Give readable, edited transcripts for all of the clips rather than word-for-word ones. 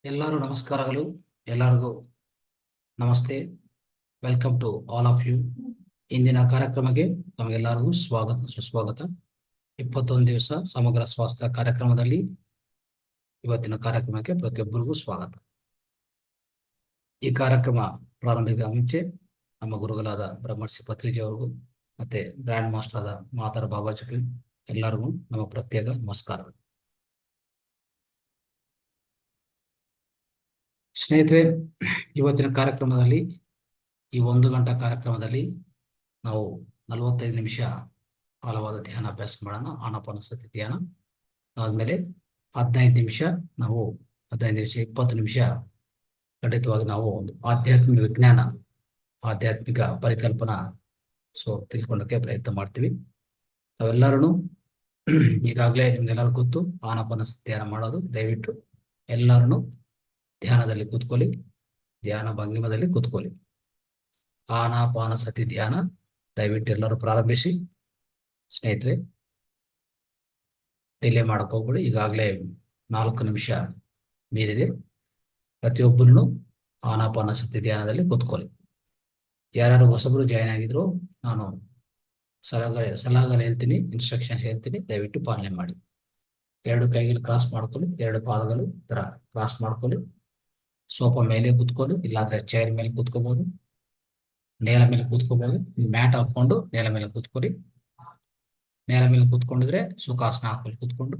ಎಲ್ಲರೂ ನಮಸ್ಕಾರಗಳು. ಎಲ್ಲರಿಗೂ ನಮಸ್ತೆ. Welcome to all of you. ಇಂದಿನ ಕಾರ್ಯಕ್ರಮಕ್ಕೆ ತಮಗೆಲ್ಲರಿಗೂ ಸುಸ್ವಾಗತ. 21 ದಿವಸ ಸಮಗ್ರ ಸ್ವಾಸ್ಥ್ಯ ಕಾರ್ಯಕ್ರಮದಲ್ಲಿ ಇವತ್ತಿನ ಕಾರ್ಯಕ್ರಮಕ್ಕೆ ಪ್ರತಿಯೊಬ್ಬರಿಗೂ ಸ್ವಾಗತ. ಈ ಕಾರ್ಯಕ್ರಮ ಪ್ರಾರಂಭಿಕ ಮುಂಚೆ ನಮ್ಮ ಗುರುಗಳಾದ ಬ್ರಹ್ಮರ್ಷಿ ಪತ್ರಿಜಿ ಅವರಿಗೂ ಮತ್ತೆ ಗ್ರ್ಯಾಂಡ್ ಮಾಸ್ಟರ್ ಆದ ಮಾತಾರ ಬಾಬಾಜಿಗೂ ಎಲ್ಲರಿಗೂ ನಮ್ಮ ಪ್ರತ್ಯೇಕ ನಮಸ್ಕಾರಗಳು. ಸ್ನೇಹಿತರೆ, ಇವತ್ತಿನ ಕಾರ್ಯಕ್ರಮದಲ್ಲಿ ಈ 1 ಗಂಟೆ ಕಾರ್ಯಕ್ರಮದಲ್ಲಿ ನಾವು 45 ನಿಮಿಷ ಆಳವಾದ ಧ್ಯಾನ ಅಭ್ಯಾಸ ಮಾಡೋಣ. ಆನಾಪಾನಸತಿ ಧ್ಯಾನ ಆದ್ಮೇಲೆ 15 ನಿಮಿಷ 20 ನಿಮಿಷ ಖಂಡಿತವಾಗಿ ನಾವು ಒಂದು ಆಧ್ಯಾತ್ಮಿಕ ವಿಜ್ಞಾನ, ಆಧ್ಯಾತ್ಮಿಕ ಪರಿಕಲ್ಪನಾ ತಿಳ್ಕೊಳ್ಳೋಕೆ ಪ್ರಯತ್ನ ಮಾಡ್ತೀವಿ. ತಾವೆಲ್ಲರೂ ಈಗಾಗಲೇ ನಿಮ್ಗೆಲ್ಲರೂ ಗೊತ್ತು ಆನಾಪಾನಸತಿ ಧ್ಯಾನ ಮಾಡೋದು. ದಯವಿಟ್ಟು ಎಲ್ಲರೂ ಧ್ಯಾನದಲ್ಲಿ ಕೂತ್ಕೊಳ್ಳಿ, ಧ್ಯಾನ ಭಂಗಿಮದಲ್ಲಿ ಕೂತ್ಕೊಳ್ಳಿ. ಆನಾಪಾನಸತಿ ಧ್ಯಾನ ದಯವಿಟ್ಟು ಎಲ್ಲರೂ ಪ್ರಾರಂಭಿಸಿ. ಸ್ನೇಹಿತರೆ, ಡಿಲೇ ಮಾಡಕ್ ಹೋಗ್ಬೇಡಿ. ಈಗಾಗಲೇ 4 ನಿಮಿಷ ಮೀರಿದೆ. ಪ್ರತಿಯೊಬ್ಬರೂ ಆನಾಪಾನಸತಿ ಧ್ಯಾನದಲ್ಲಿ ಕೂತ್ಕೊಳ್ಳಿ. ಯಾರ್ಯಾರು ಹೊಸಬರು ಜಾಯ್ನ್ ಆಗಿದ್ರು ನಾನು ಸಲಹೆಗಳು ಹೇಳ್ತೀನಿ, ಇನ್ಸ್ಟ್ರಕ್ಷನ್ಸ್ ಹೇಳ್ತೀನಿ, ದಯವಿಟ್ಟು ಪಾಲನೆ ಮಾಡಿ. 2 ಕೈಗಳು ಕ್ರಾಸ್ ಮಾಡ್ಕೊಳ್ಳಿ, 2 ಪಾದಗಳು ತರ ಕ್ರಾಸ್ ಮಾಡ್ಕೊಳ್ಳಿ. ಸೋಫಾ ಮೇಲೆ ಕೂತ್ಕೊಳ್ಳಿ, ಇಲ್ಲಾಂದ್ರೆ ಚೇರ್ ಮೇಲೆ ಕೂತ್ಕೋಬಹುದು, ನೇಲ ಮೇಲೆ ಕೂತ್ಕೋಬಹುದು. ಮ್ಯಾಟ್ ಹಾಕೊಂಡು ನೇಲ ಮೇಲೆ ಕೂತ್ಕೊಳ್ಳಿ. ನೇಲ ಮೇಲೆ ಕೂತ್ಕೊಂಡಿದ್ರೆ ಸುಖಾಸನ ಹಾಕೊಂಡು ಕೂತ್ಕೊಂಡು,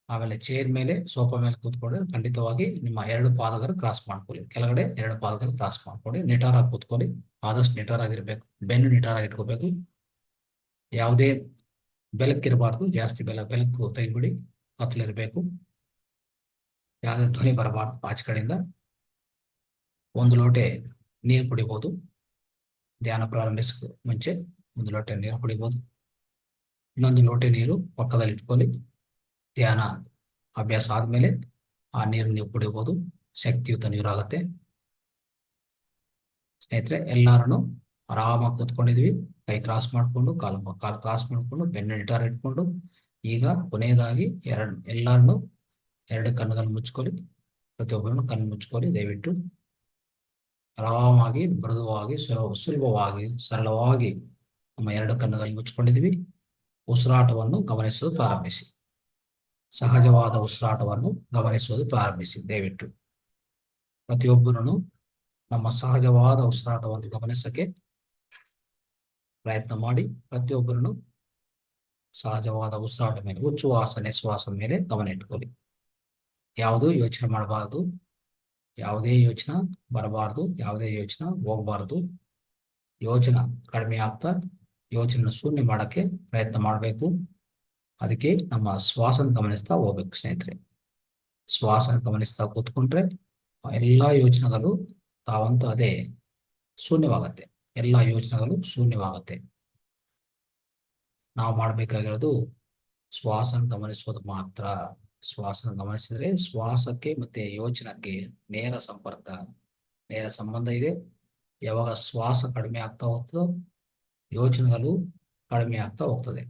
ಆಮೇಲೆ ಚೇರ್ ಮೇಲೆ ಸೋಫಾ ಮೇಲೆ ಕೂತ್ಕೊಂಡ್ರೆ ಖಂಡಿತವಾಗಿ ನಿಮ್ಮ 2 ಪಾದಗಳು ಕ್ರಾಸ್ ಮಾಡ್ಕೊಳ್ಳಿ. ಕೆಳಗಡೆ 2 ಪಾದಗಳು ಕ್ರಾಸ್ ಮಾಡ್ಕೊಳ್ಳಿ. ನಿಟಾರಾಗಿ ಕೂತ್ಕೊಳ್ಳಿ. ಆದಷ್ಟು ನಿಟಾರಾಗಿರ್ಬೇಕು. ಬೆನ್ನು ನಿಟಾರಾಗಿ ಇಟ್ಕೋಬೇಕು. ಯಾವುದೇ ಬೆಳಕಿರಬಾರ್ದು. ಜಾಸ್ತಿ ಬೆಳಕು ತೆಗಿಬಿಡಿ. ಕತ್ತಲಿರ್ಬೇಕು. ಯಾವುದೇ ಧ್ವನಿ ಬರಬಾರ್ದು ಆಚೆ ಕಡೆಯಿಂದ. 1 ಲೋಟೆ ನೀರು ಕುಡಿಬಹುದು. ಧ್ಯಾನ ಪ್ರಾರಂಭಿಸ ಮುಂಚೆ 1 ಲೋಟೆ ನೀರು ಕುಡಿಬಹುದು. ಇನ್ನೊಂದು ಲೋಟೆ ನೀರು ಪಕ್ಕದಲ್ಲಿ ಇಟ್ಕೊಳ್ಳಿ. ಧ್ಯಾನ ಅಭ್ಯಾಸ ಆದ್ಮೇಲೆ ಆ ನೀರು ನೀವು ಕುಡಿಯಬಹುದು. ಶಕ್ತಿಯುತ ನೀರಾಗುತ್ತೆ. ಸ್ನೇಹಿತರೆ, ಎಲ್ಲಾರನು ಆರಾಮಾಗಿ ಕೂತ್ಕೊಂಡಿದ್ವಿ. ಕೈ ಕ್ರಾಸ್ ಮಾಡ್ಕೊಂಡು, ಕಾಲು ಕ್ರಾಸ್ ಮಾಡ್ಕೊಂಡು, ಬೆನ್ನು ನಿಟಾರ ಇಟ್ಕೊಂಡು, ಈಗ ಕೊನೆಯದಾಗಿ ಎಲ್ಲಾರನು 2 ಕಣ್ಣುಗಳನ್ನು ಮುಚ್ಕೊಳ್ಳಿ. ಪ್ರತಿಯೊಬ್ಬರನ್ನು ಕಣ್ಣು ಮುಚ್ಕೊಳ್ಳಿ. ದಯವಿಟ್ಟು ಆರಾಮಾಗಿ, ಮೃದುವಾಗಿ, ಸುಲಭವಾಗಿ, ಸರಳವಾಗಿ ನಮ್ಮ 2 ಕಣ್ಣುಗಳನ್ನು ಮುಚ್ಕೊಂಡಿದ್ವಿ. ಉಸಿರಾಟವನ್ನು ಗಮನಿಸೋದು ಪ್ರಾರಂಭಿಸಿ. ಸಹಜವಾದ ಉಸಿರಾಟವನ್ನು ಗಮನಿಸೋದು ಪ್ರಾರಂಭಿಸಿ. ದಯವಿಟ್ಟು ಪ್ರತಿಯೊಬ್ಬರನ್ನು ನಮ್ಮ ಸಹಜವಾದ ಉಸಿರಾಟವನ್ನು ಗಮನಿಸಕ್ಕೆ ಪ್ರಯತ್ನ ಮಾಡಿ. ಪ್ರತಿಯೊಬ್ಬರನ್ನು ಸಹಜವಾದ ಉಸಿರಾಟ ಮೇಲೆ, ಉಚ್ಛ್ವಾಸ ನಿಶ್ವಾಸ ಮೇಲೆ ಗಮನ ಇಟ್ಕೊಳ್ಳಿ. ಯಾವುದೂ ಯೋಚನೆ ಮಾಡಬಾರ್ದು. ಯಾವುದೇ ಯೋಚನೆ ಬರಬಾರ್ದು. ಯಾವುದೇ ಯೋಚನೆ ಹೋಗ್ಬಾರ್ದು. ಯೋಚನೆ ಕಡಿಮೆ ಆಗ್ತಾ ಯೋಚನೆ ಶೂನ್ಯ ಮಾಡಕ್ಕೆ ಪ್ರಯತ್ನ ಮಾಡಬೇಕು. ಅದಕ್ಕೆ ನಮ್ಮ ಶ್ವಾಸನ ಗಮನಿಸ್ತಾ ಹೋಗ್ಬೇಕು. ಸ್ನೇಹಿತರೆ, ಶ್ವಾಸನ ಗಮನಿಸ್ತಾ ಕೂತ್ಕೊಂಡ್ರೆ ಎಲ್ಲಾ ಯೋಚನೆಗಳು ತಾವಂತ ಅದೇ ಶೂನ್ಯವಾಗತ್ತೆ. ಎಲ್ಲಾ ಯೋಚನೆಗಳು ಶೂನ್ಯವಾಗತ್ತೆ. ನಾವು ಮಾಡಬೇಕಾಗಿರೋದು ಶ್ವಾಸನ ಗಮನಿಸೋದು ಮಾತ್ರ. ಶ್ವಾಸನ ಗಮನಿಸಿದ್ರೆ ಶ್ವಾಸಕ್ಕೆ ಮತ್ತೆ ಯೋಚನೆಗೆ ನೇರ ಸಂಬಂಧ ಇದೆ. ಯಾವಾಗ ಶ್ವಾಸ ಕಡಿಮೆ ಆಗ್ತಾ ಹೋಗ್ತದೋ ಯೋಚನೆಗಳು ಕಡಿಮೆ ಆಗ್ತಾ ಹೋಗ್ತದೆ.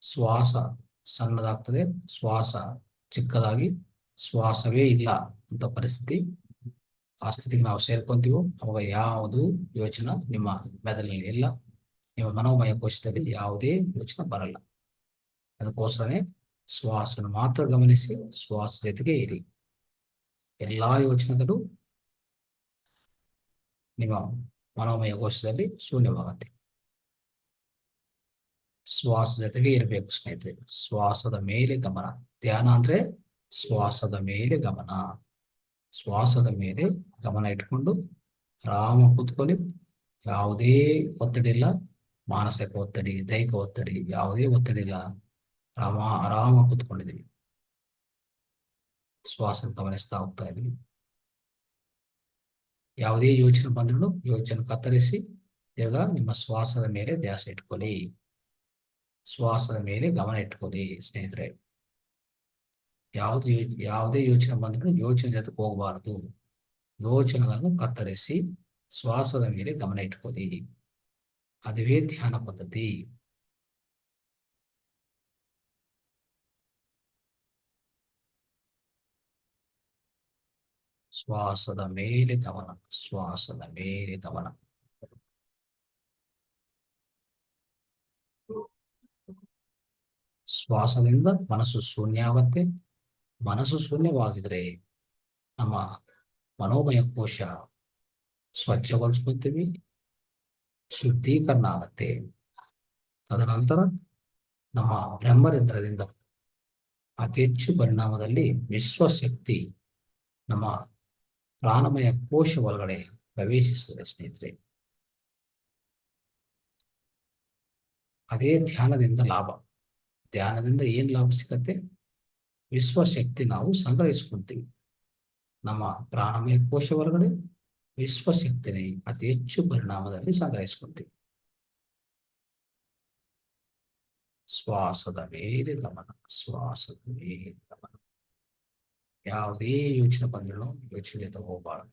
ಶ್ವಾಸ ಸಣ್ಣದಾಗ್ತದೆ, ಶ್ವಾಸ ಚಿಕ್ಕದಾಗಿ, ಶ್ವಾಸವೇ ಇಲ್ಲ ಅಂತ ಪರಿಸ್ಥಿತಿ. ಆ ಸ್ಥಿತಿಗೆ ನಾವು ಸೇರ್ಕೊಂತೀವೋ ಅವಾಗ ಯಾವುದು ಯೋಚನೆ ನಿಮ್ಮ ಮೆದುಳಿನಲ್ಲಿ ಇಲ್ಲ. ನಿಮ್ಮ ಮನೋಮಯ ಕೋಶದಲ್ಲಿ ಯಾವುದೇ ಯೋಚನೆ ಬರಲ್ಲ. ಅದಕ್ಕೋಸ್ಕರನೇ ಶ್ವಾಸನ ಮಾತ್ರ ಗಮನಿಸಿ, ಶ್ವಾಸ ಜೊತೆಗೆ ಇರಿ. ಎಲ್ಲಾ ಯೋಚನೆಗಳು ನಿಮ್ಮ ಮನೋಮಯ ಕೋಶದಲ್ಲಿ ಶೂನ್ಯವಾಗತ್ತೆ. ಶ್ವಾಸ ಜೊತೆಗೆ ಇರಬೇಕು. ಸ್ನೇಹಿತರೆ, ಶ್ವಾಸದ ಮೇಲೆ ಗಮನ. ಧ್ಯಾನ ಅಂದ್ರೆ ಶ್ವಾಸದ ಮೇಲೆ ಗಮನ. ಶ್ವಾಸದ ಮೇಲೆ ಗಮನ ಇಟ್ಕೊಂಡು ಆರಾಮ ಕೂತ್ಕೊಳ್ಳಿ. ಯಾವುದೇ ಒತ್ತಡ ಇಲ್ಲ. ಮಾನಸಿಕ ಒತ್ತಡ, ದೈಹಿಕ ಒತ್ತಡ, ಯಾವುದೇ ಒತ್ತಡ ಇಲ್ಲ. ಆರಾಮ ಕೂತ್ಕೊಂಡಿದ್ದೀವಿ. ಶ್ವಾಸ ಗಮನಿಸ್ತಾ ಹೋಗ್ತಾ ಇದೀವಿ. ಯಾವುದೇ ಯೋಚನೆ ಬಂದ್ರು ಯೋಚನೆ ಕತ್ತರಿಸಿ ಈಗ ನಿಮ್ಮ ಶ್ವಾಸದ ಮೇಲೆ ಧ್ಯಾಸ ಇಟ್ಕೊಳ್ಳಿ. ಶ್ವಾಸದ ಮೇಲೆ ಗಮನ ಇಟ್ಕೊಳ್ಳಿ. ಸ್ನೇಹಿತರೆ, ಯಾವುದೇ ಯೋಚನೆ ಬಂದ್ರು ಯೋಚನೆ ಜೊತೆಗೆ ಹೋಗಬಾರದು. ಯೋಚನೆಗಳನ್ನು ಕತ್ತರಿಸಿ ಶ್ವಾಸದ ಮೇಲೆ ಗಮನ ಇಟ್ಕೊಳ್ಳಿ. ಅದುವೇ ಧ್ಯಾನ ಪದ್ಧತಿ. ಶ್ವಾಸದ ಮೇಲೆ ಗಮನ, ಶ್ವಾಸದ ಮೇಲೆ ಗಮನ. ಶ್ವಾಸದಿಂದ ಮನಸ್ಸು ಶೂನ್ಯ ಆಗತ್ತೆ. ಮನಸ್ಸು ಶೂನ್ಯವಾಗಿದ್ರೆ ನಮ್ಮ ಮನೋಮಯ ಕೋಶ ಸ್ವಚ್ಛಗೊಳಿಸ್ಕೊತೀವಿ, ಶುದ್ಧೀಕರಣ ಆಗತ್ತೆ. ತದನಂತರ ನಮ್ಮ ಬ್ರಹ್ಮರಂಧ್ರದಿಂದ ಅತಿ ಹೆಚ್ಚು ಪರಿಣಾಮದಲ್ಲಿ ವಿಶ್ವಶಕ್ತಿ ನಮ್ಮ ಪ್ರಾಣಮಯ ಕೋಶ ಒಳಗಡೆ ಪ್ರವೇಶಿಸ್ತದೆ ಸ್ನೇಹಿತರೆ. ಅದೇ ಧ್ಯಾನದಿಂದ ಲಾಭ. ಧ್ಯಾನದಿಂದ ಏನ್ ಲಾಭ ಸಿಗತ್ತೆ? ವಿಶ್ವಶಕ್ತಿ ನಾವು ಸಂಗ್ರಹಿಸ್ಕೊಂತೀವಿ. ನಮ್ಮ ಪ್ರಾಣಮಯ ಕೋಶ ಒಳಗಡೆ ವಿಶ್ವಶಕ್ತಿನ ಅತಿ ಹೆಚ್ಚು ಪರಿಣಾಮದಲ್ಲಿ ಸಂಗ್ರಹಿಸ್ಕೊಂತೀವಿ. ಶ್ವಾಸದ ಮೇಲೆ ಗಮನ, ಶ್ವಾಸದ ಮೇಲೆ ಗಮನ. ಯಾವುದೇ ಯೋಚನೆ ಬಂದ್ರೂ ಯೋಚನೆ ತಗೋಬಾರ್ದು.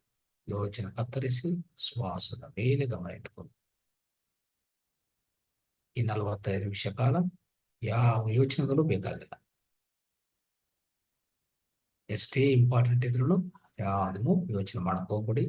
ಯೋಚನೆ ಕತ್ತರಿಸಿ ಶ್ವಾಸದ ಮೇಲೆ ಗಮನ ಇಟ್ಕೊಂಡು ಈ 45 ನಿಮಿಷ ಕಾಲ ಯಾವ ಯೋಚನೆಗಳು ಬೇಕಾಗಿಲ್ಲ. ಎಷ್ಟೇ ಇಂಪಾರ್ಟೆಂಟ್ ಇದ್ರೂ ಯಾವುದನ್ನು ಯೋಚನೆ ಮಾಡಕ್ ಹೋಗ್ಬಿಡಿ.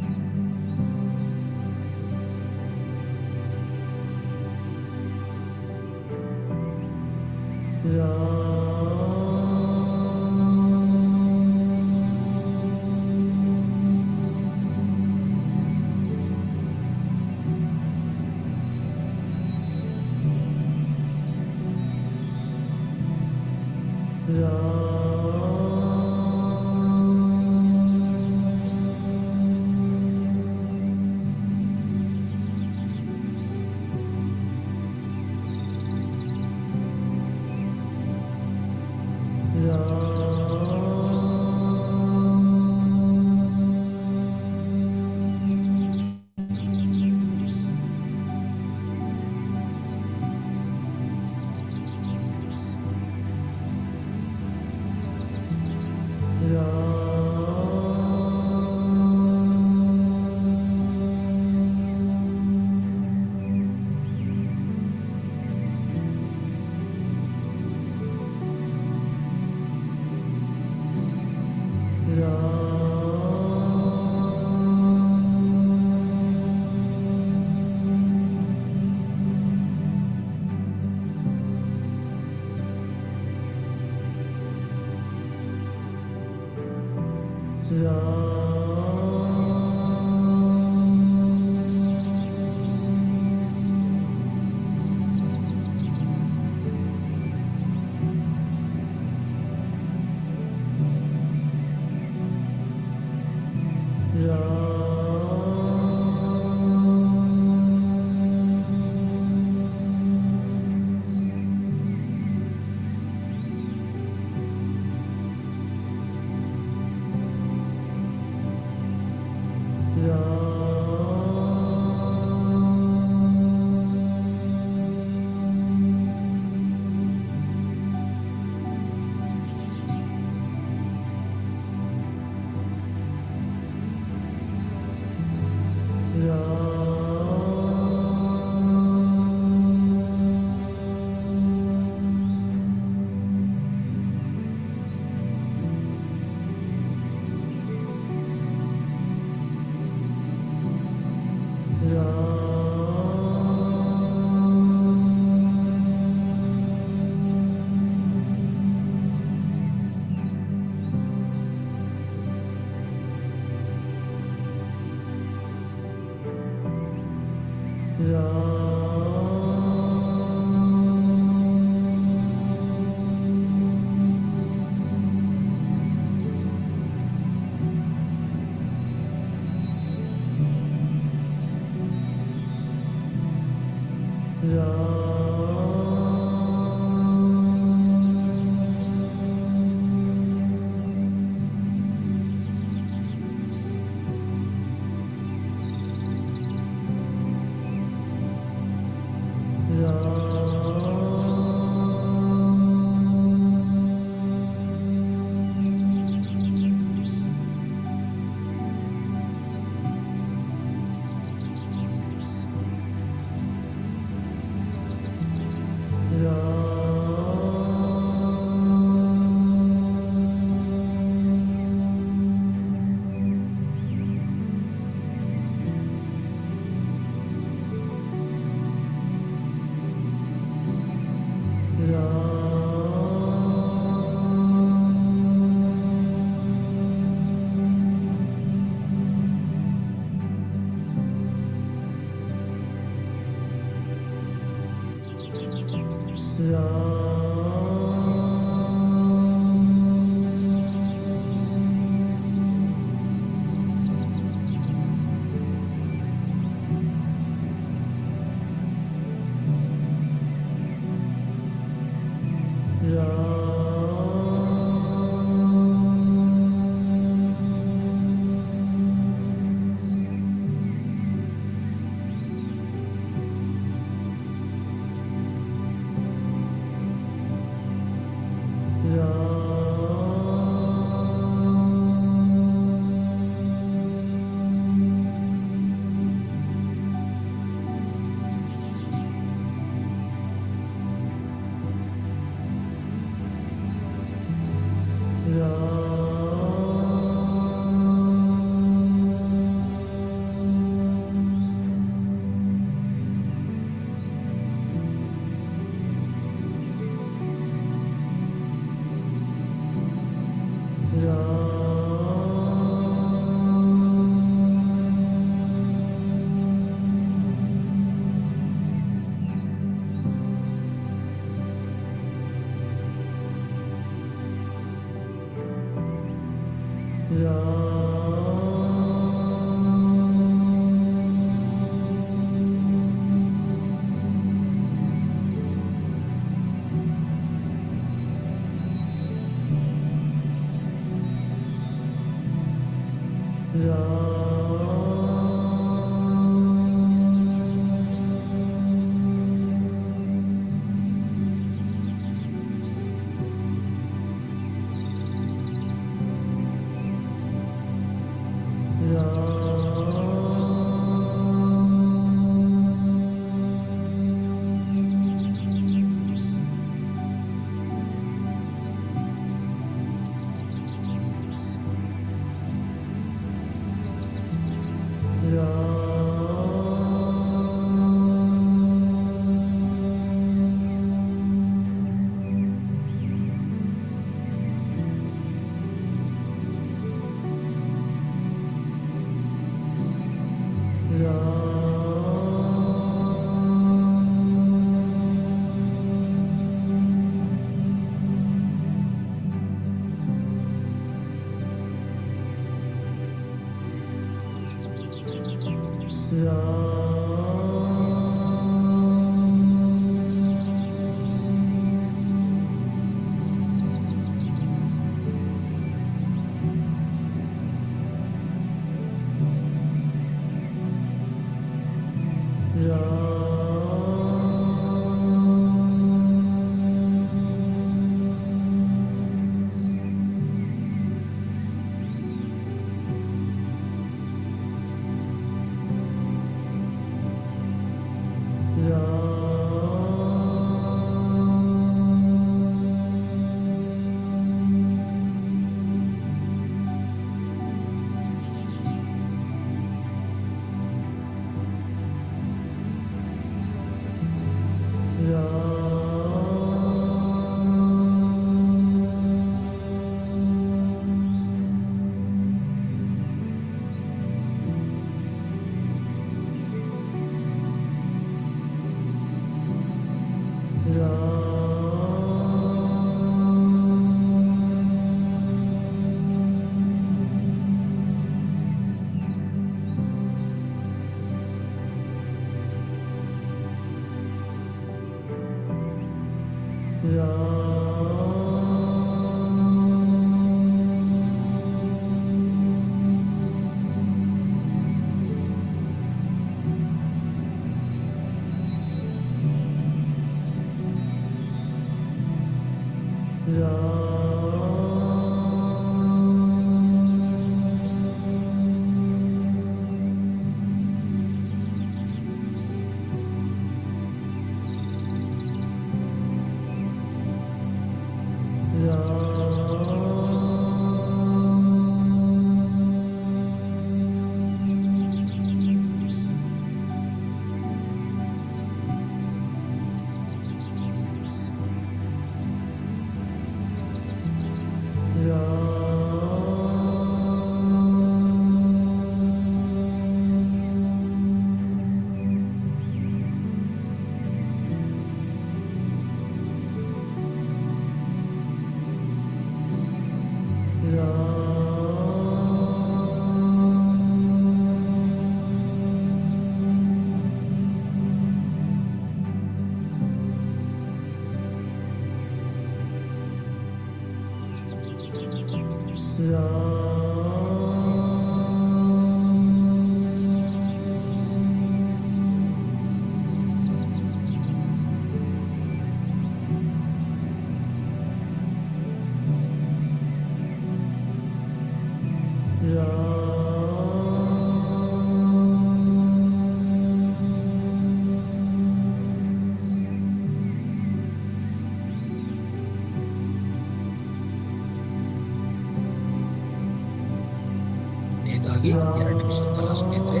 ಇದಾಗಿ 2 ನಿಮಿಷ ಕಾಲ ಸ್ನೇಹಿತರೆ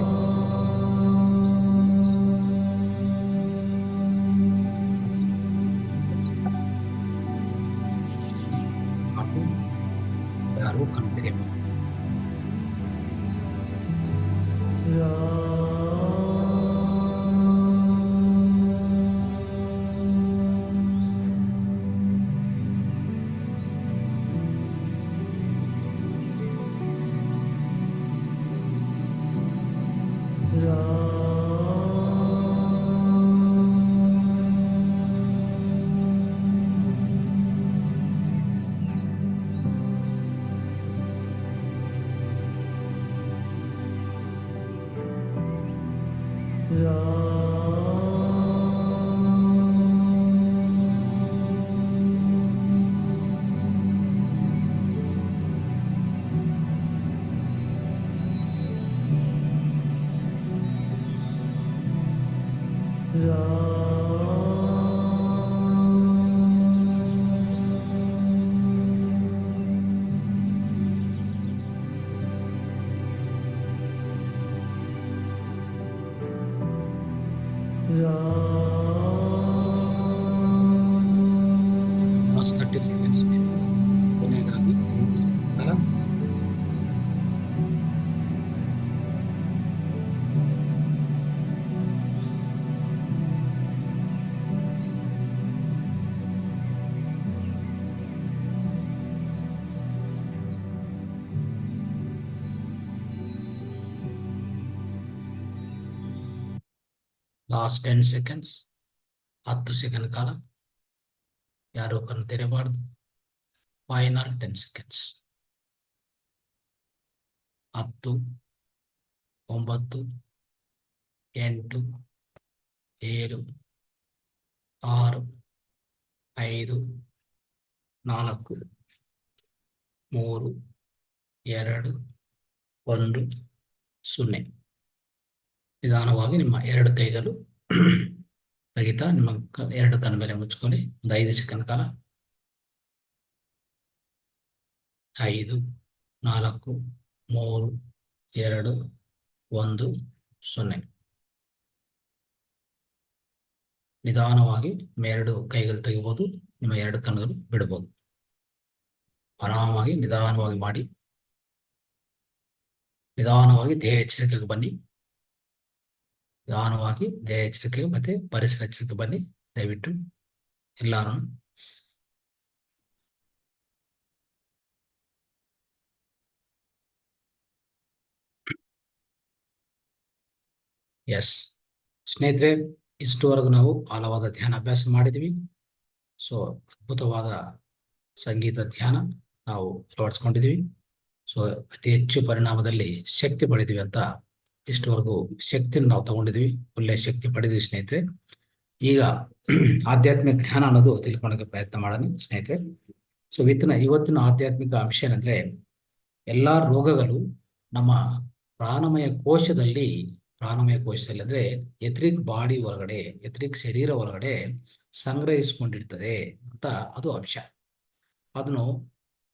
ಹಾಗೂ ಯಾರು ಕಣ್ತೆರೆಯಬಹುದು. Last 30 seconds. ಕೊನೆಯದಾಗಿ ಕಾಲ ಲಾಸ್ಟ್ 10 ಸೆಕೆಂಡ್ಸ್ 10 ಸೆಕೆಂಡ್ ಕಾಲ ಯಾರು ಕಣ್ಣು ತೆರೆಯಬಾರ್ದು. Final 10 seconds 10 9 8 7 6 5 4 3 2 1 0. ನಿಧಾನವಾಗಿ ನಿಮ್ಮ 2 ಕೈಗಳು ತೆಗಿತಾ ನಿಮ್ಮ 2 ಕಣ್ಣ ಮೇಲೆ ಮುಚ್ಕೊಳ್ಳಿ. ಒಂದು 5 ಸೆಕೆಂಡ್ ಕಾಲ 5 4 3 2 1 0. ನಿಧಾನವಾಗಿ ನಿಮ್ಮ 2 ಕೈಗಳು ತೆಗಿಬಹುದು. ನಿಮ್ಮ 2 ಕಣ್ಣುಗಳು ಬಿಡಬಹುದು. ಆರಾಮಾಗಿ ನಿಧಾನವಾಗಿ ಮಾಡಿ. ನಿಧಾನವಾಗಿ ದೇಹ ಎಚ್ಚರಿಕೆಗೆ ಬನ್ನಿ. ನಿಧಾನವಾಗಿ ದೇಹ ಎಚ್ಚರಿಕೆಗೆ ಮತ್ತೆ ಪರಿಸರ ಎಚ್ಚರಿಕೆ ಬನ್ನಿ. ದಯವಿಟ್ಟು ಎಲ್ಲರೂ ಎಸ್ ಸ್ನೇಹಿತರೆ, ಇಷ್ಟುವರೆಗೂ ನಾವು ಆಳವಾದ ಧ್ಯಾನ ಅಭ್ಯಾಸ ಮಾಡಿದ್ವಿ. ಸೊ ಅದ್ಭುತವಾದ ಸಂಗೀತ ಧ್ಯಾನ ನಾವು ಅಳವಡಿಸ್ಕೊಂಡಿದ್ವಿ. ಸೊ ಅತಿ ಹೆಚ್ಚು ಪರಿಣಾಮದಲ್ಲಿ ಶಕ್ತಿ ಪಡೆದಿವಿ ಅಂತ ಇಷ್ಟುವರೆಗೂ ಶಕ್ತಿಯನ್ನು ನಾವು ತಗೊಂಡಿದ್ವಿ. ಒಳ್ಳೆ ಶಕ್ತಿ ಪಡೆದಿವಿ ಸ್ನೇಹಿತರೆ. ಈಗ ಆಧ್ಯಾತ್ಮಿಕ ಜ್ಞಾನ ಅನ್ನೋದು ತಿಳ್ಕೊಳ್ಳೋಕೆ ಪ್ರಯತ್ನ ಮಾಡೋಣ ಸ್ನೇಹಿತರೆ. ಸೊ ಇವತ್ತಿನ ಆಧ್ಯಾತ್ಮಿಕ ಅಂಶ ಏನಂದ್ರೆ ಎಲ್ಲಾ ರೋಗಗಳು ನಮ್ಮ ಪ್ರಾಣಮಯ ಕೋಶದಲ್ಲಿ ಅಂದ್ರೆ ಎಥ್ರಿಕ್ ಬಾಡಿ ಒಳಗಡೆ, ಎಥ್ರಿಕ್ ಶರೀರ ಒಳಗಡೆ ಸಂಗ್ರಹಿಸಿಕೊಂಡಿರ್ತದೆ ಅಂತ ಅದು ಅಂಶ. ಅದನ್ನು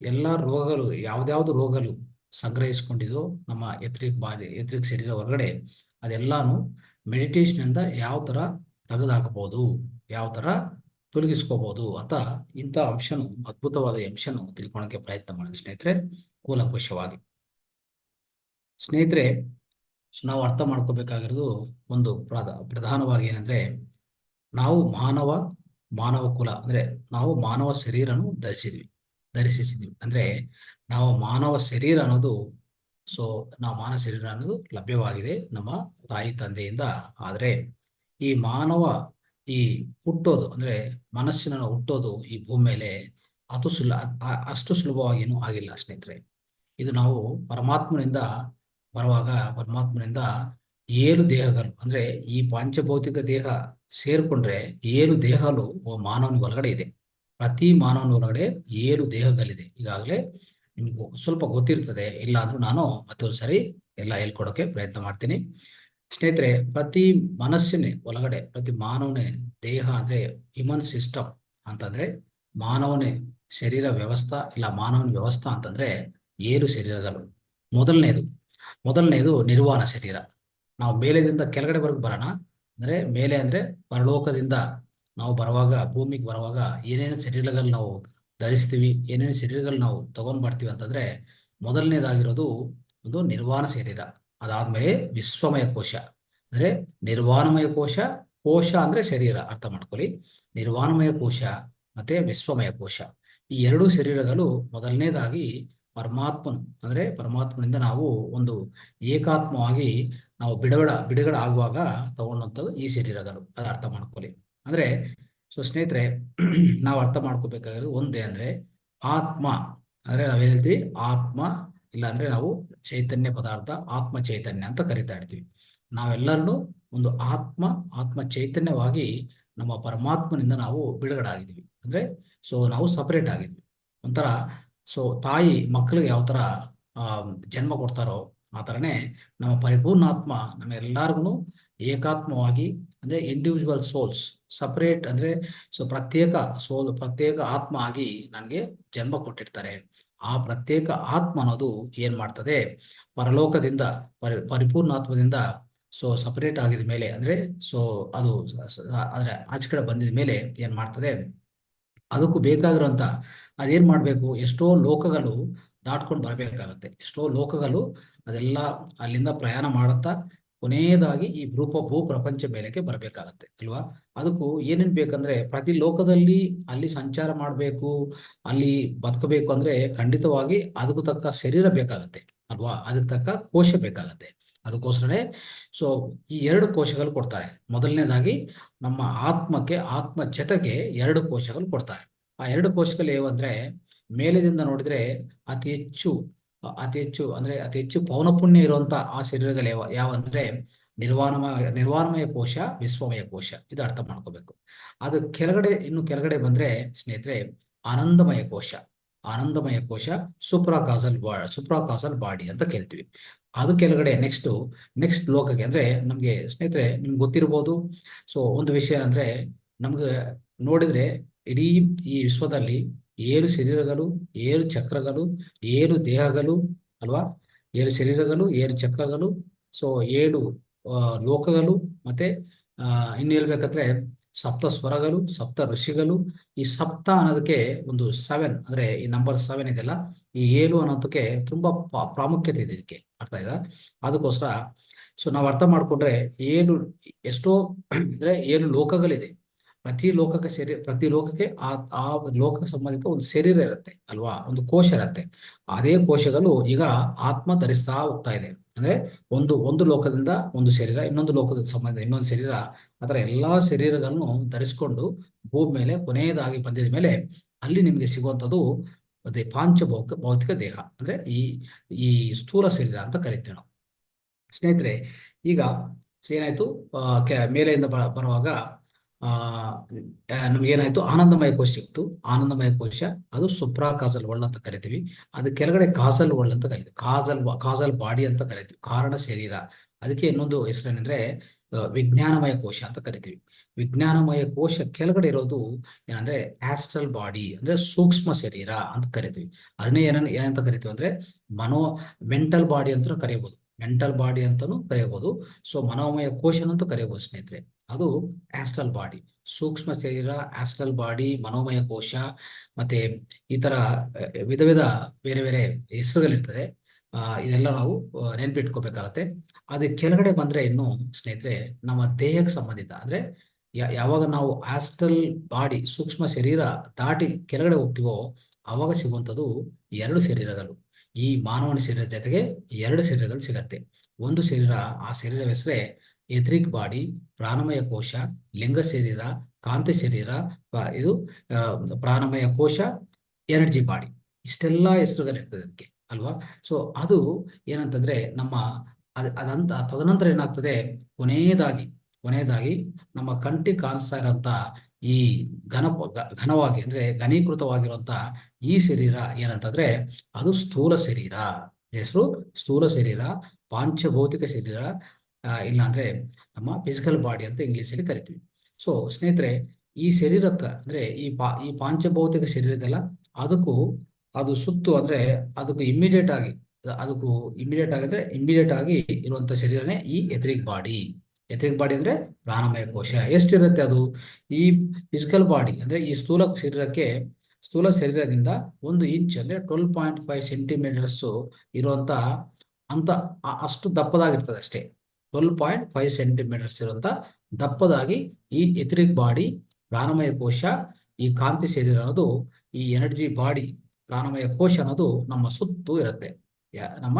ಎಲ್ಲಾ ರೋಗಗಳು, ಯಾವ್ದಾವ್ದು ರೋಗಗಳು ಸಂಗ್ರಹಿಸಿಕೊಂಡಿದೋ ನಮ್ಮ ಎಥ್ರಿಕ್ ಶರೀರ ಹೊರಗಡೆ, ಅದೆಲ್ಲಾನು ಮೆಡಿಟೇಷನ್ ಇಂದ ಯಾವ ತರ ತೆಗೆದುಹಾಕಬಹುದು, ಯಾವ ತರ ತೊಲಗಿಸ್ಕೋಬಹುದು ಅಂತ ಇಂಥ ಅಂಶನು, ಅದ್ಭುತವಾದ ಅಂಶನು ತಿಳ್ಕೊಳಕ್ಕೆ ಪ್ರಯತ್ನ ಮಾಡಿದ ಸ್ನೇಹಿತರೆ, ಕೂಲಂಕುಷವಾಗಿ. ಸ್ನೇಹಿತರೆ, ನಾವು ಅರ್ಥ ಮಾಡ್ಕೋಬೇಕಾಗಿರೋದು ಒಂದು ಪ್ರಧಾನವಾಗಿ ಏನಂದ್ರೆ, ನಾವು ಮಾನವ ಕುಲ ಅಂದ್ರೆ ನಾವು ಮಾನವ ಶರೀರನು ಧರಿಸಿದ್ವಿ ಅಂದ್ರೆ ನಾವು ಮಾನವ ಶರೀರ ಅನ್ನೋದು, ನಾವು ಮಾನವ ಶರೀರ ಅನ್ನೋದು ಲಭ್ಯವಾಗಿದೆ ನಮ್ಮ ತಾಯಿ ತಂದೆಯಿಂದ. ಆದ್ರೆ ಈ ಈ ಹುಟ್ಟೋದು ಅಂದ್ರೆ ಮನಸ್ಸಿನ ಹುಟ್ಟೋದು ಈ ಭೂಮಿ ಮೇಲೆ ಅಷ್ಟು ಸುಲಭವಾಗಿನೂ ಆಗಿಲ್ಲ ಸ್ನೇಹಿತರೆ. ಇದು ನಾವು ಪರಮಾತ್ಮನಿಂದ ಬರುವಾಗ, ಪರಮಾತ್ಮನಿಂದ 7 ದೇಹಗಳು ಅಂದ್ರೆ ಈ ಪಂಚಭೌತಿಕ ದೇಹ ಸೇರ್ಕೊಂಡ್ರೆ 7 ದೇಹಗಳು ಮಾನವನ ಒಳಗಡೆ ಇದೆ. ಪ್ರತಿ ಮಾನವನ ಒಳಗಡೆ 7 ದೇಹಗಳಿದೆ. ಈಗಾಗಲೇ ನಿಮ್ಗೆ ಸ್ವಲ್ಪ ಗೊತ್ತಿರ್ತದೆ, ಇಲ್ಲ ಅಂದ್ರೂ ನಾನು ಮತ್ತೊಂದು ಸರಿ ಎಲ್ಲ ಹೇಳ್ಕೊಡೋಕೆ ಪ್ರಯತ್ನ ಮಾಡ್ತೀನಿ. ಸ್ನೇಹಿತರೆ, ಪ್ರತಿ ಮನಸ್ಸಿನ ಒಳಗಡೆ, ಪ್ರತಿ ಮಾನವನ ದೇಹ ಅಂದ್ರೆ ಹ್ಯೂಮನ್ ಸಿಸ್ಟಮ್ ಅಂತಂದ್ರೆ ಮಾನವನ ಶರೀರ ವ್ಯವಸ್ಥಾ, ಇಲ್ಲ ಮಾನವನ ವ್ಯವಸ್ಥಾ ಅಂತಂದ್ರೆ 7 ಶರೀರಗಳು. ಮೊದಲನೇದು ನಿರ್ವಾಣ ಶರೀರ. ನಾವು ಮೇಲೆದಿಂದ ಕೆಳಗಡೆ ಬರೋಣ. ಅಂದ್ರೆ ಮೇಲೆ ಅಂದ್ರೆ ಪರಲೋಕದಿಂದ ನಾವು ಬರುವಾಗ, ಭೂಮಿಗೆ ಬರುವಾಗ ಏನೇನು ಶರೀರಗಳು ನಾವು ಧರಿಸ್ತೀವಿ, ಏನೇನು ಶರೀರಗಳು ನಾವು ತಗೊಂಡ್ ಬರ್ತೀವಿ ಅಂತಂದ್ರೆ, ಮೊದಲನೇದಾಗಿರೋದು ಒಂದು ನಿರ್ವಾಣ ಶರೀರ. ಅದಾದ್ಮೇಲೆ ವಿಶ್ವಮಯ ಕೋಶ ಅಂದ್ರೆ ನಿರ್ವಾಣಮಯ ಕೋಶ ಅಂದ್ರೆ ಶರೀರ, ಅರ್ಥ ಮಾಡ್ಕೊಳ್ಳಿ. ನಿರ್ವಾಣಮಯ ಕೋಶ ಮತ್ತೆ ವಿಶ್ವಮಯ ಕೋಶ, ಈ 2 ಶರೀರಗಳು ಮೊದಲನೇದಾಗಿ ಪರಮಾತ್ಮನಿಂದ ನಾವು ಒಂದು ಏಕಾತ್ಮವಾಗಿ ನಾವು ಬಿಡುಗಡೆ ಆಗುವಾಗ ತಗೊಂಡಂಥದ್ದು ಈ ಶರೀರಗಳು. ಅದು ಅರ್ಥ ಮಾಡ್ಕೊಳ್ಳಿ. ಅಂದ್ರೆ ಸ್ನೇಹಿತರೆ, ನಾವು ಅರ್ಥ ಮಾಡ್ಕೋಬೇಕಾಗಿರೋದು ಒಂದೇ, ಅಂದ್ರೆ ಆತ್ಮ ಅಂದ್ರೆ ನಾವೇನ್ ಹೇಳ್ತೀವಿ, ಆತ್ಮ ಇಲ್ಲ ಅಂದ್ರೆ ನಾವು ಚೈತನ್ಯ ಪದಾರ್ಥ, ಆತ್ಮ ಚೈತನ್ಯ ಅಂತ ಕರಿತಾ ಇರ್ತೀವಿ. ನಾವೆಲ್ಲರನ್ನು ಒಂದು ಆತ್ಮ ಚೈತನ್ಯವಾಗಿ ನಮ್ಮ ಪರಮಾತ್ಮನಿಂದ ನಾವು ಬಿಡುಗಡೆ ಆಗಿದ್ವಿ. ಅಂದ್ರೆ ನಾವು ಸಪರೇಟ್ ಆಗಿದ್ವಿ. ಒಂಥರ ತಾಯಿ ಮಕ್ಕಳಿಗೆ ಯಾವ ತರ ಜನ್ಮ ಕೊಡ್ತಾರೋ ಆ ಥರನೇ ನಮ್ಮ ಪರಿಪೂರ್ಣಾತ್ಮ ನಮ್ಮೆಲ್ಲರಿಗೂ ಏಕಾತ್ಮವಾಗಿ, ಅಂದ್ರೆ ಇಂಡಿವಿಜುವಲ್ ಸೋಲ್ಸ್ ಸಪರೇಟ್, ಅಂದ್ರೆ ಪ್ರತ್ಯೇಕ ಆತ್ಮ ಆಗಿ ನನಗೆ ಜನ್ಮ ಕೊಟ್ಟಿರ್ತಾರೆ. ಆ ಪ್ರತ್ಯೇಕ ಆತ್ಮ ಅನ್ನೋದು ಏನ್ ಮಾಡ್ತದೆ, ಪರಲೋಕದಿಂದ ಪರಿಪೂರ್ಣಾತ್ಮದಿಂದ ಸಪರೇಟ್ ಆಗಿದ ಮೇಲೆ, ಅಂದ್ರೆ ಅದು ಆದ್ರೆ ಆಚೆ ಕಡೆ ಬಂದಿದ ಮೇಲೆ ಏನ್ ಮಾಡ್ತದೆ, ಅದಕ್ಕೂ ಬೇಕಾಗಿರುವಂತ ಅದೇನ್ ಮಾಡ್ಬೇಕು, ಎಷ್ಟೋ ಲೋಕಗಳು ದಾಟ್ಕೊಂಡು ಬರ್ಬೇಕಾಗತ್ತೆ. ಎಷ್ಟೋ ಲೋಕಗಳು ಅದೆಲ್ಲ ಅಲ್ಲಿಂದ ಪ್ರಯಾಣ ಮಾಡುತ್ತಾ ಕೊನೆಯದಾಗಿ ಈ ಭೂ ಪ್ರಪಂಚ ಮೇಲಕ್ಕೆ ಬರ್ಬೇಕಾಗತ್ತೆ ಅಲ್ವಾ. ಅದಕ್ಕೂ ಏನೇನ್ ಬೇಕಂದ್ರೆ, ಪ್ರತಿ ಲೋಕದಲ್ಲಿ ಅಲ್ಲಿ ಸಂಚಾರ ಮಾಡ್ಬೇಕು, ಅಲ್ಲಿ ಬದುಕಬೇಕು ಅಂದ್ರೆ ಖಂಡಿತವಾಗಿ ಅದಕ್ಕೂ ತಕ್ಕ ಶರೀರ ಬೇಕಾಗತ್ತೆ ಅಲ್ವಾ, ಅದಕ್ಕೆ ತಕ್ಕ ಕೋಶ ಬೇಕಾಗತ್ತೆ. ಅದಕ್ಕೋಸ್ಕರನೇ ಈ 2 ಕೋಶಗಳು ಕೊಡ್ತಾರೆ. ಮೊದಲನೇದಾಗಿ ನಮ್ಮ ಆತ್ಮ ಜೊತೆಗೆ 2 ಕೋಶಗಳು ಕೊಡ್ತಾರೆ. ಆ 2 ಕೋಶಗಳು ಯಾವಂದ್ರೆ, ಮೇಲಿನಿಂದ ನೋಡಿದ್ರೆ ಅತಿ ಹೆಚ್ಚು ಪೌನಪುಣ್ಯ ಇರುವಂತ ಆ ಶರೀರಗಳು ಯಾವಂದ್ರೆ ನಿರ್ವಾಣಮಯ ಕೋಶ, ವಿಶ್ವಮಯ ಕೋಶ. ಇದು ಅರ್ಥ ಮಾಡ್ಕೋಬೇಕು. ಅದು ಇನ್ನು ಕೆಳಗಡೆ ಬಂದ್ರೆ ಸ್ನೇಹಿತರೆ, ಆನಂದಮಯ ಕೋಶ ಸುಪ್ರಾಕಾಸಲ್ ಬಾಡಿ ಅಂತ ಕೇಳ್ತೀವಿ. ಅದು ಕೆಳಗಡೆ ನೆಕ್ಸ್ಟ್ ಲೋಕಕ್ಕೆ, ಅಂದ್ರೆ ನಮ್ಗೆ ಸ್ನೇಹಿತರೆ ನಿಮ್ಗೆ ಗೊತ್ತಿರ್ಬೋದು. ಒಂದು ವಿಷಯ ಅಂದ್ರೆ, ನಮ್ಗೆ ನೋಡಿದ್ರೆ ಇಡೀ ಈ ವಿಶ್ವದಲ್ಲಿ 7 ಶರೀರಗಳು, 7 ಚಕ್ರಗಳು, 7 ದೇಹಗಳು ಅಲ್ವಾ, 7 ಶರೀರಗಳು, 7 ಚಕ್ರಗಳು, 7 ಲೋಕಗಳು, ಮತ್ತೆ ಇನ್ನು ಹೇಳ್ಬೇಕಂದ್ರೆ ಸಪ್ತ ಸ್ವರಗಳು, ಸಪ್ತ ಋಷಿಗಳು. ಈ ಸಪ್ತ ಅನ್ನೋದಕ್ಕೆ ಒಂದು 7 ಅಂದ್ರೆ ಈ ನಂಬರ್ 7 ಇದೆಲ್ಲ, ಈ 7 ಅನ್ನೋದಕ್ಕೆ ತುಂಬಾ ಪ್ರಾಮುಖ್ಯತೆ ಇದೆ. ಇದಕ್ಕೆ ಅರ್ಥ ಇದೆ. ಅದಕ್ಕೋಸ್ಕರ ನಾವು ಅರ್ಥ ಮಾಡ್ಕೊಂಡ್ರೆ, ಎಷ್ಟೋ ಅಂದ್ರೆ 7 ಲೋಕಗಳಿದೆ. ಪ್ರತಿ ಲೋಕಕ್ಕೆ ಆ ಲೋಕಕ್ಕೆ ಸಂಬಂಧಿತ ಒಂದು ಶರೀರ ಇರುತ್ತೆ ಅಲ್ವಾ, ಒಂದು ಕೋಶ ಇರುತ್ತೆ. ಅದೇ ಕೋಶಗಳು ಈಗ ಆತ್ಮ ಧರಿಸ್ತಾ ಹೋಗ್ತಾ ಇದೆ. ಅಂದ್ರೆ ಒಂದು ಲೋಕದಿಂದ ಒಂದು ಶರೀರ, ಇನ್ನೊಂದು ಲೋಕದ ಸಂಬಂಧ ಇನ್ನೊಂದು ಶರೀರ, ಅದರ ಎಲ್ಲಾ ಶರೀರಗಳನ್ನು ಧರಿಸ್ಕೊಂಡು ಭೂಮಿ ಮೇಲೆ ಕೊನೆಯದಾಗಿ ಬಂದಿದ ಮೇಲೆ ಅಲ್ಲಿ ನಿಮ್ಗೆ ಸಿಗುವಂಥದ್ದು ಅದೇ ಭೌತಿಕ ದೇಹ, ಅಂದ್ರೆ ಈ ಸ್ಥೂಲ ಶರೀರ ಅಂತ ಕರಿತೀವಿ ನಾವು. ಸ್ನೇಹಿತರೆ, ಈಗ ಏನಾಯ್ತು, ಮೇಲೆಯಿಂದ ಬರುವಾಗ ನಮ್ಗೇನಾಯ್ತು, ಆನಂದಮಯ ಕೋಶ ಸಿಕ್ತು. ಆನಂದಮಯ ಕೋಶ ಅದು ಸುಪ್ರಾ ಕಾಸಲ್ ವರ್ಲ್ಡ್ ಅಂತ ಕರಿತೀವಿ. ಅದು ಕೆಳಗಡೆ ಕಾಸಲ್ ವರ್ಲ್ಡ್ ಅಂತ ಕರಿತೀವಿ. ಕಾಸಲ್ ಬಾಡಿ ಅಂತ ಕರಿತೀವಿ, ಕಾರಣ ಶರೀರ. ಅದಕ್ಕೆ ಇನ್ನೊಂದು ಹೆಸರೇನೆಂದ್ರೆ ವಿಜ್ಞಾನಮಯ ಕೋಶ ಅಂತ ಕರಿತೀವಿ. ವಿಜ್ಞಾನಮಯ ಕೋಶ ಕೆಳಗಡೆ ಇರೋದು ಏನಂದ್ರೆ ಆಸ್ಟ್ರಲ್ ಬಾಡಿ, ಅಂದ್ರೆ ಸೂಕ್ಷ್ಮ ಶರೀರ ಅಂತ ಕರಿತೀವಿ. ಅದನ್ನೇ ಏನಂತ ಕರಿತೀವಿ ಅಂದ್ರೆ ಮನೋ ಮೆಂಟಲ್ ಬಾಡಿ ಅಂತ ಕರೆಯಬಹುದು. ಮೆಂಟಲ್ ಬಾಡಿ ಅಂತಾನು ಕರೆಯಬಹುದು. ಸೊ ಮನೋಮಯ ಕೋಶ ಅಂತ ಕರೆಯಬಹುದು ಸ್ನೇಹಿತರೆ. ಅದು ಆಸ್ಟ್ರಲ್ ಬಾಡಿ, ಸೂಕ್ಷ್ಮ ಶರೀರ, ಆಸ್ಟ್ರಲ್ ಬಾಡಿ, ಮನೋಮಯ ಕೋಶ, ಮತ್ತೆ ಈ ತರ ವಿಧ ವಿಧ ಬೇರೆ ಬೇರೆ ಹೆಸರುಗಳಿರ್ತದೆ. ಇದೆಲ್ಲ ನಾವು ನೆನ್ಪಿಟ್ಕೋಬೇಕಾಗತ್ತೆ. ಅದು ಕೆಳಗಡೆ ಬಂದ್ರೆ ಇನ್ನು ಸ್ನೇಹಿತರೆ ನಮ್ಮ ದೇಹಕ್ಕೆ ಸಂಬಂಧಿತ ಅಂದ್ರೆ ಯಾವಾಗ ನಾವು ಆಸ್ಟ್ರಲ್ ಬಾಡಿ, ಸೂಕ್ಷ್ಮ ಶರೀರ ದಾಟಿ ಕೆಳಗಡೆ ಹೋಗ್ತೀವೋ ಅವಾಗ ಸಿಗುವಂಥದ್ದು ಎರಡು ಶರೀರಗಳು. ಈ ಮಾನವನ ಶರೀರ ಜೊತೆಗೆ ಎರಡು ಶರೀರಗಳು ಸಿಗತ್ತೆ. ಒಂದು ಶರೀರ, ಆ ಶರೀರದ ಹೆಸರೇ ಎಥ್ರಿಕ್ ಬಾಡಿ, ಪ್ರಾಣಮಯ ಕೋಶ, ಲಿಂಗ ಶರೀರ, ಕಾಂತಿ ಶರೀರ, ಇದು ಪ್ರಾಣಮಯ ಕೋಶ, ಎನರ್ಜಿ ಬಾಡಿ. ಇಷ್ಟೆಲ್ಲ ಹೆಸರುಗಳಿರ್ತದೆ ಅದಕ್ಕೆ ಅಲ್ವಾ. ಸೊ ಅದು ಏನಂತಂದ್ರೆ ನಮ್ಮ ಅದಂತ ತದನಂತರ ಏನಾಗ್ತದೆ, ಕೊನೆಯದಾಗಿ ನಮ್ಮ ಕಂಟಿಗೆ ಕಾಣಿಸ್ತಾ ಇರೋಂಥ ಈ ಘನವಾಗಿ ಅಂದ್ರೆ ಘನೀಕೃತವಾಗಿರುವಂತ ಈ ಶರೀರ ಏನಂತಂದ್ರೆ ಅದು ಸ್ಥೂಲ ಶರೀರ. ಹೆಸರು ಸ್ಥೂಲ ಶರೀರ, ಪಾಂಚಭೌತಿಕ ಶರೀರ, ಇಲ್ಲ ಅಂದ್ರೆ ನಮ್ಮ ಫಿಸಿಕಲ್ ಬಾಡಿ ಅಂತ ಇಂಗ್ಲಿಷಲ್ಲಿ ಕರಿತೀವಿ. ಸೊ ಸ್ನೇಹಿತರೆ, ಈ ಶರೀರಕ್ಕೆ ಅಂದ್ರೆ ಈ ಪಾಂಚಭೌತಿಕ ಶರೀರ ಇದೆಲ್ಲ, ಅದು ಸುತ್ತು ಅಂದ್ರೆ ಅದಕ್ಕೂ ಇಮಿಡಿಯೇಟ್ ಆಗಿ ಅಂದ್ರೆ ಇಮಿಡಿಯೇಟ್ ಆಗಿ ಇರುವಂತ ಶರೀರನೇ ಈ ಎಥ್ರಿಕ್ ಬಾಡಿ. ಎಥ್ರಿಕ್ ಬಾಡಿ ಅಂದ್ರೆ ಪ್ರಾಣಮಯ ಕೋಶ. ಎಷ್ಟಿರುತ್ತೆ ಅದು? ಈ ಫಿಸಿಕಲ್ ಬಾಡಿ ಅಂದ್ರೆ ಈ ಸ್ಥೂಲ ಶರೀರದಿಂದ 1 ಇಂಚ್ ಅಂದ್ರೆ 12.5 ಸೆಂಟಿಮೀಟರ್ಸ್ ಇರುವಂತ ಅಂತ ಅಷ್ಟು ದಪ್ಪದಾಗಿರ್ತದೆ ಅಷ್ಟೇ. 12.5 ಸೆಂಟಿಮೀಟರ್ಸ್ ಇರುವಂತ ದಪ್ಪದಾಗಿ ಈ ಎಥ್ರಿಕ್ ಬಾಡಿ, ಪ್ರಾಣಮಯ ಕೋಶ, ಈ ಕಾಂತಿ ಶರೀರ ಅನ್ನೋದು, ಈ ಎನರ್ಜಿ ಬಾಡಿ, ಪ್ರಾಣಮಯ ಕೋಶ ಅನ್ನೋದು ನಮ್ಮ ಸುತ್ತು ಇರುತ್ತೆ. ನಮ್ಮ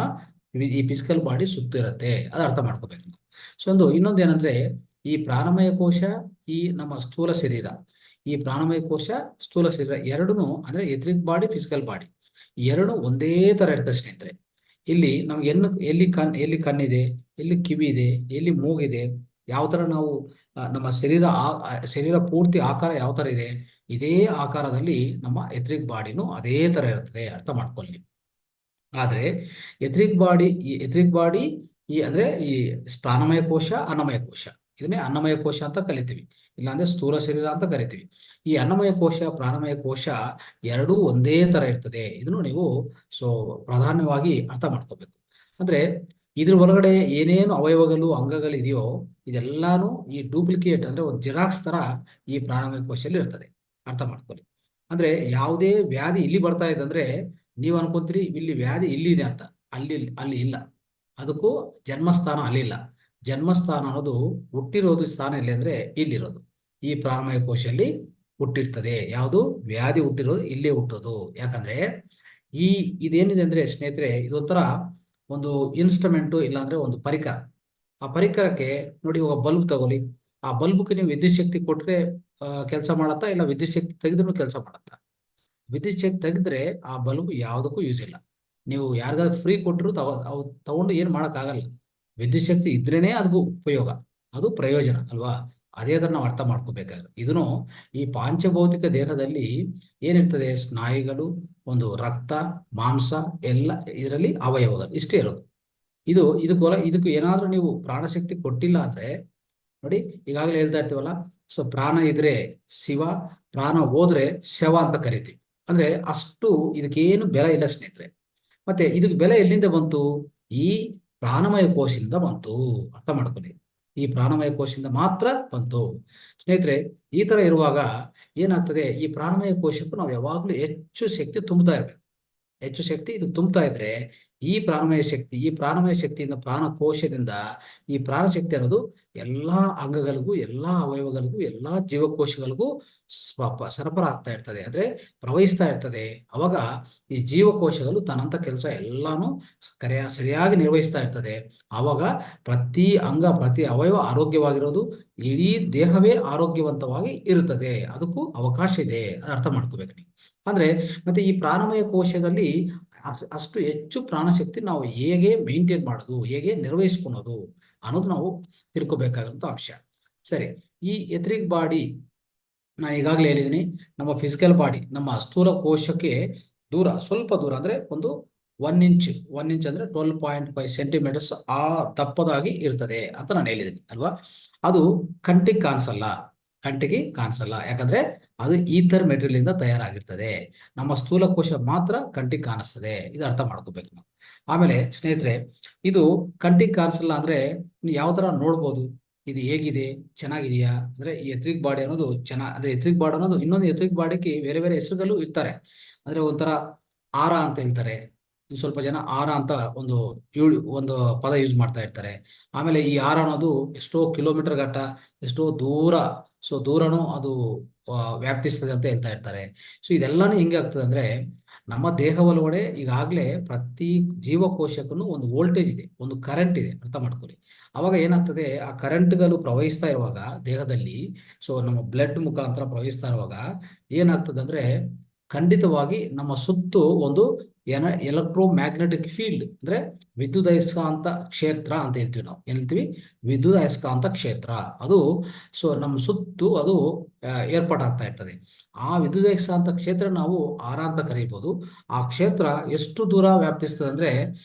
ಈ ಫಿಸಿಕಲ್ ಬಾಡಿ ಸುತ್ತು ಇರುತ್ತೆ. ಅದು ಅರ್ಥ ಮಾಡ್ಕೋಬೇಕು ನಾವು. ಸೊ ಇನ್ನೊಂದು ಏನಂದ್ರೆ, ಈ ಪ್ರಾಣಮಯ ಕೋಶ, ಈ ನಮ್ಮ ಸ್ಥೂಲ ಶರೀರ, ಈ ಪ್ರಾಣಮಯ ಕೋಶ, ಸ್ಥೂಲ ಶರೀರ ಎರಡೂ ಅಂದ್ರೆ ಎಥ್ರಿಕ್ ಬಾಡಿ, ಫಿಸಿಕಲ್ ಬಾಡಿ ಎರಡು ಒಂದೇ ತರ ಇರ್ತದೆ ಸ್ನೇಹಿತರೆ. ಇಲ್ಲಿ ನಮ್ಗೆ ಎಲ್ಲಿ ಕಣ್ಣಿದೆ, ಎಲ್ಲಿ ಕಿವಿ ಇದೆ, ಎಲ್ಲಿ ಮೂಗಿದೆ, ಯಾವ ತರ ನಾವು ನಮ್ಮ ಶರೀರ ಪೂರ್ತಿ ಆಕಾರ ಯಾವ ತರ ಇದೆ, ಇದೇ ಆಕಾರದಲ್ಲಿ ನಮ್ಮ ಎಥ್ರಿಕ್ ಬಾಡಿನೂ ಅದೇ ತರ ಇರ್ತದೆ. ಅರ್ಥ ಮಾಡ್ಕೊಳ್ಳಿ. ಆದ್ರೆ ಎಥ್ರಿಕ್ ಬಾಡಿ ಅಂದ್ರೆ ಈ ಪ್ರಾಣಮಯ ಕೋಶ, ಅನ್ನಮಯ ಕೋಶ, ಇದನ್ನೇ ಅನ್ನಮಯ ಕೋಶ ಅಂತ ಕರಿತೀವಿ, ಇಲ್ಲಾಂದ್ರೆ ಸ್ಥೂಲ ಶರೀರ ಅಂತ ಕರಿತೀವಿ. ಈ ಅನ್ನಮಯ ಕೋಶ, ಪ್ರಾಣಮಯ ಕೋಶ ಎರಡೂ ಒಂದೇ ತರ ಇರ್ತದೆ. ಇದನ್ನು ನೀವು ಪ್ರಧಾನವಾಗಿ ಅರ್ಥ ಮಾಡ್ಕೋಬೇಕು. ಅಂದ್ರೆ ಇದ್ರ ಒಳಗಡೆ ಏನೇನು ಅವಯವಗಳು, ಅಂಗಗಳಿದೆಯೋ ಇದೆಲ್ಲಾನು ಈ ಡೂಪ್ಲಿಕೇಟ್ ಅಂದ್ರೆ ಒಂದು ಜಿರಾಕ್ಸ್ ತರ ಈ ಪ್ರಾಣಮಯ ಕೋಶದಲ್ಲಿ ಇರ್ತದೆ. ಅರ್ಥ ಮಾಡ್ಕೊಳ್ಳಿ. ಅಂದ್ರೆ ಯಾವುದೇ ವ್ಯಾಧಿ ಇಲ್ಲಿ ಬರ್ತಾ ಇದೆ ಅಂದ್ರೆ ನೀವು ಅನ್ಕೊಂತೀರಿ ಇಲ್ಲಿ ವ್ಯಾಧಿ ಇಲ್ಲಿದೆ ಅಂತ, ಅಲ್ಲಿ ಇಲ್ಲ. ಅದಕ್ಕೂ ಜನ್ಮಸ್ಥಾನ ಅಲ್ಲಿಲ್ಲ. ಜನ್ಮಸ್ಥಾನ ಅನ್ನೋದು ಹುಟ್ಟಿರೋದು ಸ್ಥಾನ ಎಲ್ಲಿ ಅಂದ್ರೆ ಇಲ್ಲಿರೋದು, ಈ ಪ್ರಾಣಮಯ ಕೋಶದಲ್ಲಿ ಹುಟ್ಟಿರ್ತದೆ. ಯಾವುದು ವ್ಯಾಧಿ ಹುಟ್ಟಿರೋದು ಇಲ್ಲೇ ಹುಟ್ಟೋದು. ಯಾಕಂದ್ರೆ ಇದೇನಿದೆ ಅಂದ್ರೆ ಸ್ನೇಹಿತರೆ, ಇದೊಂಥರ ಒಂದು ಇನ್ಸ್ಟ್ರೂಮೆಂಟು, ಇಲ್ಲಾಂದ್ರೆ ಒಂದು ಪರಿಕರ. ಆ ಪರಿಕರಕ್ಕೆ ನೋಡಿ, ಇವಾಗ ಬಲ್ಬ್ ತಗೊಳ್ಳಿ. ಆ ಬಲ್ಬ್ಗೆ ನೀವು ವಿದ್ಯುತ್ ಶಕ್ತಿ ಕೊಟ್ರೆ ಕೆಲಸ ಮಾಡತ್ತಾ, ಇಲ್ಲ ವಿದ್ಯುತ್ ಶಕ್ತಿ ತೆಗೆದ್ರೂ ಕೆಲಸ ಮಾಡತ್ತಾ? ವಿದ್ಯುತ್ ಶಕ್ತಿ ತೆಗೆದ್ರೆ ಆ ಬಲ್ಬ್ ಯಾವುದಕ್ಕೂ ಯೂಸ್ ಇಲ್ಲ. ನೀವು ಯಾರಿಗಾದ್ರೂ ಫ್ರೀ ಕೊಟ್ಟರು ತಗೊಂಡು ಏನು ಆಗಲ್ಲ. ವಿದ್ಯುತ್ ಶಕ್ತಿ ಇದ್ರೇನೆ ಅದಕ್ಕೂ ಉಪಯೋಗ, ಅದು ಪ್ರಯೋಜನ ಅಲ್ವಾ. ಅದೇ ಅದನ್ನ ನಾವು ಅರ್ಥ ಮಾಡ್ಕೋಬೇಕಾದ್ರೆ, ಇದನ್ನು ಈ ಪಾಂಚಭೌತಿಕ ದೇಹದಲ್ಲಿ ಏನಿರ್ತದೆ, ಸ್ನಾಯುಗಳು, ಒಂದು ರಕ್ತ, ಮಾಂಸ, ಎಲ್ಲ ಇದರಲ್ಲಿ ಅವಯವಗಳು ಇಷ್ಟೇ ಇರೋದು. ಇದಕ್ಕೂ ಏನಾದ್ರೂ ನೀವು ಪ್ರಾಣಶಕ್ತಿ ಕೊಟ್ಟಿಲ್ಲ ಅಂದ್ರೆ ನೋಡಿ, ಈಗಾಗಲೇ ಹೇಳ್ತಾ ಇರ್ತೀವಲ್ಲ, ಸೊ ಪ್ರಾಣ ಇದ್ರೆ ಶಿವ, ಪ್ರಾಣ ಹೋದ್ರೆ ಶವ ಅಂತ ಕರಿತೀವಿ. ಅಂದ್ರೆ ಅಷ್ಟು ಇದಕ್ಕೇನು ಬೆಲೆ ಇಲ್ಲ ಸ್ನೇಹಿತರೆ. ಮತ್ತೆ ಇದಕ್ಕೆ ಬೆಲೆ ಎಲ್ಲಿಂದ ಬಂತು? ಈ ಪ್ರಾಣಮಯ ಕೋಶದಿಂದ ಬಂತು. ಅರ್ಥ ಮಾಡ್ಕೊಳ್ಳಿ, ಈ ಪ್ರಾಣಮಯ ಕೋಶದಿಂದ ಮಾತ್ರ ಬಂತು ಸ್ನೇಹಿತರೆ. ಈ ತರ ಇರುವಾಗ ಏನಾಗ್ತದೆ, ಈ ಪ್ರಾಣಮಯ ಕೋಶಕ್ಕೂ ನಾವು ಯಾವಾಗ್ಲೂ ಹೆಚ್ಚು ಶಕ್ತಿ ತುಂಬುತ್ತಾ ಇರ್ಬೇಕು. ಹೆಚ್ಚು ಶಕ್ತಿ ಇದು ತುಂಬ್ತಾ ಇದ್ರೆ ಈ ಪ್ರಾಣಮಯ ಶಕ್ತಿಯಿಂದ, ಪ್ರಾಣಕೋಶದಿಂದ ಈ ಪ್ರಾಣಶಕ್ತಿ ಅನ್ನೋದು ಎಲ್ಲಾ ಅಂಗಗಳಿಗೂ, ಎಲ್ಲಾ ಅವಯವಗಳಿಗೂ, ಎಲ್ಲಾ ಜೀವಕೋಶಗಳಿಗೂ ಸರಬರಾಜು ಆಗ್ತಾ ಇರ್ತದೆ, ಅಂದ್ರೆ ಪ್ರವಹಿಸ್ತಾ ಇರ್ತದೆ. ಅವಾಗ ಈ ಜೀವಕೋಶಗಳು ತನ್ನಂತ ಕೆಲಸ ಎಲ್ಲಾನು ಸರಿಯಾಗಿ ನಿರ್ವಹಿಸ್ತಾ ಇರ್ತದೆ. ಅವಾಗ ಪ್ರತಿ ಅಂಗ, ಪ್ರತಿ ಅವಯವ ಆರೋಗ್ಯವಾಗಿರೋದು, ಇಡೀ ದೇಹವೇ ಆರೋಗ್ಯವಂತವಾಗಿ ಇರುತ್ತದೆ. ಅದಕ್ಕೂ ಅವಕಾಶ ಇದೆ, ಅರ್ಥ ಮಾಡ್ಕೋಬೇಕು ನೀವು. ಅಂದ್ರೆ ಮತ್ತೆ ಈ ಪ್ರಾಣಮಯ ಕೋಶದಲ್ಲಿ ಅಷ್ಟು ಹೆಚ್ಚು ಪ್ರಾಣಶಕ್ತಿ ನಾವು ಹೇಗೆ ಮೇಂಟೈನ್ ಮಾಡೋದು, ಹೇಗೆ ನಿರ್ವಹಿಸ್ಕೊಳೋದು ಅನ್ನೋದು ನಾವು ತಿಳ್ಕೊಬೇಕಾದಂತ ಅಂಶ. ಸರಿ, ಈ ಎಥ್ರಿಕ್ ಬಾಡಿ ನಾನು ಈಗಾಗಲೇ ಹೇಳಿದ್ದೀನಿ, ನಮ್ಮ ಫಿಸಿಕಲ್ ಬಾಡಿ, ನಮ್ಮ ಸ್ಥೂಲ ಕೋಶಕ್ಕೆ ದೂರ, ಸ್ವಲ್ಪ ದೂರ ಅಂದ್ರೆ ಒಂದು 1 ಇಂಚ್, 1 ಇಂಚ್ ಅಂದ್ರೆ 12.5 ಸೆಂಟಿಮೀಟರ್ಸ್ ಆ ದಪ್ಪದಾಗಿ ಇರ್ತದೆ ಅಂತ ನಾನು ಹೇಳಿದ್ದೀನಿ ಅಲ್ವಾ. ಅದು ಕಂಟಿಗೆ ಕಾಣಿಸಲ್ಲ, ಕಂಟಿಗೆ ಕಾಣಿಸಲ್ಲ, ಯಾಕಂದ್ರೆ ಅದು ಈಥರ್ ಮೆಟೀರಿಯಲ್ ಇಂದ ತಯಾರಾಗಿರ್ತದೆ. ನಮ್ಮ ಸ್ಥೂಲ ಕೋಶ ಮಾತ್ರ ಕಂಟಿಗೆ ಕಾಣಿಸ್ತದೆ, ಇದು ಅರ್ಥ ಮಾಡ್ಕೋಬೇಕು ನಾವು. ಆಮೇಲೆ ಸ್ನೇಹಿತರೆ, ಇದು ಕಂಟಿಗೆ ಕಾಣಿಸಲ್ಲ ಅಂದ್ರೆ ಯಾವ ತರ ನೋಡ್ಬೋದು, ಇದು ಹೇಗಿದೆ, ಚೆನ್ನಾಗಿದೆಯಾ ಅಂದ್ರೆ ಈ ಎಥ್ರಿಕ್ ಬಾಡಿ ಅನ್ನೋದು ಅಂದ್ರೆ ಎಥ್ರಿಕ್ ಬಾಡಿ ಅನ್ನೋದು ಇನ್ನೊಂದು ಎಥ್ರಿಕ್ ಬಾಡಿಗೆ ಬೇರೆ ಬೇರೆ ಹೆಸರುಗಳು ಇರ್ತಾರೆ. ಅಂದ್ರೆ ಒಂಥರ ಆರ ಅಂತ ಹೇಳ್ತಾರೆ, ಇನ್ನು ಸ್ವಲ್ಪ ಜನ ಆರ ಅಂತ ಒಂದು ಪದ ಯೂಸ್ ಮಾಡ್ತಾ ಇರ್ತಾರೆ. ಆಮೇಲೆ ಈ ಆರ ಅನ್ನೋದು ಎಷ್ಟೋ ಕಿಲೋಮೀಟರ್ ಗಟ್ಟ, ಎಷ್ಟೋ ದೂರ, ಸೊ ದೂರನೂ ಅದು ವ್ಯಾಪ್ತಿಸ್ತದೆ ಅಂತ ಹೇಳ್ತಾ ಇರ್ತಾರೆ. ಸೊ ಇದೆಲ್ಲಾನು ಹೆಂಗೆ ಆಗ್ತದೆ ಅಂದ್ರೆ, ನಮ್ಮ ದೇಹ ಒಳಗಡೆ ಈಗಾಗಲೇ ಪ್ರತಿ ಜೀವಕೋಶಕ್ಕೂ ಒಂದು ವೋಲ್ಟೇಜ್ ಇದೆ, ಒಂದು ಕರೆಂಟ್ ಇದೆ, ಅರ್ಥ ಮಾಡ್ಕೊಳ್ಳಿ. ಅವಾಗ ಏನಾಗ್ತದೆ, ಆ ಕರೆಂಟ್ಗಳು ಪ್ರವಹಿಸ್ತಾ ಇರುವಾಗ ದೇಹದಲ್ಲಿ, ಸೊ ನಮ್ಮ ಬ್ಲಡ್ ಮುಖಾಂತರ ಪ್ರವಹಿಸ್ತಾ ಇರುವಾಗ ಏನಾಗ್ತದೆ ಅಂದ್ರೆ, ಖಂಡಿತವಾಗಿ ನಮ್ಮ ಸುತ್ತು ಒಂದು ಎಲೆಕ್ಟ್ರೋ ಮ್ಯಾಗ್ನೆಟಿಕ್ ಫೀಲ್ಡ್ ಅಂದ್ರೆ ವಿದ್ಯುದಯಸ್ಕಾಂತ ಕ್ಷೇತ್ರ ಅಂತ ಹೇಳ್ತೀವಿ ನಾವು. ಏನ್ ಹೇಳ್ತೀವಿ? ವಿದ್ಯುದಯಸ್ಕಾಂತ ಕ್ಷೇತ್ರ. ಅದು ಸೊ ನಮ್ಮ ಸುತ್ತು ಅದು ಏರ್ಪಾಟಾಗ್ತಾ ಇರ್ತದೆ. ಆ ವಿದ್ಯುದಯಸ್ಕಾಂತ ಕ್ಷೇತ್ರ ನಾವು ಆರ ಅಂತ ಕರೀಬಹುದು. ಆ ಕ್ಷೇತ್ರ ಎಷ್ಟು ದೂರ ವ್ಯಾಪ್ತಿಸ್ತದೆ ಅಂದ್ರೆ,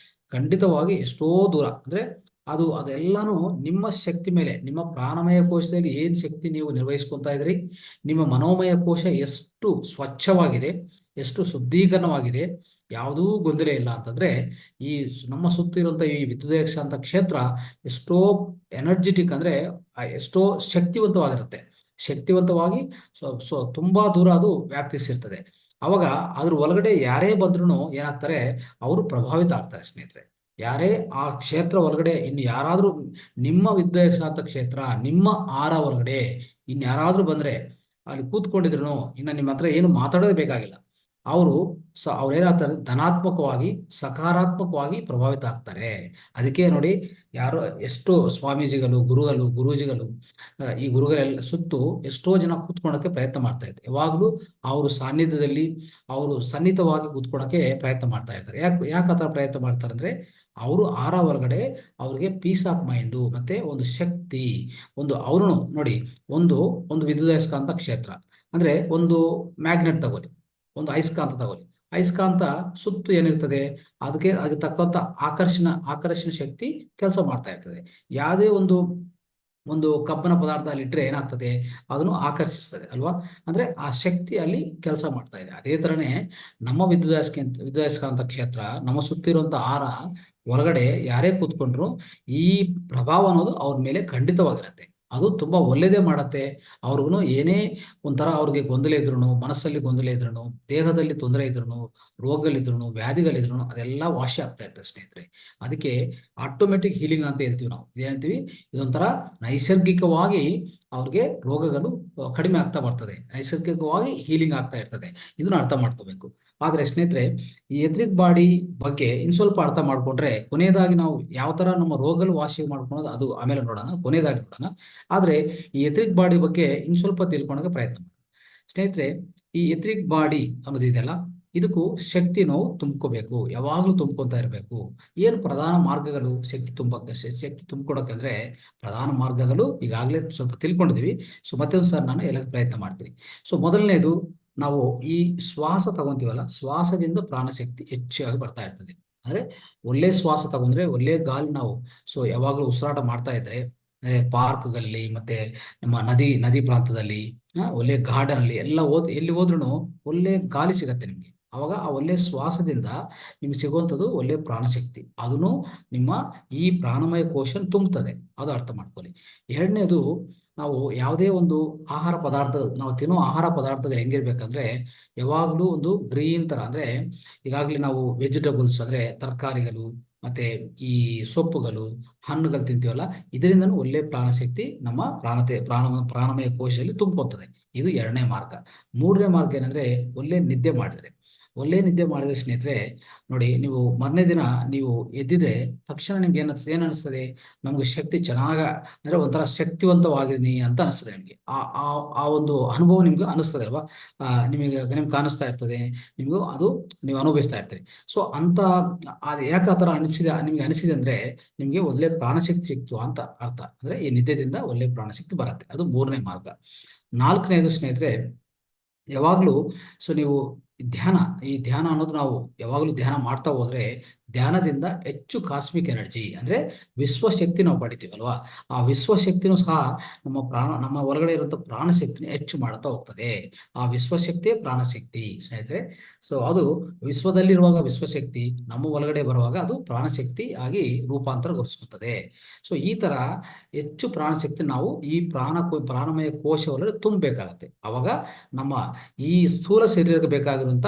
ಖಂಡಿತವಾಗಿ ಎಷ್ಟೋ ದೂರ ಅಂದ್ರೆ ಅದೆಲ್ಲಾನು ನಿಮ್ಮ ಶಕ್ತಿ ಮೇಲೆ, ನಿಮ್ಮ ಪ್ರಾಣಮಯ ಕೋಶದಲ್ಲಿ ಏನ್ ಶಕ್ತಿ ನೀವು ನಿರ್ವಹಿಸ್ಕೊಂತಾ ಇದ್ರಿ, ನಿಮ್ಮ ಮನೋಮಯ ಕೋಶ ಎಷ್ಟು ಸ್ವಚ್ಛವಾಗಿದೆ, ಎಷ್ಟು ಶುದ್ಧೀಕರಣವಾಗಿದೆ, ಯಾವುದೂ ಗೊಂದಲ ಇಲ್ಲ ಅಂತಂದ್ರೆ, ಈ ನಮ್ಮ ಸುತ್ತಿರುವಂತ ಈ ವಿದ್ಯುದಯಸ್ಕಾಂತ ಕ್ಷೇತ್ರ ಎಷ್ಟೋ ಎನರ್ಜೆಟಿಕ್ ಅಂದ್ರೆ ಎಷ್ಟೋ ಶಕ್ತಿವಂತವಾಗಿರುತ್ತೆ. ಶಕ್ತಿವಂತವಾಗಿ ಸೊ ತುಂಬಾ ದೂರ ಅದು ವ್ಯಾಪ್ತಿಸಿರ್ತದೆ. ಅವಾಗ ಅದ್ರ ಒಳಗಡೆ ಯಾರೇ ಬಂದ್ರು ಏನಾಗ್ತಾರೆ, ಅವರು ಪ್ರಭಾವಿತ ಆಗ್ತಾರೆ ಸ್ನೇಹಿತರೆ. ಯಾರೇ ಆ ಕ್ಷೇತ್ರ ಒಳಗಡೆ ಇನ್ನು ಯಾರಾದ್ರೂ ನಿಮ್ಮ ವಿದ್ಯುದಯಸ್ಕಾಂತ ಕ್ಷೇತ್ರ, ನಿಮ್ಮ ಆರ ಒಳಗಡೆ ಇನ್ಯಾರಾದ್ರೂ ಬಂದ್ರೆ, ಅಲ್ಲಿ ಕೂತ್ಕೊಂಡಿದ್ರು ಇನ್ನ ನಿಮ್ಮ ಹತ್ರ ಏನು ಮಾತಾಡೋದೇ ಬೇಕಾಗಿಲ್ಲ. ಅವರು ಅವ್ರೇನಾಗ್ತಾರೆ, ಧನಾತ್ಮಕವಾಗಿ ಸಕಾರಾತ್ಮಕವಾಗಿ ಪ್ರಭಾವಿತ ಆಗ್ತಾರೆ. ಅದಕ್ಕೆ ನೋಡಿ, ಯಾರೋ ಎಷ್ಟೋ ಸ್ವಾಮೀಜಿಗಳು, ಗುರೂಜಿಗಳು, ಈ ಗುರುಗಳೆಲ್ಲ ಸುತ್ತು ಎಷ್ಟೋ ಜನ ಕೂತ್ಕೊಳ್ಳೋಕೆ ಪ್ರಯತ್ನ ಮಾಡ್ತಾ ಇದ್ದಾರೆ. ಯಾವಾಗಲೂ ಅವರು ಸಾನ್ನಿಧ್ಯದಲ್ಲಿ, ಅವರು ಸನ್ನಿಹಿತವಾಗಿ ಕೂತ್ಕೊಳ್ಳೋಕೆ ಪ್ರಯತ್ನ ಮಾಡ್ತಾ ಇರ್ತಾರೆ. ಯಾಕೆ ಆ ಥರ ಪ್ರಯತ್ನ ಮಾಡ್ತಾರೆ ಅಂದ್ರೆ, ಅವರು ಆರ ಹೊರಗಡೆ ಅವ್ರಿಗೆ ಪೀಸ್ ಆಫ್ ಮೈಂಡು ಮತ್ತೆ ಒಂದು ಶಕ್ತಿ, ಅವರು ನೋಡಿ, ಒಂದು ಒಂದು ವಿದ್ಯುದಯಸ್ಕಾಂತ ಕ್ಷೇತ್ರ ಅಂದ್ರೆ ಒಂದು ಮ್ಯಾಗ್ನೆಟ್ ತಗೊಳ್ಳಿ, ಒಂದು ಅಯಸ್ಕಾಂತ ತಗೊಳ್ಳಿ. ಅಯಸ್ಕಾಂತ ಸುತ್ತು ಏನಿರ್ತದೆ, ಅದಕ್ಕೆ ತಕ್ಕಂತ ಆಕರ್ಷಣ ಶಕ್ತಿ ಕೆಲಸ ಮಾಡ್ತಾ ಇರ್ತದೆ. ಯಾವುದೇ ಒಂದು ಒಂದು ಕಬ್ಬಿಣ ಪದಾರ್ಥ ಅಲ್ಲಿ ಇಟ್ಟರೆ ಏನಾಗ್ತದೆ, ಅದನ್ನು ಆಕರ್ಷಿಸ್ತದೆ ಅಲ್ವಾ. ಅಂದ್ರೆ ಆ ಶಕ್ತಿ ಅಲ್ಲಿ ಕೆಲಸ ಮಾಡ್ತಾ ಇದೆ. ಅದೇ ತರನೇ ನಮ್ಮ ವಿದ್ಯುದಯಸ್ಕಾಂತ ಕ್ಷೇತ್ರ, ನಮ್ಮ ಸುತ್ತಿರುವಂತ ಆರ ಒಳಗಡೆ ಯಾರೇ ಕೂತ್ಕೊಂಡ್ರು ಈ ಪ್ರಭಾವ ಅನ್ನೋದು ಅವ್ರ ಮೇಲೆ ಖಂಡಿತವಾಗಿರುತ್ತೆ. ಅದು ತುಂಬಾ ಒಳ್ಳೇದೇ ಮಾಡತ್ತೆ. ಅವ್ರಿಗೂ ಏನೇ ಒಂಥರ ಅವ್ರಿಗೆ ಗೊಂದಲ ಇದ್ರು, ಮನಸ್ಸಲ್ಲಿ ಗೊಂದಲ ಇದ್ರು, ದೇಹದಲ್ಲಿ ತೊಂದರೆ ಇದ್ರು, ರೋಗಗಳಿದ್ರು, ವ್ಯಾಧಿಗಳಿದ್ರು, ಅದೆಲ್ಲ ವಾಸಿ ಆಗ್ತಾ ಇರ್ತದೆ ಸ್ನೇಹಿತರೆ. ಅದಕ್ಕೆ ಆಟೋಮೆಟಿಕ್ ಹೀಲಿಂಗ್ ಅಂತ ಹೇಳ್ತೀವಿ ನಾವು. ಇದೇನಂತೀವಿ, ಇದೊಂಥರ ನೈಸರ್ಗಿಕವಾಗಿ ಅವ್ರಿಗೆ ರೋಗಗಳು ಕಡಿಮೆ ಆಗ್ತಾ ಬರ್ತದೆ, ನೈಸರ್ಗಿಕವಾಗಿ ಹೀಲಿಂಗ್ ಆಗ್ತಾ ಇರ್ತದೆ. ಇದನ್ನ ಅರ್ಥ ಮಾಡ್ಕೋಬೇಕು. ಆದ್ರೆ ಸ್ನೇಹಿತರೆ, ಈ ಎಥ್ರಿಕ್ ಬಾಡಿ ಬಗ್ಗೆ ಇನ್ ಸ್ವಲ್ಪ ಅರ್ಥ ಮಾಡ್ಕೊಂಡ್ರೆ, ಕೊನೆಯದಾಗಿ ನಾವು ಯಾವ ತರ ನಮ್ಮ ರೋಗಗಳು ವಾಸಿ ಮಾಡ್ಕೊಳೋದು ಅದು ಆಮೇಲೆ ನೋಡೋಣ, ಕೊನೆಯದಾಗಿ ನೋಡೋಣ. ಆದ್ರೆ ಈ ಎಥ್ರಿಕ್ ಬಾಡಿ ಬಗ್ಗೆ ಇನ್ ಸ್ವಲ್ಪ ತಿಳ್ಕೊಳಕ್ಕೆ ಪ್ರಯತ್ನ ಮಾಡಿ ಸ್ನೇಹಿತರೆ. ಈ ಎಥ್ರಿಕ್ ಬಾಡಿ ಅನ್ನೋದು ಇದೆಯಲ್ಲ, ಇದಕ್ಕೂ ಶಕ್ತಿ ನಾವು ತುಂಬ್ಕೋಬೇಕು, ಯಾವಾಗ್ಲೂ ತುಂಬ್ಕೊಂತ ಇರಬೇಕು. ಏನು ಪ್ರಧಾನ ಮಾರ್ಗಗಳು ಶಕ್ತಿ ತುಂಬಿಕೊಡಕ್ಕಂದ್ರೆ, ಪ್ರಧಾನ ಮಾರ್ಗಗಳು ಈಗಾಗಲೇ ಸ್ವಲ್ಪ ತಿಳ್ಕೊಂಡಿದೀವಿ. ಸೊ ಮತ್ತೊಂದು ಸರ್ ನಾನು ಹೇಳಕ್ ಪ್ರಯತ್ನ ಮಾಡ್ತೀನಿ. ಸೊ ಮೊದಲನೇದು, ನಾವು ಈ ಶ್ವಾಸ ತಗೊಂತೀವಲ್ಲ, ಶ್ವಾಸದಿಂದ ಪ್ರಾಣಶಕ್ತಿ ಹೆಚ್ಚಾಗಿ ಬರ್ತಾ ಇರ್ತದೆ. ಅಂದ್ರೆ ಒಳ್ಳೆ ಶ್ವಾಸ ತಗೊಂಡ್ರೆ, ಒಳ್ಳೆ ಗಾಳಿ ನಾವು ಸೊ ಯಾವಾಗಲೂ ಉಸಿರಾಟ ಮಾಡ್ತಾ ಇದ್ರೆ, ಪಾರ್ಕ್ಗಳಲ್ಲಿ ಮತ್ತೆ ನಮ್ಮ ನದಿ ಪ್ರಾಂತದಲ್ಲಿ, ಒಳ್ಳೆ ಗಾರ್ಡನ್ ಅಲ್ಲಿ ಎಲ್ಲ ಎಲ್ಲಿ ಹೋದ್ರೂ ಒಳ್ಳೆ ಗಾಳಿ ಸಿಗತ್ತೆ ನಿಮ್ಗೆ. ಅವಾಗ ಆ ಒಳ್ಳೆ ಶ್ವಾಸದಿಂದ ನಿಮ್ಗೆ ಸಿಗುವಂಥದ್ದು ಒಳ್ಳೆ ಪ್ರಾಣಶಕ್ತಿ, ಅದನ್ನು ನಿಮ್ಮ ಈ ಪ್ರಾಣಮಯ ಕೋಶ ತುಂಬುತ್ತದೆ. ಅದು ಅರ್ಥ ಮಾಡ್ಕೊಳ್ಳಿ. ಎರಡನೇದು, ನಾವು ಯಾವುದೇ ಒಂದು ಆಹಾರ ಪದಾರ್ಥ, ನಾವು ತಿನ್ನೋ ಆಹಾರ ಪದಾರ್ಥಗಳು ಹೆಂಗಿರ್ಬೇಕಂದ್ರೆ, ಯಾವಾಗಲೂ ಒಂದು ಗ್ರೀನ್ ತರ, ಅಂದ್ರೆ ಈಗಾಗಲೇ ನಾವು ವೆಜಿಟೇಬಲ್ಸ್ ಅಂದ್ರೆ ತರಕಾರಿಗಳು ಮತ್ತೆ ಈ ಸೊಪ್ಪುಗಳು, ಹಣ್ಣುಗಳು ತಿಂತೀವಲ್ಲ, ಇದರಿಂದನೂ ಒಳ್ಳೆ ಪ್ರಾಣಶಕ್ತಿ ನಮ್ಮ ಪ್ರಾಣಮಯ ಕೋಶದಲ್ಲಿ ತುಂಬ್ಕೊತದೆ. ಇದು ಎರಡನೇ ಮಾರ್ಗ. ಮೂರನೇ ಮಾರ್ಗ ಏನಂದ್ರೆ, ಒಳ್ಳೆ ನಿದ್ದೆ ಮಾಡಿದ್ರೆ, ಒಳ್ಳೆ ನಿದ್ದೆ ಮಾಡಿದ್ರೆ ಸ್ನೇಹಿತರೆ ನೋಡಿ, ನೀವು ಮರನೇ ದಿನ ನೀವು ಎದ್ದಿದ್ರೆ ತಕ್ಷಣ ನಿಮ್ಗೆ ಏನ್ ಅನಿಸ್ತದೆ, ನಮ್ಗೆ ಶಕ್ತಿ ಅಂದ್ರೆ ಒಂಥರ ಶಕ್ತಿವಂತವಾಗಿದ್ದೀನಿ ಅಂತ ಅನಿಸ್ತದೆ ನಿಮ್ಗೆ. ಆ ಆ ಆ ಒಂದು ಅನುಭವ ನಿಮ್ಗೆ ಅನಿಸ್ತದೆ ಅಲ್ವಾ? ನಿಮ್ಗೆ ಕಾಣಿಸ್ತಾ ಇರ್ತದೆ, ನಿಮ್ಗೂ ಅದು ನೀವು ಅನುಭವಿಸ್ತಾ ಇರ್ತೀರಿ. ಸೊ ಅಂತ ಅದು ಯಾಕೆ ಆ ಥರ ನಿಮ್ಗೆ ಅನಿಸಿದೆ ಅಂದ್ರೆ ನಿಮ್ಗೆ ಒಳ್ಳೆ ಪ್ರಾಣಶಕ್ತಿ ಸಿಕ್ತು ಅಂತ ಅರ್ಥ. ಅಂದ್ರೆ ಈ ನಿದ್ದೆದಿಂದ ಒಳ್ಳೆ ಪ್ರಾಣಶಕ್ತಿ ಬರುತ್ತೆ. ಅದು ಮೂರನೇ ಮಾರ್ಗ. ನಾಲ್ಕನೇದು ಸ್ನೇಹಿತರೆ, ಯಾವಾಗಲೂ ನೀವು ಈ ಧ್ಯಾನ ಅನ್ನೋದು ನಾವು ಯಾವಾಗಲೂ ಧ್ಯಾನ ಮಾಡ್ತಾ ಹೋದ್ರೆ ಧ್ಯಾನದಿಂದ ಹೆಚ್ಚು ಕಾಸ್ಮಿಕ್ ಎನರ್ಜಿ ಅಂದ್ರೆ ವಿಶ್ವಶಕ್ತಿ ನಾವು ಪಡಿತೀವಲ್ವಾ, ಆ ವಿಶ್ವಶಕ್ತಿನೂ ಸಹ ನಮ್ಮ ಒಳಗಡೆ ಇರುವಂತ ಪ್ರಾಣಶಕ್ತಿನ ಹೆಚ್ಚು ಮಾಡ್ತಾ ಹೋಗ್ತದೆ. ಆ ವಿಶ್ವಶಕ್ತಿಯೇ ಪ್ರಾಣಶಕ್ತಿ ಸ್ನೇಹಿತರೆ. ಸೊ ಅದು ವಿಶ್ವದಲ್ಲಿರುವಾಗ ವಿಶ್ವಶಕ್ತಿ ನಮ್ಮ ಒಳಗಡೆ ಬರುವಾಗ ಅದು ಪ್ರಾಣಶಕ್ತಿ ಆಗಿ ರೂಪಾಂತರಗೊಳಿಸುತ್ತದೆ. ಸೊ ಈ ತರ ಹೆಚ್ಚು ಪ್ರಾಣಶಕ್ತಿ ನಾವು ಈ ಪ್ರಾಣಮಯ ಕೋಶ ಒಳಗಡೆ ತುಂಬಬೇಕಾಗತ್ತೆ. ಅವಾಗ ನಮ್ಮ ಈ ಸ್ಥೂಲ ಶರೀರಕ್ಕೆ ಬೇಕಾಗಿರುವಂತ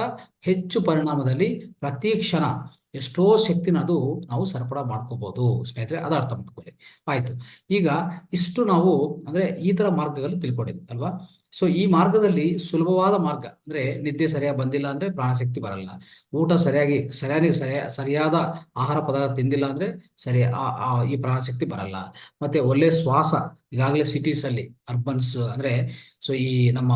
ಹೆಚ್ಚು ಪರಿಣಾಮದಲ್ಲಿ ಪ್ರತಿ ಕ್ಷಣ ಎಷ್ಟೋ ಶಕ್ತಿನ ಅದು ನಾವು ಸರಬರಾಜು ಮಾಡ್ಕೋಬಹುದು ಸ್ನೇಹಿತರೆ. ಅದು ಅರ್ಥ ಮಾಡ್ಕೊಳ್ಳಿ. ಆಯ್ತು, ಈಗ ಇಷ್ಟು ನಾವು ಅಂದ್ರೆ ಈ ತರ ಮಾರ್ಗಗಳು ತಿಳ್ಕೊಂಡಿದ್ವಿ ಅಲ್ವಾ? ಸೊ ಈ ಮಾರ್ಗದಲ್ಲಿ ಸುಲಭವಾದ ಮಾರ್ಗ ಅಂದ್ರೆ ನಿದ್ದೆ ಸರಿಯಾಗಿ ಬಂದಿಲ್ಲ ಅಂದ್ರೆ ಪ್ರಾಣಶಕ್ತಿ ಬರಲ್ಲ. ಊಟ ಸರಿಯಾದ ಆಹಾರ ಪದಾರ್ಥ ತಿಂದಿಲ್ಲ ಅಂದ್ರೆ ಈ ಪ್ರಾಣಶಕ್ತಿ ಬರಲ್ಲ. ಮತ್ತೆ ಒಳ್ಳೆ ಶ್ವಾಸ, ಈಗಾಗಲೇ ಸಿಟೀಸ್ ಅಲ್ಲಿ ಅರ್ಬನ್ಸ್ ಅಂದ್ರೆ ಈ ನಮ್ಮ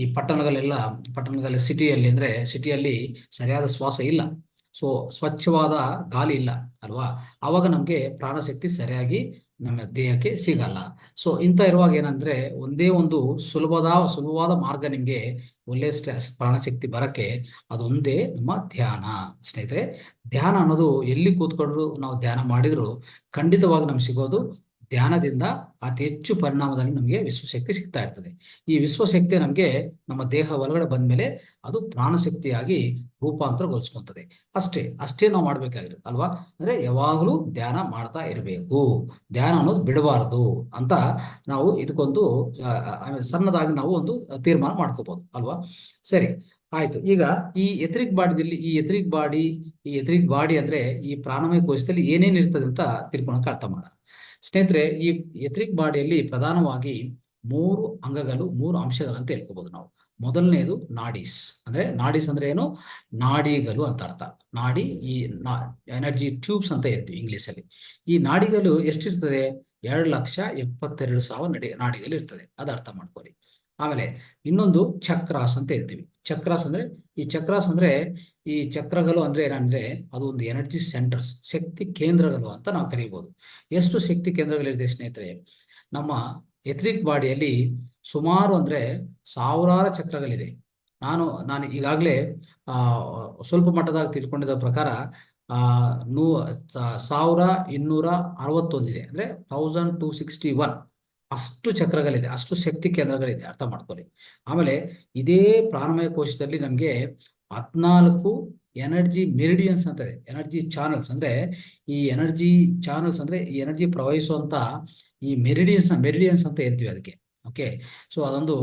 ಈ ಪಟ್ಟಣಗಳಲ್ಲಿ ಸಿಟಿಯಲ್ಲಿ ಸರಿಯಾದ ಶ್ವಾಸ ಇಲ್ಲ. ಸೊ ಸ್ವಚ್ಛವಾದ ಗಾಳಿ ಇಲ್ಲ ಅಲ್ವಾ? ಅವಾಗ ನಮ್ಗೆ ಪ್ರಾಣಶಕ್ತಿ ಸರಿಯಾಗಿ ನಮ್ಮ ದೇಹಕ್ಕೆ ಸಿಗಲ್ಲ. ಸೊ ಇಂಥ ಇರುವಾಗ ಏನಂದ್ರೆ ಒಂದೇ ಒಂದು ಸುಲಭವಾದ ಮಾರ್ಗ ನಿಮ್ಗೆ ಒಳ್ಳೆ ಪ್ರಾಣಶಕ್ತಿ ಬರಕ್ಕೆ ಅದೊಂದೇ ನಮ್ಮ ಧ್ಯಾನ ಸ್ನೇಹಿತರೆ. ಧ್ಯಾನ ಅನ್ನೋದು ಎಲ್ಲಿ ಕೂತ್ಕೊಂಡ್ರು ನಾವು ಧ್ಯಾನ ಮಾಡಿದ್ರು ಖಂಡಿತವಾಗಿ ನಮ್ಗೆ ಸಿಗೋದು ಧ್ಯಾನದಿಂದ ಅತಿ ಹೆಚ್ಚು ಪರಿಣಾಮದಲ್ಲಿ ನಮಗೆ ವಿಶ್ವಶಕ್ತಿ ಸಿಗ್ತಾ ಇರ್ತದೆ. ಈ ವಿಶ್ವಶಕ್ತಿ ನಮಗೆ ನಮ್ಮ ದೇಹ ಒಳಗಡೆ ಬಂದ್ಮೇಲೆ ಅದು ಪ್ರಾಣಶಕ್ತಿಯಾಗಿ ರೂಪಾಂತರಗೊಳಿಸ್ಕೊಂತದೆ. ಅಷ್ಟೇ ನಾವು ಮಾಡ್ಬೇಕಾಗಿರೋದು ಅಲ್ವಾ? ಅಂದ್ರೆ ಯಾವಾಗಲೂ ಧ್ಯಾನ ಮಾಡ್ತಾ ಇರಬೇಕು, ಧ್ಯಾನ ಅನ್ನೋದು ಬಿಡಬಾರದು ಅಂತ ನಾವು ಇದಕ್ಕೊಂದು ಸಣ್ಣದಾಗಿ ನಾವು ಒಂದು ತೀರ್ಮಾನ ಮಾಡ್ಕೋಬಹುದು ಅಲ್ವಾ? ಸರಿ, ಆಯ್ತು. ಈಗ ಈ ಎಥರಿಕ್ ಬಾಡಿ ಅಂದ್ರೆ ಈ ಪ್ರಾಣಮಯ ಕೋಶದಲ್ಲಿ ಏನೇನ್ ಇರ್ತದೆ ಅಂತ ತಿಳ್ಕೊಳಕ್ಕೆ ಅರ್ಥ ಮಾಡೋಣ ಸ್ನೇಹಿತರೆ. ಈ ಎಥರಿಕ್ ಬಾಡಿಯಲ್ಲಿ ಪ್ರಧಾನವಾಗಿ 3 ಅಂಶಗಳಂತ ಹೇಳ್ಕೋಬಹುದು ನಾವು. ಮೊದಲನೇದು ನಾಡೀಸ್ ಅಂದ್ರೆ ಏನು? ನಾಡಿಗಳು ಅಂತ ಅರ್ಥ. ನಾಡಿ ಈ ಎನರ್ಜಿ ಟ್ಯೂಬ್ಸ್ ಅಂತ ಹೇಳ್ತೀವಿ ಇಂಗ್ಲಿಷ್ ಅಲ್ಲಿ. ಈ ನಾಡಿಗಳು ಎಷ್ಟಿರ್ತದೆ? 2,72,000 ನಾಡಿಗಳು ಇರ್ತದೆ. ಅದು ಅರ್ಥ ಮಾಡ್ಕೊಳ್ಳಿ. ಆಮೇಲೆ ಇನ್ನೊಂದು ಚಕ್ರಾಸ್ ಅಂತ ಹೇಳ್ತೀವಿ. ಚಕ್ರಾಸ್ ಅಂದ್ರೆ ಈ ಚಕ್ರಗಳು ಅಂದ್ರೆ ಏನಂದ್ರೆ ಅದು ಒಂದು ಎನರ್ಜಿ ಸೆಂಟರ್ಸ್, ಶಕ್ತಿ ಕೇಂದ್ರಗಳು ಅಂತ ನಾವು ಕರೀಬಹುದು. ಎಷ್ಟು ಶಕ್ತಿ ಕೇಂದ್ರಗಳಿದೆ ಸ್ನೇಹಿತರೆ? ನಮ್ಮ ಎಥರಿಕ್ ಬಾಡಿಯಲ್ಲಿ ಸುಮಾರು ಅಂದ್ರೆ ಸಾವಿರಾರು ಚಕ್ರಗಳಿದೆ. ನಾನು ಈಗಾಗಲೇ ಸ್ವಲ್ಪ ಮಟ್ಟದಾಗ ತಿಳ್ಕೊಂಡಿದ್ದ ಪ್ರಕಾರ 1,261 ಇದೆ. ಅಂದ್ರೆ 1,261 ಅಷ್ಟು ಚಕ್ರಗಳಿದೆ, ಅಷ್ಟು ಶಕ್ತಿ ಕೇಂದ್ರಗಳಿದೆ. ಅರ್ಥ ಮಾಡ್ಕೊಳ್ಳಿ. ಆಮೇಲೆ ಇದೇ ಪ್ರಾಣಮಯ ಕೋಶದಲ್ಲಿ ನಮ್ಗೆ 14 ಎನರ್ಜಿ ಮೆರಿಡಿಯನ್ಸ್ ಅಂತ ಇದೆ. ಎನರ್ಜಿ ಚಾನಲ್ಸ್ ಅಂದ್ರೆ ಈ ಎನರ್ಜಿ ಪ್ರವಹಿಸುವಂತ ಈ ಮೆರಿಡಿಯನ್ಸ್ ಅಂತ ಹೇಳ್ತೀವಿ ಅದಕ್ಕೆ. ಓಕೆ, ಸೊ ಅದೊಂದು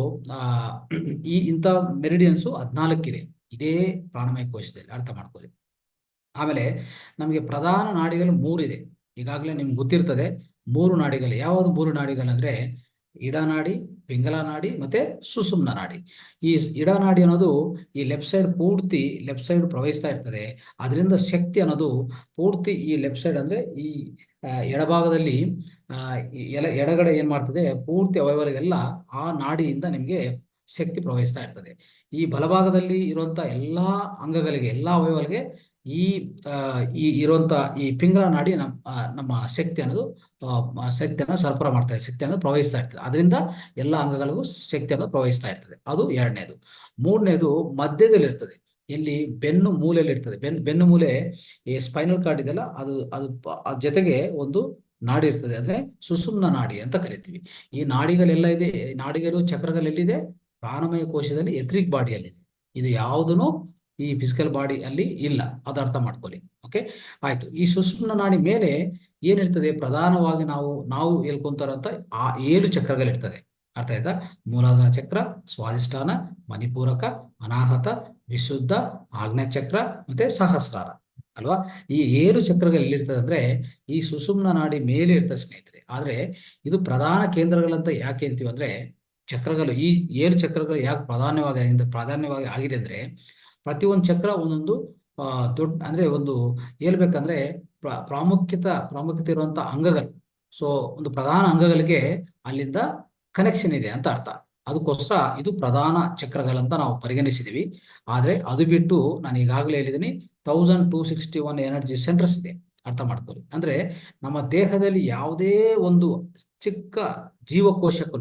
ಇಂಥ ಮೆರಿಡಿಯನ್ಸು 14 ಇದೆ ಇದೇ ಪ್ರಾಣಮಯ ಕೋಶದಲ್ಲಿ. ಅರ್ಥ ಮಾಡ್ಕೊಳ್ಳಿ. ಆಮೇಲೆ ನಮಗೆ ಪ್ರಧಾನ ನಾಡಿಗಳು 3 ಇದೆ. ಈಗಾಗಲೇ ನಿಮ್ಗೆ ಗೊತ್ತಿರ್ತದೆ 3 ನಾಡಿಗಳು. ಯಾವುದು 3 ನಾಡಿಗಳು ಅಂದ್ರೆ ಇಡನಾಡಿ, ಪಿಂಗಲ ನಾಡಿ ಮತ್ತೆ ಸುಷುಮ್ನ ನಾಡಿ. ಈ ಇಡನಾಡಿ ಅನ್ನೋದು ಈ ಲೆಫ್ಟ್ ಸೈಡ್ ಪ್ರವಹಿಸ್ತಾ ಇರ್ತದೆ. ಅದರಿಂದ ಶಕ್ತಿ ಅನ್ನೋದು ಪೂರ್ತಿ ಈ ಲೆಫ್ಟ್ ಸೈಡ್ ಅಂದ್ರೆ ಈ ಎಡಭಾಗದಲ್ಲಿ ಎಡಗಡೆ ಏನ್ ಮಾಡ್ತದೆ, ಪೂರ್ತಿ ಅವಯವರಿಗೆಲ್ಲ ಆ ನಾಡಿಯಿಂದ ನಿಮ್ಗೆ ಶಕ್ತಿ ಪ್ರವಹಿಸ್ತಾ ಇರ್ತದೆ. ಈ ಬಲಭಾಗದಲ್ಲಿ ಇರುವಂತ ಎಲ್ಲಾ ಅಂಗಗಳಿಗೆ, ಎಲ್ಲಾ ಅವಯವಗಳಿಗೆ ಈ ಇರುವಂತ ಈ ಪಿಂಗಲ ನಾಡಿ ನಮ್ಮ ಶಕ್ತಿಯನ್ನು ಸರಬರಾಜು ಮಾಡ್ತಾ ಇದೆ, ಶಕ್ತಿಯನ್ನು ಪ್ರವಹಿಸ್ತಾ ಇರ್ತದೆ. ಅದರಿಂದ ಎಲ್ಲ ಅಂಗಗಳಿಗೂ ಶಕ್ತಿಯನ್ನು ಪ್ರವಹಿಸ್ತಾ ಇರ್ತದೆ. ಅದು ಎರಡನೇದು. ಮೂರನೇದು ಮಧ್ಯದಲ್ಲಿ ಇರ್ತದೆ. ಇಲ್ಲಿ ಬೆನ್ನು ಮೂಲೆಯಲ್ಲಿ ಇರ್ತದೆ. ಬೆನ್ನು ಮೂಲೆ ಈ ಸ್ಪೈನಲ್ ಕಾರ್ಡ್ ಇದೆಲ್ಲ ಅದು ಜೊತೆಗೆ ಒಂದು ನಾಡಿ ಇರ್ತದೆ, ಅಂದ್ರೆ ಸುಷುಮ್ನ ನಾಡಿ ಅಂತ ಕರಿತೀವಿ. ಈ ನಾಡಿಗಳೆಲ್ಲ ಇದೆ. ನಾಡಿಗಳು ಚಕ್ರಗಳೆಲ್ಲಿದೆ? ಪ್ರಾಣಮಯ ಕೋಶದಲ್ಲಿ ಎಥರಿಕ್ ಬಾಡಿಯಲ್ಲಿದೆ. ಇದು ಯಾವುದನ್ನು ಈ ಫಿಸಿಕಲ್ ಬಾಡಿ ಅಲ್ಲಿ ಇಲ್ಲ. ಅದು ಅರ್ಥ ಮಾಡ್ಕೊಳ್ಳಿ. ಓಕೆ, ಆಯ್ತು. ಈ ಸುಷುಮ್ನ ನಾಡಿ ಮೇಲೆ ಏನಿರ್ತದೆ? ಪ್ರಧಾನವಾಗಿ ನಾವು ಹೇಳ್ಕೊಂತಾರಂತ 7 ಚಕ್ರಗಳಿರ್ತದೆ. ಅರ್ಥ ಆಯ್ತಾ? ಮೂಲಾಧಾರ ಚಕ್ರ, ಸ್ವಾಧಿಷ್ಠಾನ, ಮಣಿಪೂರಕ, ಅನಾಹತ, ವಿಶುದ್ಧ, ಆಗ್ನೇಯ ಚಕ್ರ ಮತ್ತೆ ಸಹಸ್ರಾರ ಅಲ್ವಾ? ಈ 7 ಚಕ್ರಗಳು ಎಲ್ಲಿರ್ತದೆ ಅಂದ್ರೆ ಈ ಸುಷುಮ್ನ ನಾಡಿ ಮೇಲೆ ಇರ್ತದೆ ಸ್ನೇಹಿತರೆ. ಆದ್ರೆ ಇದು ಪ್ರಧಾನ ಕೇಂದ್ರಗಳಂತ ಯಾಕೆ ಹೇಳ್ತೀವಿ ಅಂದ್ರೆ ಚಕ್ರಗಳು, ಈ 7 ಚಕ್ರಗಳು ಯಾಕೆ ಪ್ರಾಧಾನ್ಯವಾಗಿ ಆಗಿದೆ ಅಂದ್ರೆ ಪ್ರತಿಯೊಂದು ಚಕ್ರ ಒಂದೊಂದು ದೊಡ್ಡ ಅಂದ್ರೆ ಒಂದು ಹೇಳ್ಬೇಕಂದ್ರೆ ಪ್ರಾಮುಖ್ಯತೆ ಇರುವಂತ ಅಂಗಗಳು. ಸೊ ಒಂದು ಪ್ರಧಾನ ಅಂಗಗಳಿಗೆ ಅಲ್ಲಿಂದ ಕನೆಕ್ಷನ್ ಇದೆ ಅಂತ ಅರ್ಥ. ಅದಕ್ಕೋಸ್ಕರ ಇದು ಪ್ರಧಾನ ಚಕ್ರಗಳಂತ ನಾವು ಪರಿಗಣಿಸಿದೀವಿ. ಆದ್ರೆ ಅದು ಬಿಟ್ಟು ನಾನು ಈಗಾಗಲೇ ಹೇಳಿದ್ದೀನಿ 1261 ಎನರ್ಜಿ ಸೆಂಟರ್ಸ್ ಇದೆ. ಅರ್ಥ ಮಾಡ್ಕೊಳ್ಳಿ. ಅಂದ್ರೆ ನಮ್ಮ ದೇಹದಲ್ಲಿ ಯಾವುದೇ ಒಂದು ಚಿಕ್ಕ ಜೀವಕೋಶಕ್ಕೂ,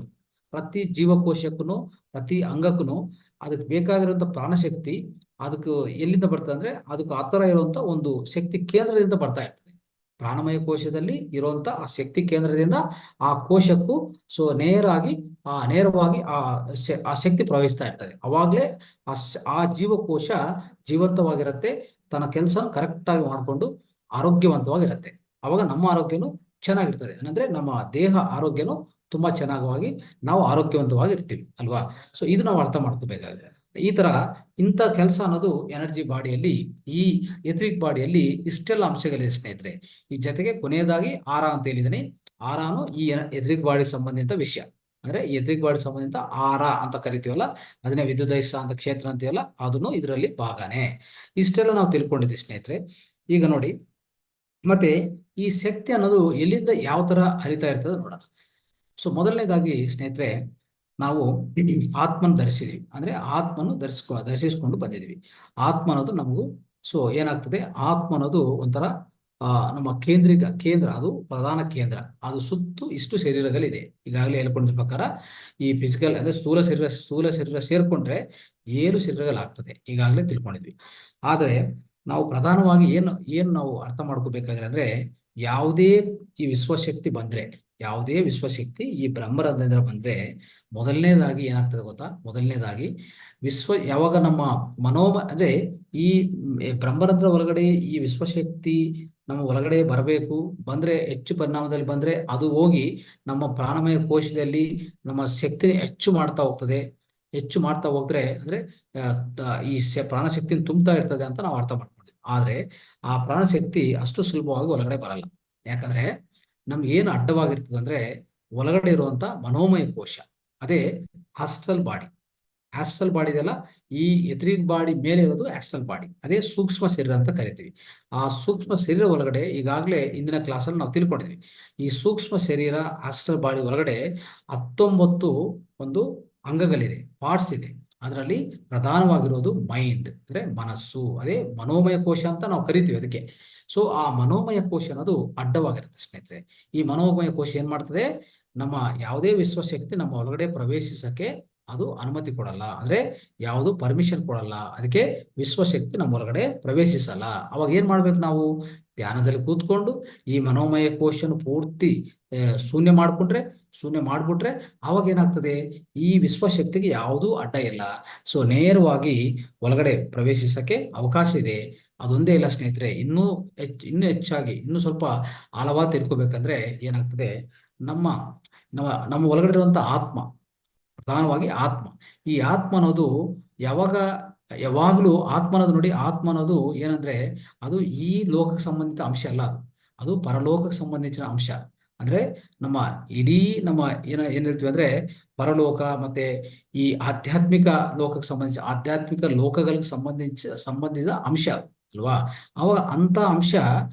ಪ್ರತಿ ಜೀವಕೋಶಕ್ಕೂ, ಪ್ರತಿ ಅಂಗಕ್ಕೂ ಅದಕ್ಕೆ ಬೇಕಾಗಿರುವಂತ ಪ್ರಾಣಶಕ್ತಿ ಅದಕ್ಕೆ ಎಲ್ಲಿಂದ ಬರ್ತದೆ ಅಂದ್ರೆ ಅದಕ್ಕೆ ಹತ್ತಿರ ಇರುವಂತ ಒಂದು ಶಕ್ತಿ ಕೇಂದ್ರದಿಂದ ಬರ್ತಾ ಇರ್ತದೆ. ಪ್ರಾಣಮಯ ಕೋಶದಲ್ಲಿ ಇರುವಂತ ಆ ಶಕ್ತಿ ಕೇಂದ್ರದಿಂದ ಆ ಕೋಶಕ್ಕೂ ಸೊ ನೇರವಾಗಿ ಆ ಶಕ್ತಿ ಪ್ರವಹಿಸ್ತಾ ಇರ್ತದೆ. ಅವಾಗ್ಲೇ ಆ ಜೀವಕೋಶ ಜೀವಂತವಾಗಿರುತ್ತೆ, ತನ್ನ ಕೆಲಸ ಕರೆಕ್ಟ್ ಆಗಿ ಮಾಡಿಕೊಂಡು ಆರೋಗ್ಯವಂತವಾಗಿರುತ್ತೆ. ಅವಾಗ ನಮ್ಮ ಆರೋಗ್ಯನೂ ಚೆನ್ನಾಗಿರ್ತದೆ. ಅಂದ್ರೆ ನಮ್ಮ ದೇಹ ಆರೋಗ್ಯನೂ ತುಂಬಾ ಚೆನ್ನಾಗಿ ನಾವು ಆರೋಗ್ಯವಂತವಾಗಿರ್ತೀವಿ ಅಲ್ವಾ. ಸೊ ಇದು ನಾವು ಅರ್ಥ ಮಾಡ್ಕೋಬೇಕಾಗಿದೆ. ಈ ತರ ಇಂಥ ಕೆಲಸ ಅನ್ನೋದು ಎನರ್ಜಿ ಬಾಡಿಯಲ್ಲಿ, ಈ ಎಥರಿಕ್ ಬಾಡಿಯಲ್ಲಿ ಇಷ್ಟೆಲ್ಲ ಅಂಶಗಳಿದೆ ಸ್ನೇಹಿತರೆ. ಈ ಜೊತೆಗೆ ಕೊನೆಯದಾಗಿ ಆರ ಅಂತ ಹೇಳಿದೀನಿ. ಆರಾನು ಈ ಎಥರಿಕ್ ಬಾಡಿ ಸಂಬಂಧಿತ ವಿಷಯ. ಅಂದ್ರೆ ಎಥರಿಕ್ ಬಾಡಿ ಸಂಬಂಧಿತ ಆರ ಅಂತ ಕರಿತೀವಲ್ಲ, ಅದನ್ನೇ ವಿದ್ಯುದಯಸ್ಕಾಂತ ಕ್ಷೇತ್ರ ಅಂತೀವಲ್ಲ, ಅದನ್ನು ಇದರಲ್ಲಿ ಭಾಗನೇ. ಇಷ್ಟೆಲ್ಲ ನಾವು ತಿಳ್ಕೊಂಡಿದ್ವಿ ಸ್ನೇಹಿತರೆ. ಈಗ ನೋಡಿ, ಮತ್ತೆ ಈ ಶಕ್ತಿ ಅನ್ನೋದು ಎಲ್ಲಿಂದ ಯಾವ ತರ ಹರಿತಾ ಇರ್ತದೆ ನೋಡೋಣ. ಸೊ ಮೊದಲನೇದಾಗಿ ಸ್ನೇಹಿತರೆ, ನಾವು ಆತ್ಮನ ಧರಿಸಿದೀವಿ. ಅಂದ್ರೆ ಆತ್ಮನು ಧರಿಸಿಸ್ಕೊಂಡು ಬಂದಿದೀವಿ. ಆತ್ಮ ಅನ್ನೋದು ನಮಗೂ ಸೊ ಏನಾಗ್ತದೆ, ಆತ್ಮ ಅನ್ನೋದು ಒಂಥರ ನಮ್ಮ ಕೇಂದ್ರ, ಅದು ಪ್ರಧಾನ ಕೇಂದ್ರ. ಅದು ಸುತ್ತು ಇಷ್ಟು ಶರೀರಗಳಿದೆ. ಈಗಾಗಲೇ ಹೇಳ್ಕೊಂಡಿರೋ ಪ್ರಕಾರ ಈ ಫಿಸಿಕಲ್ ಅಂದ್ರೆ ಸ್ಥೂಲ ಶರೀರ ಸೇರ್ಕೊಂಡ್ರೆ 7 ಶರೀರಗಳಾಗ್ತದೆ, ಈಗಾಗಲೇ ತಿಳ್ಕೊಂಡಿದ್ವಿ. ಆದರೆ ನಾವು ಪ್ರಧಾನವಾಗಿ ಏನು ನಾವು ಅರ್ಥ ಮಾಡ್ಕೋಬೇಕಾದ್ರೆ ಅಂದ್ರೆ, ಯಾವುದೇ ಈ ಯಾವುದೇ ವಿಶ್ವಶಕ್ತಿ ಈ ಬ್ರಹ್ಮರಂಧ್ರದಿಂದ ಬಂದ್ರೆ ಮೊದಲನೇದಾಗಿ ಏನಾಗ್ತದೆ ಗೊತ್ತಾ? ಮೊದಲನೇದಾಗಿ ಯಾವಾಗ ನಮ್ಮ ಅಂದ್ರೆ ಈ ಬ್ರಹ್ಮರಂಧ್ರ ಒಳಗಡೆ ಈ ವಿಶ್ವಶಕ್ತಿ ನಮ್ಮ ಒಳಗಡೆ ಬರಬೇಕು, ಬಂದ್ರೆ ಹೆಚ್ಚು ಪರಿಣಾಮದಲ್ಲಿ ಬಂದ್ರೆ ಅದು ಹೋಗಿ ನಮ್ಮ ಪ್ರಾಣಮಯ ಕೋಶದಲ್ಲಿ ನಮ್ಮ ಶಕ್ತಿ ಹೆಚ್ಚು ಮಾಡ್ತಾ ಹೋಗ್ತದೆ. ಹೆಚ್ಚು ಮಾಡ್ತಾ ಹೋದ್ರೆ ಅಂದ್ರೆ ಈ ಪ್ರಾಣಶಕ್ತಿನ ತುಂಬ್ತಾ ಇರ್ತದೆ ಅಂತ ನಾವು ಅರ್ಥ ಮಾಡ್ಕೊಂಡಿದ್ವಿ. ಆದ್ರೆ ಆ ಪ್ರಾಣಶಕ್ತಿ ಅಷ್ಟು ಸುಲಭವಾಗಿ ಒಳಗಡೆ ಬರಲ್ಲ. ಯಾಕಂದ್ರೆ ನಮ್ಗೆ ಏನು ಅಡ್ಡವಾಗಿರ್ತದೆ ಅಂದ್ರೆ ಒಳಗಡೆ ಇರುವಂತ ಮನೋಮಯ ಕೋಶ, ಅದೇ ಆಸ್ಟ್ರಲ್ ಬಾಡಿ. ಆಸ್ಟ್ರಲ್ ಬಾಡಿ ಇದೆಲ್ಲ, ಈ ಎಥರಿಕ್ ಬಾಡಿ ಮೇಲೆ ಇರೋದು ಆಸ್ಟ್ರಲ್ ಬಾಡಿ, ಅದೇ ಸೂಕ್ಷ್ಮ ಶರೀರ ಅಂತ ಕರಿತೀವಿ. ಆ ಸೂಕ್ಷ್ಮ ಶರೀರ ಒಳಗಡೆ ಈಗಾಗಲೇ ಇಂದಿನ ಕ್ಲಾಸಲ್ಲಿ ನಾವು ತಿಳ್ಕೊಂಡಿದ್ವಿ. ಈ ಸೂಕ್ಷ್ಮ ಶರೀರ ಆಸ್ಟ್ರಲ್ ಬಾಡಿ ಒಳಗಡೆ 19 ಒಂದು ಅಂಗಗಳಿದೆ, ಪಾರ್ಟ್ಸ್ ಇದೆ. ಅದರಲ್ಲಿ ಪ್ರಧಾನವಾಗಿರೋದು ಮೈಂಡ್ ಅಂದ್ರೆ ಮನಸ್ಸು, ಅದೇ ಮನೋಮಯ ಕೋಶ ಅಂತ ನಾವು ಕರಿತೀವಿ ಅದಕ್ಕೆ. ಸೊ ಆ ಮನೋಮಯ ಕೋಶ ಅನ್ನೋದು ಅಡ್ಡವಾಗಿರುತ್ತೆ ಸ್ನೇಹಿತರೆ. ಈ ಮನೋಮಯ ಕೋಶ ಏನ್ ಮಾಡ್ತದೆ, ನಮ್ಮ ಯಾವುದೇ ವಿಶ್ವಶಕ್ತಿ ನಮ್ಮ ಒಳಗಡೆ ಪ್ರವೇಶಿಸಕ್ಕೆ ಅದು ಅನುಮತಿ ಕೊಡಲ್ಲ, ಅಂದ್ರೆ ಯಾವುದು ಪರ್ಮಿಷನ್ ಕೊಡಲ್ಲ. ಅದಕ್ಕೆ ವಿಶ್ವಶಕ್ತಿ ನಮ್ಮ ಒಳಗಡೆ ಪ್ರವೇಶಿಸಲ್ಲ. ಅವಾಗ ಏನ್ ಮಾಡ್ಬೇಕು ನಾವು? ಧ್ಯಾನದಲ್ಲಿ ಕೂತ್ಕೊಂಡು ಈ ಮನೋಮಯ ಕೋಶನ ಪೂರ್ತಿ ಶೂನ್ಯ ಮಾಡ್ಬಿಟ್ರೆ ಅವಾಗ ಏನಾಗ್ತದೆ, ಈ ವಿಶ್ವಶಕ್ತಿಗೆ ಯಾವುದೂ ಅಡ್ಡ ಇಲ್ಲ. ಸೊ ನೇರವಾಗಿ ಒಳಗಡೆ ಪ್ರವೇಶಿಸಕ್ಕೆ ಅವಕಾಶ ಇದೆ. ಅದೊಂದೇ ಇಲ್ಲ ಸ್ನೇಹಿತರೆ, ಇನ್ನೂ ಹೆಚ್ಚಾಗಿ ಇನ್ನೂ ಸ್ವಲ್ಪ ಆಳವಾಗಿ ತಿಳ್ಕೊಬೇಕಂದ್ರೆ ಏನಾಗ್ತದೆ, ನಮ್ಮ ನಮ್ಮ ಒಳಗಡೆ ಇರುವಂತ ಆತ್ಮ, ಪ್ರಧಾನವಾಗಿ ಆತ್ಮ. ಈ ಆತ್ಮ ಅನ್ನೋದು ಯಾವಾಗಲೂ ಆತ್ಮ ಅನ್ನೋದು ನೋಡಿ, ಆತ್ಮ ಅನ್ನೋದು ಏನಂದ್ರೆ ಅದು ಈ ಲೋಕಕ್ಕೆ ಸಂಬಂಧಿತ ಅಂಶ ಅಲ್ಲ, ಅದು ಪರಲೋಕಕ್ಕೆ ಸಂಬಂಧಿಸಿದ ಅಂಶ. ಅಂದ್ರೆ ನಮ್ಮ ಇಡೀ ಏನ್ ಹೇಳ್ತೀವಿ ಅಂದ್ರೆ ಪರಲೋಕ ಮತ್ತೆ ಈ ಆಧ್ಯಾತ್ಮಿಕ ಲೋಕಕ್ಕೆ ಆಧ್ಯಾತ್ಮಿಕ ಲೋಕಗಳಿಗೆ ಸಂಬಂಧಿಸಿದ ಅಂಶ ಅಲ್ವಾ. ಅವಾಗ ಅಂತ ಅಂಶ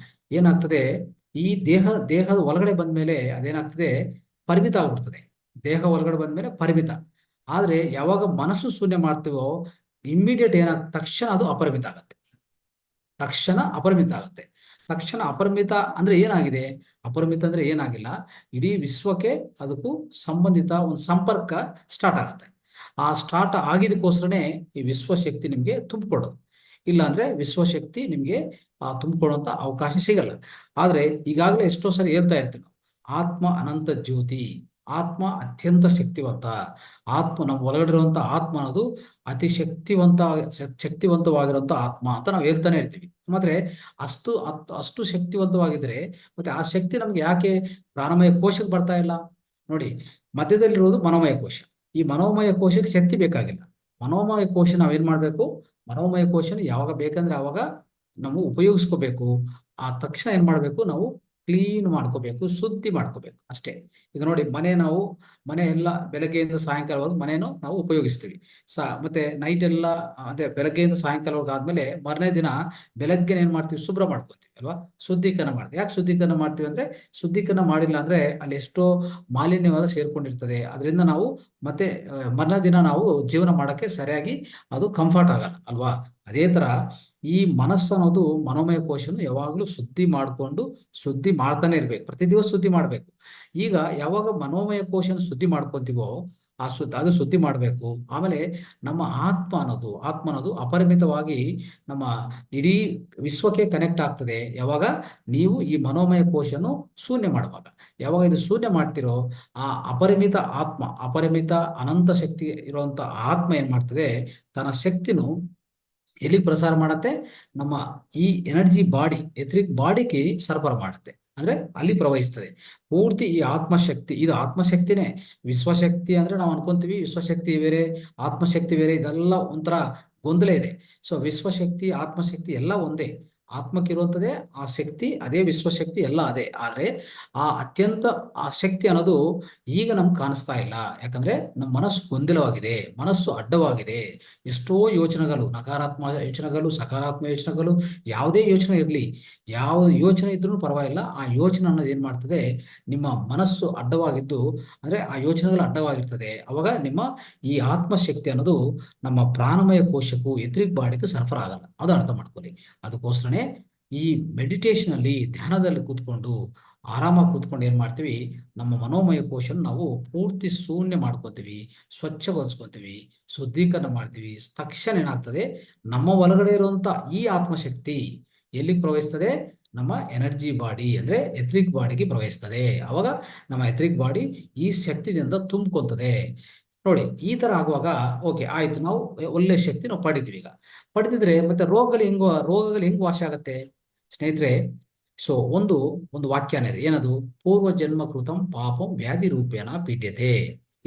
ಏನಾಗ್ತದೆ, ಈ ದೇಹದ ಒಳಗಡೆ ಬಂದ್ಮೇಲೆ ಅದೇನಾಗ್ತದೆ, ಪರಿಮಿತ ಆಗ್ಬಿಡ್ತದೆ. ದೇಹ ಒಳಗಡೆ ಬಂದ್ಮೇಲೆ ಪರಿಮಿತ. ಆದ್ರೆ ಯಾವಾಗ ಮನಸ್ಸು ಶೂನ್ಯ ಮಾಡ್ತೀವೋ ಇಮ್ಮಿಡಿಯೇಟ್ ತಕ್ಷಣ ಅದು ಅಪರಿಮಿತ ಆಗತ್ತೆ. ತಕ್ಷಣ ಅಪರಿಮಿತ ಅಂದ್ರೆ ಏನಾಗಿದೆ? ಅಪರಿಮಿತ ಅಂದ್ರೆ ಏನಾಗಿಲ್ಲ, ಇಡೀ ವಿಶ್ವಕ್ಕೆ ಅದಕ್ಕೂ ಸಂಬಂಧಿತ ಒಂದು ಸಂಪರ್ಕ ಸ್ಟಾರ್ಟ್ ಆಗುತ್ತೆ. ಆ ಸ್ಟಾರ್ಟ್ ಆಗಿದಕ್ಕೋಸ್ಕರನೇ ಈ ವಿಶ್ವಶಕ್ತಿ ನಿಮ್ಗೆ ತುಂಬಿಕೊಡೋದು. ಇಲ್ಲ ಅಂದ್ರೆ ವಿಶ್ವಶಕ್ತಿ ನಿಮ್ಗೆ ತುಂಬಿಕೊಡುವಂತ ಅವಕಾಶ ಸಿಗಲ್ಲ. ಆದ್ರೆ ಈಗಾಗಲೇ ಎಷ್ಟೋ ಸರಿ ಹೇಳ್ತಾ ಇರ್ತೀವಿ, ಆತ್ಮ ಅನಂತ ಜ್ಯೋತಿ, ಆತ್ಮ ಅತ್ಯಂತ ಶಕ್ತಿವಂತ. ನಮ್ಮ ಒಳಗಡಿರುವಂತ ಆತ್ಮ ಅನ್ನೋದು ಅತಿ ಶಕ್ತಿವಂತವಾಗಿರುವಂತ ಆತ್ಮ ಅಂತ ನಾವು ಹೇಳ್ತಾನೆ ಇರ್ತೀವಿ. ಮತ್ತೆ ಅಷ್ಟು ಶಕ್ತಿವಂತವಾಗಿದ್ರೆ ಮತ್ತೆ ಆ ಶಕ್ತಿ ನಮ್ಗೆ ಯಾಕೆ ಪ್ರಾಣಮಯ ಕೋಶಕ್ಕೆ ಬರ್ತಾ ಇಲ್ಲ? ನೋಡಿ, ಮಧ್ಯದಲ್ಲಿರೋದು ಮನೋಮಯ ಕೋಶ. ಈ ಮನೋಮಯ ಕೋಶಕ್ಕೆ ಶಕ್ತಿ ಬೇಕಾಗಿಲ್ಲ. ಮನೋಮಯ ಕೋಶ ನಾವೇನ್ ಮಾಡ್ಬೇಕು? ಮನೋಮಯ ಕೋಶನ ಯಾವಾಗ ಬೇಕಂದ್ರೆ ಅವಾಗ ನಾವು ಉಪಯೋಗಿಸ್ಕೋಬೇಕು. ಆ ತಕ್ಷಣ ಏನ್ ಮಾಡ್ಬೇಕು? ನಾವು ಕ್ಲೀನ್ ಮಾಡ್ಕೋಬೇಕು, ಶುದ್ಧಿ ಮಾಡ್ಕೋಬೇಕು ಅಷ್ಟೇ. ಈಗ ನೋಡಿ, ಮನೆ ಎಲ್ಲ ಬೆಳಗ್ಗೆಯಿಂದ ಸಾಯಂಕಾಲವರೆಗೂ ಮನೆಯನ್ನು ನಾವು ಉಪಯೋಗಿಸ್ತೀವಿ. ಮತ್ತೆ ನೈಟ್ ಎಲ್ಲ, ಅದೇ ಬೆಳಗ್ಗೆಯಿಂದ ಸಾಯಂಕಾಲವರೆಗೂ ಆದ್ಮೇಲೆ ಮರನೇ ದಿನ ಬೆಳಗ್ಗೆ ಏನ್ ಮಾಡ್ತೀವಿ, ಶುಭ್ರ ಮಾಡ್ಕೊತೀವಿ ಅಲ್ವಾ, ಶುದ್ಧೀಕರಣ ಮಾಡ್ತೀವಿ. ಯಾಕೆ ಶುದ್ಧೀಕರಣ ಮಾಡ್ತೀವಿ ಅಂದ್ರೆ, ಶುದ್ಧೀಕರಣ ಮಾಡಿಲ್ಲ ಅಂದ್ರೆ ಅಲ್ಲಿ ಎಷ್ಟೋ ಮಾಲಿನ್ಯವಾದ ಸೇರ್ಕೊಂಡಿರ್ತದೆ. ಅದರಿಂದ ನಾವು ಮತ್ತೆ ಮರನೇ ದಿನ ನಾವು ಜೀವನ ಮಾಡಕ್ಕೆ ಸರಿಯಾಗಿ ಅದು ಕಂಫರ್ಟ್ ಆಗಲ್ಲ ಅಲ್ವಾ. ಅದೇ ತರ ಈ ಮನಸ್ಸು ಅನ್ನೋದು, ಮನೋಮಯ ಕೋಶನು ಯಾವಾಗಲೂ ಶುದ್ಧಿ ಮಾಡ್ತಾನೆ ಇರ್ಬೇಕು, ಪ್ರತಿ ದಿವಸ ಶುದ್ಧಿ ಮಾಡ್ಬೇಕು. ಈಗ ಯಾವಾಗ ಮನೋಮಯ ಕೋಶನ ಶುದ್ಧಿ ಮಾಡ್ಕೊಂತೀವೋ, ಅದು ಶುದ್ಧಿ ಮಾಡಬೇಕು. ಆಮೇಲೆ ನಮ್ಮ ಆತ್ಮ ಅನ್ನೋದು ಅಪರಿಮಿತವಾಗಿ ನಮ್ಮ ಇಡೀ ವಿಶ್ವಕ್ಕೆ ಕನೆಕ್ಟ್ ಆಗ್ತದೆ. ಯಾವಾಗ ನೀವು ಈ ಮನೋಮಯ ಕೋಶನು ಶೂನ್ಯ ಮಾಡುವಾಗ, ಯಾವಾಗ ಇದು ಶೂನ್ಯ ಮಾಡ್ತಿರೋ, ಆ ಅಪರಿಮಿತ ಅನಂತ ಶಕ್ತಿ ಇರುವಂತ ಆತ್ಮ ಏನ್ ಮಾಡ್ತದೆ, ತನ್ನ ಶಕ್ತಿನೂ ಎಲ್ಲಿಗೆ ಪ್ರಸಾರ ಮಾಡತ್ತೆ, ನಮ್ಮ ಈ ಎನರ್ಜಿ ಬಾಡಿ, ಎಥರಿಕ್ ಬಾಡಿಗೆ ಸರಬರಾಜು ಮಾಡುತ್ತೆ. ಅಂದ್ರೆ ಅಲ್ಲಿ ಪ್ರವಹಿಸ್ತದೆ ಪೂರ್ತಿ. ಈ ಆತ್ಮಶಕ್ತಿ, ಇದು ಆತ್ಮಶಕ್ತಿನೇ. ವಿಶ್ವಶಕ್ತಿ ಅಂದ್ರೆ ನಾವು ಅನ್ಕೊಂತೀವಿ ವಿಶ್ವಶಕ್ತಿ ಬೇರೆ, ಆತ್ಮಶಕ್ತಿ ಬೇರೆ, ಇದೆಲ್ಲ ಒಂಥರ ಗೊಂದಲ ಇದೆ. ಸೊ ವಿಶ್ವಶಕ್ತಿ, ಆತ್ಮಶಕ್ತಿ ಎಲ್ಲ ಒಂದೇ. ಆತ್ಮಕ್ಕಿರುವಂಥದ್ದೇ ಆ ಶಕ್ತಿ, ಅದೇ ವಿಶ್ವಶಕ್ತಿ, ಎಲ್ಲ ಅದೇ. ಆದ್ರೆ ಆ ಶಕ್ತಿ ಅನ್ನೋದು ಈಗ ನಮ್ಗೆ ಕಾಣಿಸ್ತಾ ಇಲ್ಲ. ಯಾಕಂದ್ರೆ ನಮ್ಮ ಮನಸ್ಸು ಗೊಂದಲವಾಗಿದೆ, ಮನಸ್ಸು ಅಡ್ಡವಾಗಿದೆ. ಎಷ್ಟೋ ಯೋಚನೆಗಳು, ನಕಾರಾತ್ಮಕ ಯೋಚನೆಗಳು, ಸಕಾರಾತ್ಮಕ ಯೋಚನೆಗಳು, ಯಾವುದೇ ಯೋಚನೆ ಇರಲಿ, ಯಾವ ಯೋಚನೆ ಇದ್ರೂ ಪರವಾಗಿಲ್ಲ, ಆ ಯೋಚನೆ ಅನ್ನೋದು ಏನ್ ಮಾಡ್ತದೆ, ನಿಮ್ಮ ಮನಸ್ಸು ಅಡ್ಡವಾಗಿದ್ದು, ಅಂದ್ರೆ ಆ ಯೋಚನೆಗಳು ಅಡ್ಡವಾಗಿರ್ತದೆ. ಅವಾಗ ನಿಮ್ಮ ಈ ಆತ್ಮಶಕ್ತಿ ಅನ್ನೋದು ನಮ್ಮ ಪ್ರಾಣಮಯ ಕೋಶಕ್ಕೂ ಎಥರಿಕ್ ಬಾಡಿಗೂ ಸರಫರ ಆಗಲ್ಲ. ಅದು ಅರ್ಥ ಮಾಡ್ಕೊಳ್ಳಿ. ಅದಕ್ಕೋಸ್ಕರನೇ ಈ ಮೆಡಿಟೇಷನ್ ಅಲ್ಲಿ, ಧ್ಯಾನದಲ್ಲಿ ಕೂತ್ಕೊಂಡು ಆರಾಮಾಗಿ ಕೂತ್ಕೊಂಡು ಏನ್ ಮಾಡ್ತೀವಿ, ನಮ್ಮ ಮನೋಮಯ ಕೋಶನ ನಾವು ಪೂರ್ತಿ ಶೂನ್ಯ ಮಾಡ್ಕೋತೀವಿ, ಸ್ವಚ್ಛಗೊಳಿಸ್ಕೊತೀವಿ, ಶುದ್ಧೀಕರಣ ಮಾಡ್ತೀವಿ. ತಕ್ಷಣ ಏನಾಗ್ತದೆ, ನಮ್ಮ ಒಳಗಡೆ ಇರುವಂತ ಈ ಆತ್ಮಶಕ್ತಿ ಎಲ್ಲಿಗೆ ಪ್ರವಹಿಸ್ತದೆ, ನಮ್ಮ ಎನರ್ಜಿ ಬಾಡಿ ಅಂದ್ರೆ ಎಥರಿಕ್ ಬಾಡಿಗೆ ಪ್ರವಹಿಸ್ತದೆ. ಅವಾಗ ನಮ್ಮ ಎಥರಿಕ್ ಬಾಡಿ ಈ ಶಕ್ತಿಯಿಂದ ತುಂಬಿಕೊಂತದೆ. ನೋಡಿ, ಈ ತರ ಆಗುವಾಗ ಓಕೆ ಆಯ್ತು, ನಾವು ಒಳ್ಳೆ ಶಕ್ತಿ ನಾವು ಪಡಿತೀವಿ. ಈಗ ಪಡೆದಿದ್ರೆ ಮತ್ತೆ ರೋಗಗಳು ಹೆಂಗ್ ವಾಶ ಆಗತ್ತೆ ಸ್ನೇಹಿತರೆ? ಸೊ ಒಂದು ವಾಕ್ಯನೇ ಇದೆ, ಏನದು, ಪೂರ್ವ ಜನ್ಮ ಕೃತಂ ಪಾಪಂ ವ್ಯಾಧಿ ರೂಪೇಣ ಪೀಡ್ಯತೆ.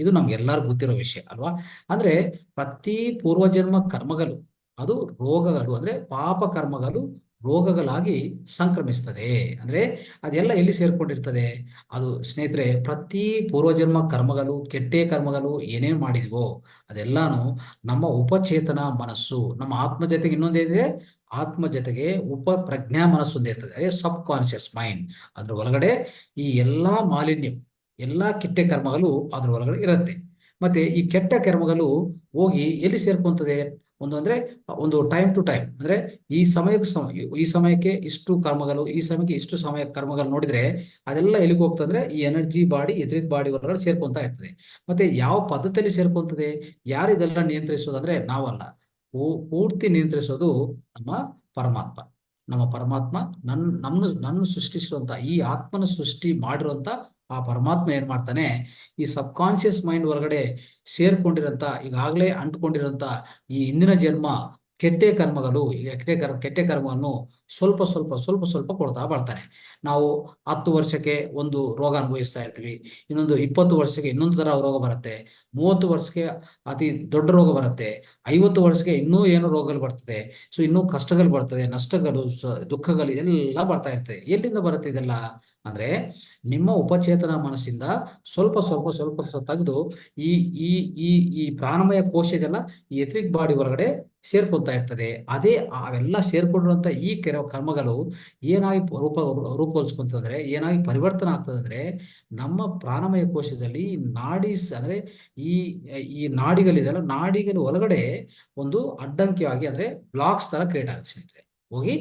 ಇದು ನಮ್ಗೆಲ್ಲರಿಗೂ ಗೊತ್ತಿರೋ ವಿಷಯ ಅಲ್ವಾ. ಅಂದ್ರೆ ಪ್ರತಿ ಪೂರ್ವಜನ್ಮ ಕರ್ಮಗಳು, ಅದು ರೋಗಗಳು, ಅಂದ್ರೆ ಪಾಪ ಕರ್ಮಗಳು ರೋಗಗಳಾಗಿ ಸಂಕ್ರಮಿಸ್ತದೆ. ಅಂದ್ರೆ ಅದೆಲ್ಲ ಎಲ್ಲಿ ಸೇರ್ಕೊಂಡಿರ್ತದೆ, ಅದು ಸ್ನೇಹಿತರೆ ಪ್ರತಿ ಪೂರ್ವಜನ್ಮ ಕರ್ಮಗಳು, ಕೆಟ್ಟ ಕರ್ಮಗಳು ಏನೇನ್ ಮಾಡಿದ್ವೋ ಅದೆಲ್ಲಾನು ನಮ್ಮ ಉಪಚೇತನ ಮನಸ್ಸು, ನಮ್ಮ ಆತ್ಮ ಜೊತೆಗೆ ಇನ್ನೊಂದಿದೆ, ಆತ್ಮ ಜೊತೆಗೆ ಪ್ರಜ್ಞಾ ಮನಸ್ಸು ಒಂದೇ ಇರ್ತದೆ, ಅದೇ ಸಬ್ ಕಾನ್ಶಿಯಸ್ ಮೈಂಡ್. ಅದ್ರ ಒಳಗಡೆ ಈ ಎಲ್ಲಾ ಮಾಲಿನ್ಯ, ಎಲ್ಲಾ ಕೆಟ್ಟ ಕರ್ಮಗಳು ಅದ್ರ ಒಳಗಡೆ ಇರುತ್ತೆ. ಮತ್ತೆ ಈ ಕೆಟ್ಟ ಕರ್ಮಗಳು ಹೋಗಿ ಎಲ್ಲಿ ಸೇರ್ಕೊಂತದೆ, ಅಂದ್ರೆ ಒಂದು ಟೈಮ್ ಟು ಟೈಮ್, ಅಂದ್ರೆ ಈ ಸಮಯಕ್ಕೆ ಇಷ್ಟು ಕರ್ಮಗಳು, ಈ ಸಮಯಕ್ಕೆ ಇಷ್ಟು ಸಮಯ ಕರ್ಮಗಳು ನೋಡಿದ್ರೆ ಅದೆಲ್ಲ ಎಲ್ಲಿಗೆ ಹೋಗ್ತಂದ್ರೆ ಈ ಎನರ್ಜಿ ಬಾಡಿ, ಎಥರಿಕ್ ಬಾಡಿ ಒಳಗಡೆ ಸೇರ್ಕೊಂತ ಇರ್ತದೆ. ಮತ್ತೆ ಯಾವ ಪದ್ಧತಿಯಲ್ಲಿ ಸೇರ್ಕೊಂತದೆ, ಯಾರು ಇದೆಲ್ಲ ನಿಯಂತ್ರಿಸೋದು ಅಂದ್ರೆ ನಾವಲ್ಲ, ಪೂರ್ತಿ ನಿಯಂತ್ರಿಸೋದು ನಮ್ಮ ಪರಮಾತ್ಮ. ನಮ್ಮ ಪರಮಾತ್ಮ ನನ್ನ ಸೃಷ್ಟಿಸಿರುವಂತ, ಈ ಆತ್ಮನ ಸೃಷ್ಟಿ ಮಾಡಿರುವಂತ ಆ ಪರಮಾತ್ಮ ಏನ್ ಮಾಡ್ತಾನೆ, ಈ ಸಬ್ ಕಾನ್ಶಿಯಸ್ ಮೈಂಡ್ ಒಳಗಡೆ ಸೇರ್ಕೊಂಡಿರಂತ, ಈಗಾಗಲೇ ಅಂಟ್ಕೊಂಡಿರಂತ ಈ ಹಿಂದಿನ ಜನ್ಮ ಕೆಟ್ಟ ಕರ್ಮಗಳು, ಈಗ ಕೆಟ್ಟ ಕರ್ಮವನ್ನು ಸ್ವಲ್ಪ ಸ್ವಲ್ಪ ಕೊಡ್ತಾ ಬರ್ತಾನೆ. ನಾವು 10 ವರ್ಷಕ್ಕೆ ಒಂದು ರೋಗ ಅನುಭವಿಸ್ತಾ ಇರ್ತೀವಿ, ಇನ್ನೊಂದು 20 ವರ್ಷಕ್ಕೆ ಇನ್ನೊಂದು ತರ ರೋಗ ಬರುತ್ತೆ, 30 ವರ್ಷಕ್ಕೆ ಅತಿ ದೊಡ್ಡ ರೋಗ ಬರುತ್ತೆ, 50 ವರ್ಷಕ್ಕೆ ಇನ್ನೂ ಏನೋ ರೋಗಗಳು ಬರ್ತದೆ. ಸೊ ಇನ್ನೂ ಕಷ್ಟಗಳು ಬರ್ತದೆ, ನಷ್ಟಗಳು, ದುಃಖಗಳು ಎಲ್ಲ ಬರ್ತಾ ಇರ್ತದೆ. ಎಲ್ಲಿಂದ ಬರುತ್ತೆ ಇದೆಲ್ಲ ಅಂದ್ರೆ, ನಿಮ್ಮ ಉಪಚೇತನ ಮನಸ್ಸಿಂದ ಸ್ವಲ್ಪ ತೆಗೆದು ಈ ಈ ಈ ಈ ಪ್ರಾಣಮಯ ಕೋಶ ಇದೆಲ್ಲ ಈ ಎಥರಿಕ್ ಬಾಡಿ ಒಳಗಡೆ ಸೇರ್ಕೊತಾ ಇರ್ತದೆ. ಅವೆಲ್ಲ ಸೇರ್ಕೊಂಡಿರುವಂತ ಈ ಕರ್ಮಗಳು ಏನಾಗಿ ರೂಪುಗೊಳ್ಸ್ಕೊಂತಂದ್ರೆ, ಏನಾಗಿ ಪರಿವರ್ತನೆ ಆಗ್ತದಂದ್ರೆ, ನಮ್ಮ ಪ್ರಾಣಮಯ ಕೋಶದಲ್ಲಿ ಅಂದ್ರೆ ಈ ಈ ನಾಡಿಗಳಿದೆಲ್ಲ, ನಾಡಿಗಳ ಒಳಗಡೆ ಒಂದು ಅಡ್ಡಂಕಿಯಾಗಿ, ಅಂದ್ರೆ ಬ್ಲಾಕ್ಸ್ ತರ ಕ್ರಿಯೇಟ್ ಆಗುತ್ತೆ ಸ್ನೇಹಿತರೆ. ಹೋಗಿ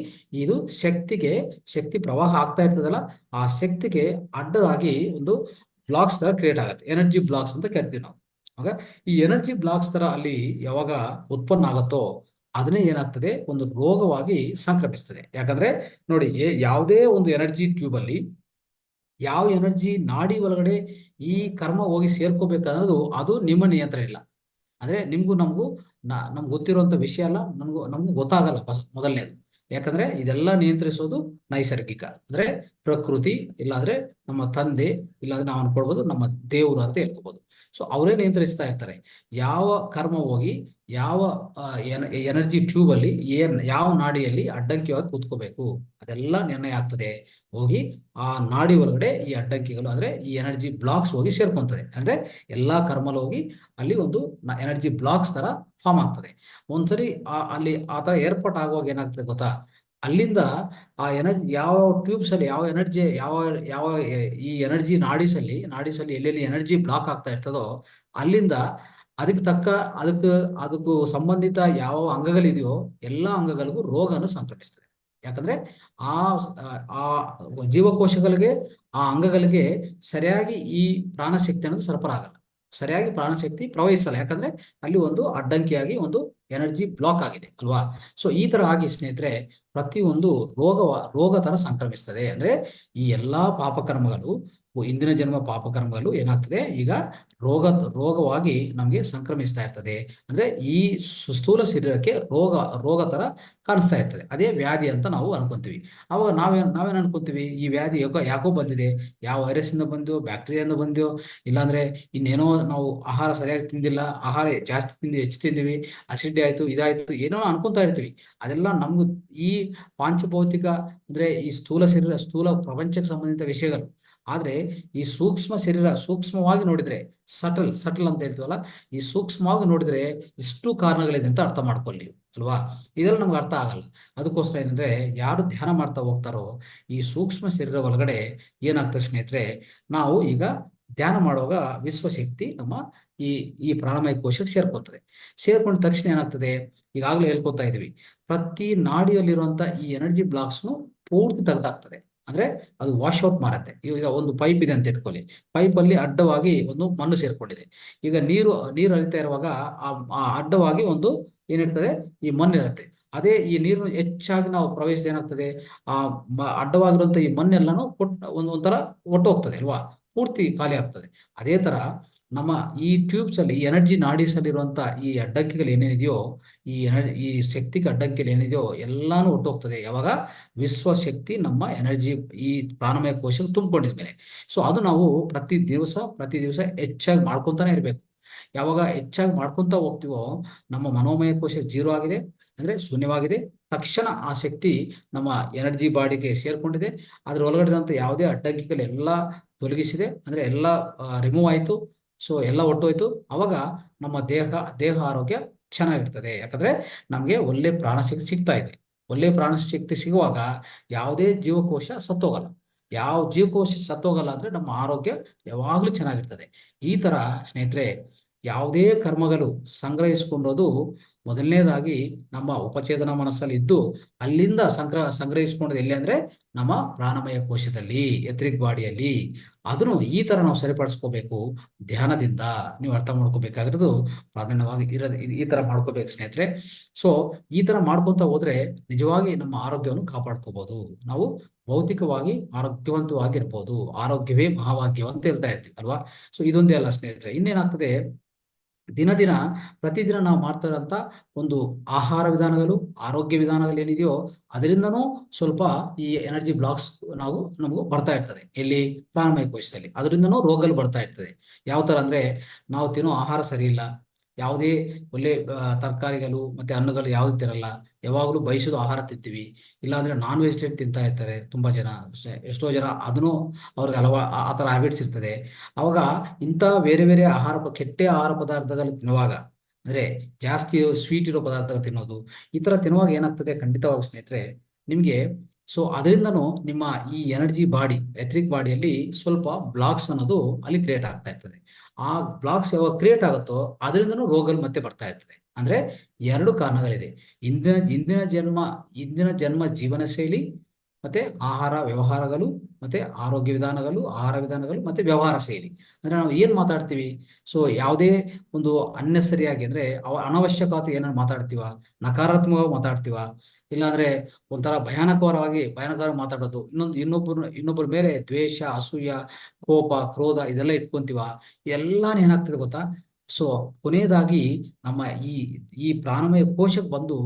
ಇದು ಶಕ್ತಿ ಪ್ರವಾಹ ಆಗ್ತಾ ಇರ್ತದಲ್ಲ, ಆ ಶಕ್ತಿಗೆ ಅಡ್ಡದಾಗಿ ಒಂದು ಬ್ಲಾಕ್ಸ್ ತರ ಕ್ರಿಯೇಟ್ ಆಗುತ್ತೆ, ಎನರ್ಜಿ ಬ್ಲಾಕ್ಸ್ ಅಂತ ಕರಿತೀವಿ ನಾವು. ಆಗ ಈ ಎನರ್ಜಿ ಬ್ಲಾಕ್ಸ್ ತರ ಅಲ್ಲಿ ಯಾವಾಗ ಉತ್ಪನ್ನ ಆಗತ್ತೋ, ಅದನ್ನೇ ಏನಾಗ್ತದೆ, ಒಂದು ರೋಗವಾಗಿ ಸಂಕ್ರಮಿಸ್ತದೆ. ಯಾಕಂದ್ರೆ ನೋಡಿ, ಯಾವುದೇ ಒಂದು ಎನರ್ಜಿ ಟ್ಯೂಬ್ ಅಲ್ಲಿ ಯಾವ ಎನರ್ಜಿ ನಾಡಿ ಒಳಗಡೆ ಈ ಕರ್ಮ ಹೋಗಿ ಸೇರ್ಕೋಬೇಕನ್ನೋದು ಅದು ನಿಮ್ಮ ನಿಯಂತ್ರಣ ಇಲ್ಲ. ಅಂದ್ರೆ ನಮ್ಗೆ ಗೊತ್ತಿರುವಂತ ವಿಷಯ ಅಲ್ಲ, ನಮ್ಗೂ ಗೊತ್ತಾಗಲ್ಲ ಮೊದಲನೇದು. ಯಾಕಂದ್ರೆ ಇದೆಲ್ಲ ನಿಯಂತ್ರಿಸೋದು ನೈಸರ್ಗಿಕ, ಅಂದ್ರೆ ಪ್ರಕೃತಿ, ಇಲ್ಲಾಂದ್ರೆ ನಮ್ಮ ತಂದೆ, ಇಲ್ಲಾಂದ್ರೆ ನಾವು ಅನ್ಕೊಳ್ಬೋದು ನಮ್ಮ ದೇವರು ಅಂತ ಹೇಳ್ಕೋಬಹುದು. ಸೊ ಅವರೇ ನಿಯಂತ್ರಿಸ್ತಾ ಇರ್ತಾರೆ. ಯಾವ ಕರ್ಮ ಹೋಗಿ ಯಾವ ಎನರ್ಜಿ ಟ್ಯೂಬ್ ಅಲ್ಲಿ ಯಾವ ನಾಡಿಯಲ್ಲಿ ಅಡ್ಡಂಕಿಯಾಗಿ ಕೂತ್ಕೋಬೇಕು ಅದೆಲ್ಲ ನಿರ್ಣಯ ಆಗ್ತದೆ. ಹೋಗಿ ಆ ನಾಡಿ ಒಳಗಡೆ ಈ ಅಡ್ಡಂಕಿಗಳು ಅಂದ್ರೆ ಈ ಎನರ್ಜಿ ಬ್ಲಾಕ್ಸ್ ಹೋಗಿ ಸೇರ್ಕೊಂತದೆ. ಅಂದ್ರೆ ಎಲ್ಲಾ ಕರ್ಮಲ್ ಹೋಗಿ ಅಲ್ಲಿ ಒಂದು ಎನರ್ಜಿ ಬ್ಲಾಕ್ಸ್ ತರ ಫಾರ್ಮ್ ಆಗ್ತದೆ. ಒಂದ್ಸರಿ ಅಲ್ಲಿ ಆ ತರ ಏರ್ಪಾಟ್ ಆಗುವಾಗ ಏನಾಗ್ತದೆ ಗೊತ್ತಾ, ಅಲ್ಲಿಂದ ಆ ಎನರ್ಜಿ ಯಾವ ಟ್ಯೂಬ್ಸ್ ಅಲ್ಲಿ ಯಾವ ಎನರ್ಜಿ ಯಾವ ಈ ಎನರ್ಜಿ ನಾಡೀಸಲ್ಲಿ ಎಲ್ಲೆಲ್ಲಿ ಎನರ್ಜಿ ಬ್ಲಾಕ್ ಆಗ್ತಾ ಇರ್ತದೋ ಅಲ್ಲಿಂದ ಅದಕ್ಕೆ ತಕ್ಕ ಅದಕ್ಕೆ ಅದಕ್ಕೂ ಸಂಬಂಧಿತ ಯಾವ ಅಂಗಗಳಿದೆಯೋ ಎಲ್ಲಾ ಅಂಗಗಳಿಗೂ ರೋಗನು ಸಂಕ್ರಮಿಸ್ತದೆ. ಯಾಕಂದ್ರೆ ಆ ಆ ಜೀವಕೋಶಗಳಿಗೆ ಆ ಅಂಗಗಳಿಗೆ ಸರಿಯಾಗಿ ಈ ಪ್ರಾಣಶಕ್ತಿ ಅನ್ನೋದು ಸರಬರಾಜ್ ಆಗಲ್ಲ, ಸರಿಯಾಗಿ ಪ್ರಾಣಶಕ್ತಿ ಪ್ರವಹಿಸಲ್ಲ. ಯಾಕಂದ್ರೆ ಅಲ್ಲಿ ಒಂದು ಅಡ್ಡಂಕಿಯಾಗಿ ಒಂದು ಎನರ್ಜಿ ಬ್ಲಾಕ್ ಆಗಿದೆ ಅಲ್ವಾ. ಸೊ ಈ ತರ ಆಗಿ ಸ್ನೇಹಿತರೆ ಪ್ರತಿಯೊಂದು ರೋಗ ತರ ಸಂಕ್ರಮಿಸ್ತದೆ. ಅಂದ್ರೆ ಈ ಎಲ್ಲಾ ಪಾಪಕರ್ಮಗಳು, ಇಂದಿನ ಜನ್ಮ ಪಾಪಕರ್ಮಗಳು ಏನಾಗ್ತದೆ ಈಗ ರೋಗವಾಗಿ ನಮಗೆ ಸಂಕ್ರಮಿಸ್ತಾ ಇರ್ತದೆ. ಅಂದ್ರೆ ಈ ಸ್ಥೂಲ ಶರೀರಕ್ಕೆ ರೋಗ ತರ ಕಾಣಿಸ್ತಾ ಇರ್ತದೆ. ಅದೇ ವ್ಯಾಧಿ ಅಂತ ನಾವು ಅನ್ಕೊಂತೀವಿ. ಅವಾಗ ನಾವೇನ್ ಅನ್ಕೊಂತೀವಿ, ಈ ವ್ಯಾಧಿ ಯಾಕೋ ಬಂದಿದೆ, ಯಾವ ವೈರಸ್ ಇಂದ ಬಂದೋ ಬ್ಯಾಕ್ಟೀರಿಯಿಂದ ಬಂದೋ, ಇಲ್ಲಾಂದ್ರೆ ಇನ್ನೇನೋ ನಾವು ಆಹಾರ ಸರಿಯಾಗಿ ತಿಂದಿಲ್ಲ, ಆಹಾರ ಜಾಸ್ತಿ ಹೆಚ್ಚು ತಿಂದಿವಿ, ಅಸಿಡಿಟಿ ಆಯ್ತು, ಇದಾಯ್ತು, ಏನೋ ಅನ್ಕೊಂತಾ ಇರ್ತೀವಿ. ಅದೆಲ್ಲ ನಮ್ಗೆ ಈ ಪಾಂಚಭೌತಿಕ ಅಂದ್ರೆ ಈ ಸ್ಥೂಲ ಪ್ರಪಂಚಕ್ಕೆ ಸಂಬಂಧಿತ ವಿಷಯಗಳು. ಆದ್ರೆ ಈ ಸೂಕ್ಷ್ಮ ಶರೀರ ಸೂಕ್ಷ್ಮವಾಗಿ ನೋಡಿದ್ರೆ, ಸಟಲ್ ಅಂತ ಹೇಳ್ತೀವಲ್ಲ, ಈ ಸೂಕ್ಷ್ಮವಾಗಿ ನೋಡಿದ್ರೆ ಇಷ್ಟು ಕಾರಣಗಳಿದೆ ಅಂತ ಅರ್ಥ ಮಾಡ್ಕೊಳ್ಳಿ ಅಲ್ವಾ. ಇದೆಲ್ಲ ನಮ್ಗೆ ಅರ್ಥ ಆಗಲ್ಲ. ಅದಕ್ಕೋಸ್ಕರ ಏನಂದ್ರೆ ಯಾರು ಧ್ಯಾನ ಮಾಡ್ತಾ ಹೋಗ್ತಾರೋ ಈ ಸೂಕ್ಷ್ಮ ಶರೀರ ಒಳಗಡೆ ಏನಾಗ್ತದೆ ಸ್ನೇಹಿತರೆ, ನಾವು ಈಗ ಧ್ಯಾನ ಮಾಡುವಾಗ ವಿಶ್ವಶಕ್ತಿ ನಮ್ಮ ಈ ಈ ಪ್ರಾಣಮಯ ಕೋಶಕ್ಕೆ ಸೇರ್ಕೊಂಡ ತಕ್ಷಣ ಏನಾಗ್ತದೆ, ಈಗಾಗಲೇ ಹೇಳ್ಕೊತಾ ಇದೀವಿ, ಪ್ರತಿ ನಾಡಿಯಲ್ಲಿರುವಂತ ಈ ಎನರ್ಜಿ ಬ್ಲಾಕ್ಸ್ನು ಪೂರ್ತಿ ತೆಗೆದಾಗ್ತದೆ. ಅಂದ್ರೆ ಅದು ವಾಶ್ ಔಟ್ ಮಾಡುತ್ತೆ. ಈಗ ಒಂದು ಪೈಪ್ ಇದೆ ಅಂತ ಇಟ್ಕೊಳ್ಳಿ, ಪೈಪ್ ಅಲ್ಲಿ ಅಡ್ಡವಾಗಿ ಒಂದು ಮಣ್ಣು ಸೇರ್ಕೊಂಡಿದೆ. ಈಗ ನೀರು ಹರಿತಾ ಇರುವಾಗ ಆ ಅಡ್ಡವಾಗಿ ಒಂದು ಏನಿರ್ತದೆ, ಈ ಮಣ್ಣು ಇರುತ್ತೆ. ಅದೇ ಈ ನೀರು ಹೆಚ್ಚಾಗಿ ನಾವು ಪ್ರವೇಶಿಸಿದ ಏನಾಗ್ತದೆ, ಆ ಅಡ್ಡವಾಗಿರುವಂತ ಈ ಮಣ್ಣೆಲ್ಲಾನು ಒಂಥರ ಒಟ್ಟು ಹೋಗ್ತದೆ ಅಲ್ವಾ, ಪೂರ್ತಿ ಖಾಲಿ ಆಗ್ತದೆ. ಅದೇ ತರ ನಮ್ಮ ಈ ಟ್ಯೂಬ್ಸ್ ಅಲ್ಲಿ ಎನರ್ಜಿ ನಾಡೀಸ್ ಅಲ್ಲಿರುವಂತ ಈ ಅಡ್ಡಂಕಿಗಳು ಏನೇನಿದೆಯೋ, ಈ ಶಕ್ತಿಗೆ ಅಡ್ಡಂಕಿಗಳು ಏನಿದೆಯೋ ಎಲ್ಲಾನು ಒಟ್ಟೋಗ್ತದೆ ಯಾವಾಗ ವಿಶ್ವಶಕ್ತಿ ನಮ್ಮ ಎನರ್ಜಿ ಈ ಪ್ರಾಣಮಯ ಕೋಶಕ್ಕೆ ತುಂಬಿಕೊಂಡಿದ್ಮೇಲೆ. ಸೊ ಅದು ನಾವು ಪ್ರತಿ ದಿವಸ ಹೆಚ್ಚಾಗಿ ಮಾಡ್ಕೊಂತಾನೆ ಇರ್ಬೇಕು. ಯಾವಾಗ ಹೆಚ್ಚಾಗಿ ಮಾಡ್ಕೊಂತ ಹೋಗ್ತೀವೋ ನಮ್ಮ ಮನೋಮಯ ಕೋಶ ಜೀರೋ ಆಗಿದೆ ಅಂದ್ರೆ ಶೂನ್ಯವಾಗಿದೆ, ತಕ್ಷಣ ಆ ಶಕ್ತಿ ನಮ್ಮ ಎನರ್ಜಿ ಬಾಡಿಗೆ ಸೇರ್ಕೊಂಡಿದೆ. ಅದ್ರ ಒಳಗಡೆ ಇರುವಂತ ಯಾವುದೇ ಅಡ್ಡಂಕಿಗಳೆಲ್ಲ ತೊಲಗಿಸಿದೆ, ಅಂದ್ರೆ ಎಲ್ಲ ರಿಮೂವ್ ಆಯ್ತು. ಸೊ ಎಲ್ಲ ಒಟ್ಟೋಯ್ತು. ಅವಾಗ ನಮ್ಮ ದೇಹ ಆರೋಗ್ಯ ಚೆನ್ನಾಗಿರ್ತದೆ. ಯಾಕಂದ್ರೆ ನಮ್ಗೆ ಒಳ್ಳೆ ಪ್ರಾಣಶಕ್ತಿ ಸಿಗ್ತಾ ಇದೆ. ಒಳ್ಳೆ ಪ್ರಾಣಶಕ್ತಿ ಸಿಗುವಾಗ ಯಾವುದೇ ಜೀವಕೋಶ ಸತ್ತೋಗಲ್ಲ. ಯಾವ ಜೀವಕೋಶ ಸತ್ತೋಗಲ್ಲ ಅಂದ್ರೆ ನಮ್ಮ ಆರೋಗ್ಯ ಯಾವಾಗ್ಲೂ ಚೆನ್ನಾಗಿರ್ತದೆ. ಈ ತರ ಸ್ನೇಹಿತರೆ ಯಾವುದೇ ಕರ್ಮಗಳು ಸಂಗ್ರಹಿಸಿಕೊಂಡೋದು ಮೊದಲನೇದಾಗಿ ನಮ್ಮ ಉಪಚೇತನ ಮನಸ್ಸಲ್ಲಿ ಇದ್ದು, ಅಲ್ಲಿಂದ ಸಂಗ್ರಹಿಸಿಕೊಂಡದ್ದು ಎಲ್ಲಿ ಅಂದ್ರೆ ನಮ್ಮ ಪ್ರಾಣಮಯ ಕೋಶದಲ್ಲಿ, ಎಥ್ರಿಕ್ ಬಾಡಿಯಲ್ಲಿ. ಅದನ್ನು ಈ ತರ ನಾವು ಸರಿಪಡಿಸ್ಕೋಬೇಕು ಧ್ಯಾನದಿಂದ. ನೀವು ಅರ್ಥ ಮಾಡ್ಕೋಬೇಕಾಗಿರೋದು ಪ್ರಾಧಾನ್ಯವಾಗಿ ಈ ತರ ಮಾಡ್ಕೋಬೇಕು ಸ್ನೇಹಿತರೆ. ಸೊ ಈ ತರ ಮಾಡ್ಕೊಂತ ಹೋದ್ರೆ ನಿಜವಾಗಿ ನಮ್ಮ ಆರೋಗ್ಯವನ್ನು ಕಾಪಾಡ್ಕೋಬಹುದು. ನಾವು ಭೌತಿಕವಾಗಿ ಆರೋಗ್ಯವಂತವಾಗಿರ್ಬೋದು. ಆರೋಗ್ಯವೇ ಮಹಾಭಾಗ್ಯ ಅಂತ ಹೇಳ್ತಾ ಇರ್ತೀವಿ ಅಲ್ವಾ. ಸೊ ಇದೊಂದೇ ಅಲ್ಲ ಸ್ನೇಹಿತರೆ, ಇನ್ನೇನಾಗ್ತದೆ, ಪ್ರತಿದಿನ ನಾವು ಮಾಡ್ತಾ ಇರೋಂಥ ಒಂದು ಆಹಾರ ವಿಧಾನಗಳು, ಆರೋಗ್ಯ ವಿಧಾನಗಳು ಏನಿದೆಯೋ ಅದರಿಂದನೂ ಸ್ವಲ್ಪ ಈ ಎನರ್ಜಿ ಬ್ಲಾಕ್ಸ್ ನಮಗೂ ಬರ್ತಾ ಇರ್ತದೆ. ಎಲ್ಲಿ ಪ್ರಾಣಮಯ ಕೋಶದಲ್ಲಿ ಅದರಿಂದನೂ ರೋಗಗಳು ಬರ್ತಾ ಇರ್ತದೆ. ಯಾವ ತರ ಅಂದ್ರೆ ನಾವು ತಿನ್ನೋ ಆಹಾರ ಸರಿ ಇಲ್ಲ, ಯಾವುದೇ ಒಳ್ಳೆ ತರಕಾರಿಗಳು ಮತ್ತೆ ಹಣ್ಣುಗಳು ಯಾವ್ದು ತಿನ್ನಲ್ಲ, ಯಾವಾಗಲೂ ಬಯಸಿದ ಆಹಾರ ತಿಂತೀವಿ. ಇಲ್ಲಾಂದ್ರೆ ನಾನ್ ವೆಜಿಟೇರಿಯನ್ ತಿಂತಾ ಇರ್ತಾರೆ ತುಂಬಾ ಜನ, ಎಷ್ಟೋ ಜನ ಅದನ್ನು ಅವ್ರಿಗೆ ಆ ತರ ಹ್ಯಾಬಿಟ್ಸ್ ಇರ್ತದೆ. ಅವಾಗ ಇಂಥ ಬೇರೆ ಬೇರೆ ಕೆಟ್ಟ ಆಹಾರ ಪದಾರ್ಥಗಳು ತಿನ್ನುವಾಗ, ಅಂದ್ರೆ ಜಾಸ್ತಿ ಸ್ವೀಟ್ ಇರೋ ಪದಾರ್ಥ ತಿನ್ನೋದು, ಈ ತರ ತಿನ್ನುವಾಗ ಏನಾಗ್ತದೆ ಖಂಡಿತವಾಗಿ ಸ್ನೇಹಿತರೆ ನಿಮ್ಗೆ, ಸೊ ಅದರಿಂದನೂ ನಿಮ್ಮ ಈ ಎನರ್ಜಿ ಬಾಡಿ, ಎಥ್ರಿಕ್ ಬಾಡಿಯಲ್ಲಿ ಸ್ವಲ್ಪ ಬ್ಲಾಕ್ಸ್ ಅನ್ನೋದು ಅಲ್ಲಿ ಕ್ರಿಯೇಟ್ ಆಗ್ತಾ ಇರ್ತದೆ. ಆ ಬ್ಲಾಕ್ಸ್ ಯಾವಾಗ ಕ್ರಿಯೇಟ್ ಆಗುತ್ತೋ ಅದರಿಂದನೂ ರೋಗಗಳು ಮತ್ತೆ ಬರ್ತಾ ಇರ್ತದೆ. ಅಂದ್ರೆ ಎರಡು ಕಾರಣಗಳಿದೆ. ಇಂದಿನ ಜನ್ಮ ಜೀವನ ಶೈಲಿ, ಮತ್ತೆ ಆಹಾರ ವ್ಯವಹಾರಗಳು, ಮತ್ತೆ ಆಹಾರ ವಿಧಾನಗಳು ಮತ್ತೆ ವ್ಯವಹಾರ ಶೈಲಿ. ಅಂದ್ರೆ ನಾವು ಏನ್ ಮಾತಾಡ್ತೀವಿ, ಸೊ ಯಾವುದೇ ಒಂದು ಅನ್ನೆಸರಿಯಾಗಿ ಅಂದ್ರೆ ಅನವಶ್ಯಕತೆ ಏನಾದ್ರು ಮಾತಾಡ್ತೀವ, ನಕಾರಾತ್ಮಕವಾಗಿ ಮಾತಾಡ್ತೀವ, ಇಲ್ಲಾಂದ್ರೆ ಒಂಥರ ಭಯಾನಕರ ಮಾತಾಡೋದು, ಇನ್ನೊಬ್ಬರ ಮೇಲೆ ದ್ವೇಷ, ಅಸೂಯ, ಕೋಪ, ಕ್ರೋಧ ಇದೆಲ್ಲ ಇಟ್ಕೊಂತೀವ, ಎಲ್ಲಾನು ಏನಾಗ್ತದೆ ಗೊತ್ತಾ, ಸೊ ಕೊನೆಯದಾಗಿ ನಮ್ಮ ಈ ಈ ಪ್ರಾಣಮಯ ಕೋಶಕ್ಕೆ ಬಂದು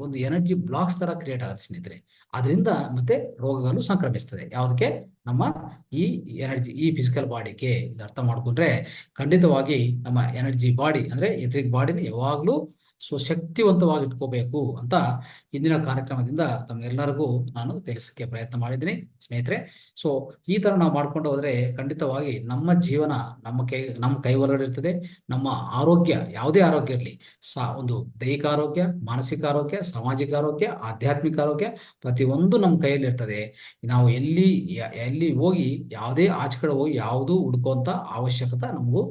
ಒಂದು ಎನರ್ಜಿ ಬ್ಲಾಕ್ಸ್ ತರ ಕ್ರಿಯೇಟ್ ಆಗುತ್ತೆ ಸ್ನೇಹಿತರೆ. ಅದರಿಂದ ಮತ್ತೆ ರೋಗಗಳು ಸಂಕ್ರಮಿಸ್ತದೆ. ಯಾವುದಕ್ಕೆ? ನಮ್ಮ ಈ ಎನರ್ಜಿ, ಈ ಫಿಸಿಕಲ್ ಬಾಡಿಗೆ. ಇದು ಅರ್ಥ ಮಾಡ್ಕೊಂಡ್ರೆ ಖಂಡಿತವಾಗಿ ನಮ್ಮ ಎನರ್ಜಿ ಬಾಡಿ ಅಂದ್ರೆ ಎಥರಿಕ್ ಬಾಡಿನ ಯಾವಾಗ್ಲೂ ಶಕ್ತಿವಂತವಾಗಿ ಇಟ್ಕೋಬೇಕು ಅಂತ ಇಂದಿನ ಕಾರ್ಯಕ್ರಮದಿಂದ ತಮ್ಗೆಲ್ಲರಿಗೂ ನಾನು ತಿಳಿಸಕ್ಕೆ ಪ್ರಯತ್ನ ಮಾಡಿದ್ದೀನಿ ಸ್ನೇಹಿತರೆ. ಸೊ ಈ ತರ ನಾವು ಮಾಡ್ಕೊಂಡು ಹೋದ್ರೆ ಖಂಡಿತವಾಗಿ ನಮ್ಮ ಜೀವನ ನಮ್ಮ ಕೈ ಒಳಗಡೆ ಇರ್ತದೆ. ನಮ್ಮ ಆರೋಗ್ಯ, ಯಾವುದೇ ಆರೋಗ್ಯ ಇರಲಿ, ಒಂದು ದೈಹಿಕ ಆರೋಗ್ಯ, ಮಾನಸಿಕ ಆರೋಗ್ಯ, ಸಾಮಾಜಿಕ ಆರೋಗ್ಯ, ಆಧ್ಯಾತ್ಮಿಕ ಆರೋಗ್ಯ, ಪ್ರತಿಯೊಂದು ನಮ್ಮ ಕೈಯಲ್ಲಿ ಇರ್ತದೆ. ನಾವು ಎಲ್ಲಿ ಹೋಗಿ ಯಾವುದೇ ಆಚೆ ಕಡೆ ಹೋಗಿ ಯಾವುದೂ ಹುಡ್ಕುವಂತ ಅವಶ್ಯಕತೆ ನಮಗೂ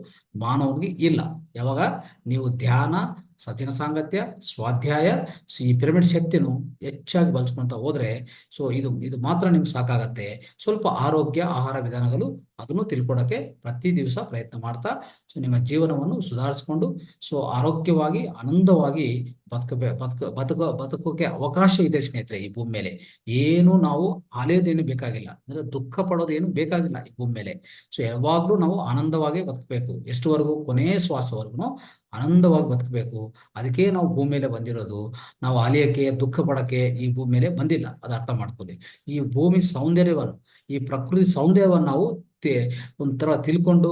ಮಾನವನಿಗೆ ಇಲ್ಲ. ಯಾವಾಗ ನೀವು ಧ್ಯಾನ, ಸಜ್ಜನ ಸಾಂಗತ್ಯ, ಸ್ವಾಧ್ಯಾಯ, ಈ ಪಿರಮಿಡ್ ಶಕ್ತಿಯನ್ನು ಹೆಚ್ಚಾಗಿ ಬಳಸ್ಕೊಂತ ಹೋದ್ರೆ ಇದು ಮಾತ್ರ ನಿಮ್ಗೆ ಸಾಕಾಗತ್ತೆ. ಸ್ವಲ್ಪ ಆರೋಗ್ಯ, ಆಹಾರ ವಿಧಾನಗಳು ಅದನ್ನು ತಿಳ್ಕೊಡಕ್ಕೆ ಪ್ರತಿ ದಿವಸ ಪ್ರಯತ್ನ ಮಾಡ್ತಾ ನಿಮ್ಮ ಜೀವನವನ್ನು ಸುಧಾರಿಸ್ಕೊಂಡು ಆರೋಗ್ಯವಾಗಿ ಆನಂದವಾಗಿ ಬದುಕೋಕೆ ಅವಕಾಶ ಇದೆ ಸ್ನೇಹಿತರೆ. ಈ ಭೂಮಿ ಮೇಲೆ ಏನು ನಾವು ಅಲೆಯೋದೇನು ಬೇಕಾಗಿಲ್ಲ, ಅಂದ್ರೆ ದುಃಖ ಪಡೋದೇನು ಬೇಕಾಗಿಲ್ಲ ಈ ಭೂಮಿ ಮೇಲೆ. ಯಾವಾಗ್ಲೂ ನಾವು ಆನಂದವಾಗಿ ಬದುಕಬೇಕು. ಎಷ್ಟುವರೆಗೂ? ಕೊನೆಯ ಶ್ವಾಸವರೆಗೂ ಆನಂದವಾಗಿ ಬದುಕಬೇಕು. ಅದಕ್ಕೆ ನಾವು ಭೂಮಿ ಮೇಲೆ ಬಂದಿರೋದು. ನಾವು ಅಲಿಯಕ್ಕೆ, ದುಃಖ ಪಡಕ್ಕೆ ಈ ಭೂಮಿ ಮೇಲೆ ಬಂದಿಲ್ಲ. ಅದು ಅರ್ಥ ಮಾಡ್ಕೊಳ್ಳಿ. ಈ ಭೂಮಿ ಸೌಂದರ್ಯವನ್ನು, ಈ ಪ್ರಕೃತಿ ಸೌಂದರ್ಯವನ್ನು ನಾವು ಒಂಥರ ತಿಳ್ಕೊಂಡು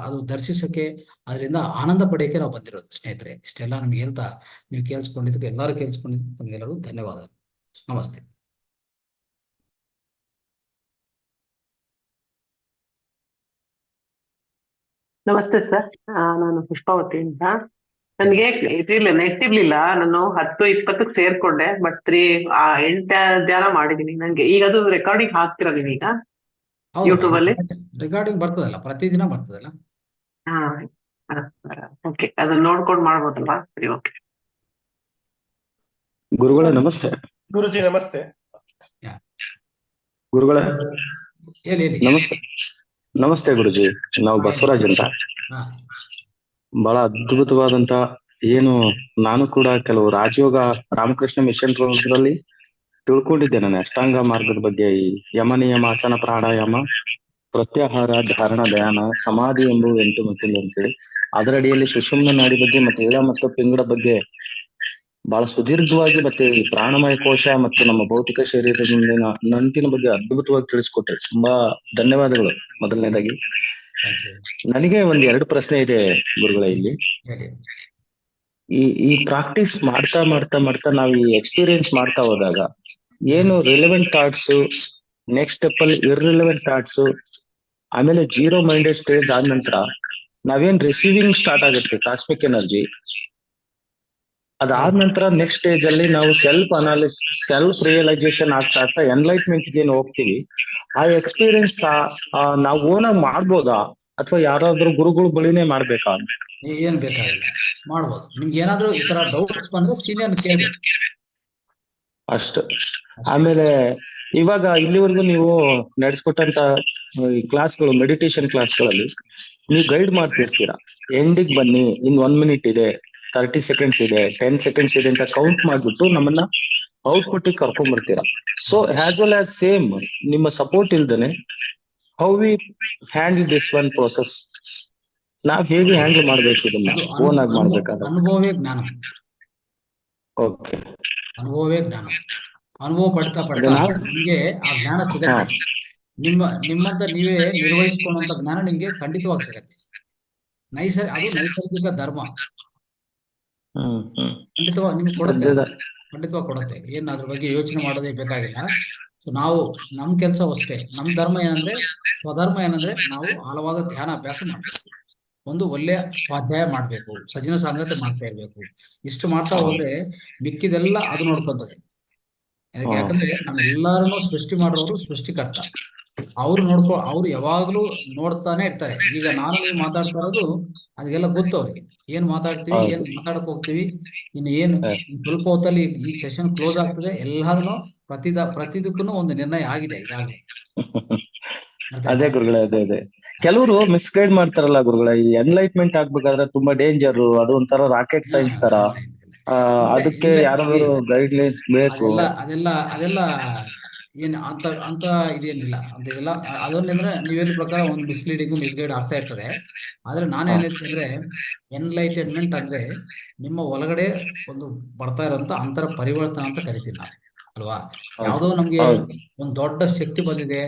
ಅದು ದರ್ಶಿಸಕ್ಕೆ, ಅದರಿಂದ ಆನಂದ ಪಡೆಯಕ್ಕೆ ನಾವು ಬಂದಿರೋದು ಸ್ನೇಹಿತರೆ. ಇಷ್ಟೆಲ್ಲ ನಮ್ಗೆ ಹೇಳ್ತಾ ನೀವು ಕೇಳಿಸ್ಕೊಂಡಿದ್ದಕ್ಕೆ, ಎಲ್ಲರೂ ಕೇಳಿಸ್ಕೊಂಡಿದ್ದಕ್ಕೆ ತಮಗೆಲ್ಲರೂ ಧನ್ಯವಾದ. ನಮಸ್ತೆ. ನಮಸ್ತೆ ಸರ್, ನಾನು ಪುಷ್ಪಾವತಿ ಅಂತ. ನನ್ಗೆ ನೆಟ್ ಇರ್ಲಿಲ್ಲ. ನಾನು 10-20ಕ್ಕೆ ಸೇರ್ಕೊಂಡೆ, ಬಟ್ 8 ಧ್ಯಾನ ಮಾಡಿದೀನಿ. ನನ್ಗೆ ಈಗ ಅದು ರೆಕಾರ್ಡಿಂಗ್ ಹಾಕ್ತಿರಾ ನೀವೀಗ ಯೂಟ್ಯೂಬ್ ಅಲ್ಲಿ? ರೆಕಾರ್ಡಿಂಗ್ ಬರ್ತದಲ್ಲ, ಪ್ರತಿದಿನ ಬರ್ತದಲ್ಲ. ಹಾ, ಓಕೆ. ಅದನ್ನ ನೋಡ್ಕೊಂಡು ಮಾಡ್ಬೋದಲ್ವಾ? ಸರಿ, ಓಕೆ. ಗುರುಗಳೇ ನಮಸ್ತೆ. ಗುರುಜಿ ನಮಸ್ತೆ. ಗುರುಗಳೇ ಹೇಳಿ. ನಮಸ್ತೆ. ನಮಸ್ತೆ ಗುರುಜಿ, ನಾವು ಬಸವರಾಜ್ ಅಂತ. ಬಹಳ ಅದ್ಭುತವಾದಂತ ಏನು, ನಾನು ಕೂಡ ಕೆಲವು ರಾಜಯೋಗ ರಾಮಕೃಷ್ಣ ಮಿಷನ್ ರಲ್ಲಿ ತಿಳ್ಕೊಂಡಿದ್ದೆ. ನಾನು ಅಷ್ಟಾಂಗ ಮಾರ್ಗದ ಬಗ್ಗೆ, ಈ ಯಮ ನಿಯಮ, ಆಸನ, ಪ್ರಾಣಾಯಾಮ, ಪ್ರತ್ಯಾಹಾರ, ಧಾರಣ, ಧ್ಯಾನ, ಸಮಾಧಿ ಎಂಬುವು 8 ಮತ್ತೊಂದು ಅಂತೇಳಿ ಅದರಡಿಯಲ್ಲಿ ಸುಷುಮ್ನ ನಾಡಿ ಬಗ್ಗೆ ಮತ್ತೆ ಈಳ ಮತ್ತು ಪಿಂಗಡ ಬಗ್ಗೆ ಬಹಳ ಸುದೀರ್ಘವಾಗಿ, ಮತ್ತೆ ಈ ಪ್ರಾಣಮಯ ಕೋಶ ಮತ್ತು ನಮ್ಮ ಭೌತಿಕ ಶರೀರದಿಂದ ನಂಟಿನ ಬಗ್ಗೆ ಅದ್ಭುತವಾಗಿ ತಿಳಿಸ್ಕೊಟ್ರೆ ತುಂಬಾ ಧನ್ಯವಾದಗಳು. ಮೊದಲನೇದಾಗಿ ನನಗೆ 2 ಪ್ರಶ್ನೆ ಇದೆ ಗುರುಗಳೇ. ಇಲ್ಲಿ ಈ ಪ್ರಾಕ್ಟೀಸ್ ಮಾಡ್ತಾ ಮಾಡ್ತಾ ಮಾಡ್ತಾ ನಾವು ಈ ಎಕ್ಸ್ಪೀರಿಯನ್ಸ್ ಮಾಡ್ತಾ ಹೋದಾಗ ಏನು ರಿಲೆವೆಂಟ್ ಥಾಟ್ಸ್, ನೆಕ್ಸ್ಟ್ ಸ್ಟೆಪ್ ಅಲ್ಲಿ ಇರ್ರಿಲೆವೆಂಟ್ ಥಾಟ್ಸ್, ಆಮೇಲೆ ಜೀರೋ ಮೈಂಡೆಡ್ ಸ್ಟೇಜ್ ಆದ ನಂತರ ನಾವೇನ್ ರಿಸೀವಿಂಗ್ ಸ್ಟಾರ್ಟ್ ಆಗುತ್ತೆ ಕಾಸ್ಮಿಕ್ ಎನರ್ಜಿ. ಅದಾದ ನಂತರ ನೆಕ್ಸ್ಟ್ ಸ್ಟೇಜ್ ಅಲ್ಲಿ ನಾವು ಸೆಲ್ಫ್ ರಿಯಲೈಸೇಷನ್ ಆಗ್ತಾ ಆಗ್ತಾ ಎನ್ಲೈಟ್ಮೆಂಟ್ ಏನು ಹೋಗ್ತೀವಿ. ಆ ಎಕ್ಸ್ಪೀರಿಯನ್ಸ್ ನಾವು ಓನಾಗಿ ಮಾಡ್ಬೋದಾ, ಅಥವಾ ಯಾರಾದ್ರೂ ಗುರುಗಳು ಬಳಿನೇ ಮಾಡ್ಬೇಕಾ? ಏನ್ ಬೇಕಾಗಿಲ್ಲ, ಮಾಡ್ಬೋದು. ನಿಮ್ಗೆ ಏನಾದ್ರು ಈ ತರ ಡೌಟ್ಸ್ ಬಂದ್ರೆ ಸೀನಿಯರ್ ಕೇಳ್ಬೇಕು ಅಷ್ಟು. ಆಮೇಲೆ ಇವಾಗ ಇಲ್ಲಿವರೆಗೂ ನೀವು ನಡೆಸ್ಕೊಟ್ಟಂತ ಈ ಕ್ಲಾಸ್ಗಳು, ಮೆಡಿಟೇಷನ್ ಕ್ಲಾಸ್ಗಳಲ್ಲಿ ನೀವು ಗೈಡ್ ಮಾಡ್ತಿರ್ತೀರಾ. ಎಂಡಿಗೆ ಬನ್ನಿ, ಇನ್ 1 ಮಿನಿಟ್ ಇದೆ, 30 ಸೆಕೆಂಡ್ಸ್ ಇದೆ, 10 ಸೆಕೆಂಡ್ಸ್ ಇದೆ ಅಂತ ಕೌಂಟ್ ಮಾಡ್ಬಿಟ್ಟು ನಮ್ಮನ್ನ ಔಟ್ಪುಟ್ ಕರ್ಕೊಂಡ್ ಬರ್ತೀರಾ. So as well as same ನಿಮ್ಮ ಸಪೋರ್ಟ್ ಇಲ್ದೇನೆ how we handle this one process, ನಾವ್ ಹೇಗೆ ಹ್ಯಾಂಡಲ್ ಮಾಡ್ಬೇಕು ಇದನ್ನ ಓನ್ ಆಗಿ ಮಾಡ್ಬೇಕಾದ್ರೆ? ಅನುಭವವೇ ಜ್ಞಾನ. ಓಕೆ, ಅನುಭವವೇ ಜ್ಞಾನ. ಅನುಭವ ಪಡ್ತಾ ನಿಮ್ಗೆ ಆ ಜ್ಞಾನ ಸಿಗತ್ತೆ. ನಿಮ್ಮಂತ ನೀವೇ ನಿರ್ವಹಿಸ್ಕೊಳ್ಳುವಂತ ಜ್ಞಾನ ನಿಮ್ಗೆ ಖಂಡಿತವಾಗಿ ಸಿಗತ್ತೆ. ಅದು ನೈಸರ್ಗಿಕ ಧರ್ಮ. ಖಂಡಿತವಾಗಿ ನಿಮ್ಗೆ ಖಂಡಿತವಾಗಿ ಕೊಡುತ್ತೆ. ಏನ್ ಅದ್ರ ಬಗ್ಗೆ ಯೋಚನೆ ಮಾಡೋದೇ ಬೇಕಾಗಿಲ್ಲ. ನಾವು ನಮ್ ಕೆಲಸ ಅಷ್ಟೇ. ನಮ್ ಧರ್ಮ ಏನಂದ್ರೆ, ಸ್ವಧರ್ಮ ಏನಂದ್ರೆ, ನಾವು ಆಳವಾದ ಧ್ಯಾನ ಅಭ್ಯಾಸ ಮಾಡ್ಬೇಕು, ಒಂದು ಒಳ್ಳೆ ಸ್ವಾಧ್ಯಾಯ ಮಾಡ್ಬೇಕು, ಸಜ್ಜನ ಸಾಂಗತ್ಯ ಮಾಡ್ತಾ ಇರ್ಬೇಕು. ಇಷ್ಟು ಮಾಡ್ತಾ ಹೋದ್ರೆ ಮಿಕ್ಕಿದೆಲ್ಲ ಅದು ನೋಡ್ಕೊಂತದೆ. ಯಾಕಂದ್ರೆ ನಮ್ಮೆಲ್ಲರನ್ನು ಸೃಷ್ಟಿ ಮಾಡೋರು ಸೃಷ್ಟಿಕರ್ತ. ಅವ್ರು ಯಾವಾಗ್ಲೂ ನೋಡ್ತಾನೆ ಇರ್ತಾರೆ. ಈಗ ನಾನು ನೀವು ಮಾತಾಡ್ತಾ ಇರೋದು ಅದಕ್ಕೆಲ್ಲ ಗೊತ್ತು ಅವ್ರಿಗೆ. ಏನ್ ಮಾತಾಡ್ತೀವಿ, ಏನ್ ಮಾತಾಡಕ್ ಹೋಗ್ತೀವಿ, ಇನ್ನು ಏನು ಸ್ವಲ್ಪ ಹೊತ್ತಲ್ಲಿ ಈ ಸೆಷನ್ ಕ್ಲೋಸ್ ಆಗ್ತದೆ. ಎಲ್ಲಾದ್ರೂ ಪ್ರತಿದಕ್ಕೂ ಒಂದು ನಿರ್ಣಯ ಆಗಿದೆ ಈಗಾಗಲೇ. ಅದೇ ಗುರುಗಳೇ, ಅದೇ ಕೆಲವರು ಮಿಸ್ಗೈಡ್ ಮಾಡ್ತಾರಲ್ಲ ಗುರುಗಳೇ, ಈ ಎನ್ಲೈಟ್ಮೆಂಟ್ ಆಗ್ಬೇಕಾದ್ರೆ ತುಂಬಾ ಡೇಂಜರ್, ಅದು ಒಂಥರ ರಾಕೆಟ್ ಸೈನ್ಸ್ ತರ, ಅದಕ್ಕೆ ಯಾರಾದ್ರೂ ಗೈಡ್ ಲೈನ್ಸ್ ಬೇಕು. ಅದೆಲ್ಲ ಏನ್ ಅಂತ ಇದೇನಿಲ್ಲ ಅಂತ ಇದೆಲ್ಲ ಅದೊಂದಂದ್ರೆ ನೀವ್ ಹೇಳಿದ ಪ್ರಕಾರ ಒಂದು ಮಿಸ್ಲೀಡಿಂಗ್ ಮಿಸ್ಗೈಡ್ ಆಗ್ತಾ ಇರ್ತದೆ. ಆದ್ರೆ ನಾನೇನ್ ಹೇಳ್ತೀನಿ ಅಂದ್ರೆ ಎನ್ಲೈಟನ್ಮೆಂಟ್ ಅಂದ್ರೆ ನಿಮ್ಮ ಒಳಗಡೆ ಒಂದು ಬರ್ತಾ ಇರೋಂತ ಅಂತರ ಪರಿವರ್ತನ ಅಂತ ಕರಿತೀನಿ ನಾನು, ಅಲ್ವಾ? ಹೌದು ಯಾವುದೋ ನಮ್ಗೆ ಹೌದು ಒಂದು ದೊಡ್ಡ ಶಕ್ತಿ ಬಂದಿದೆ,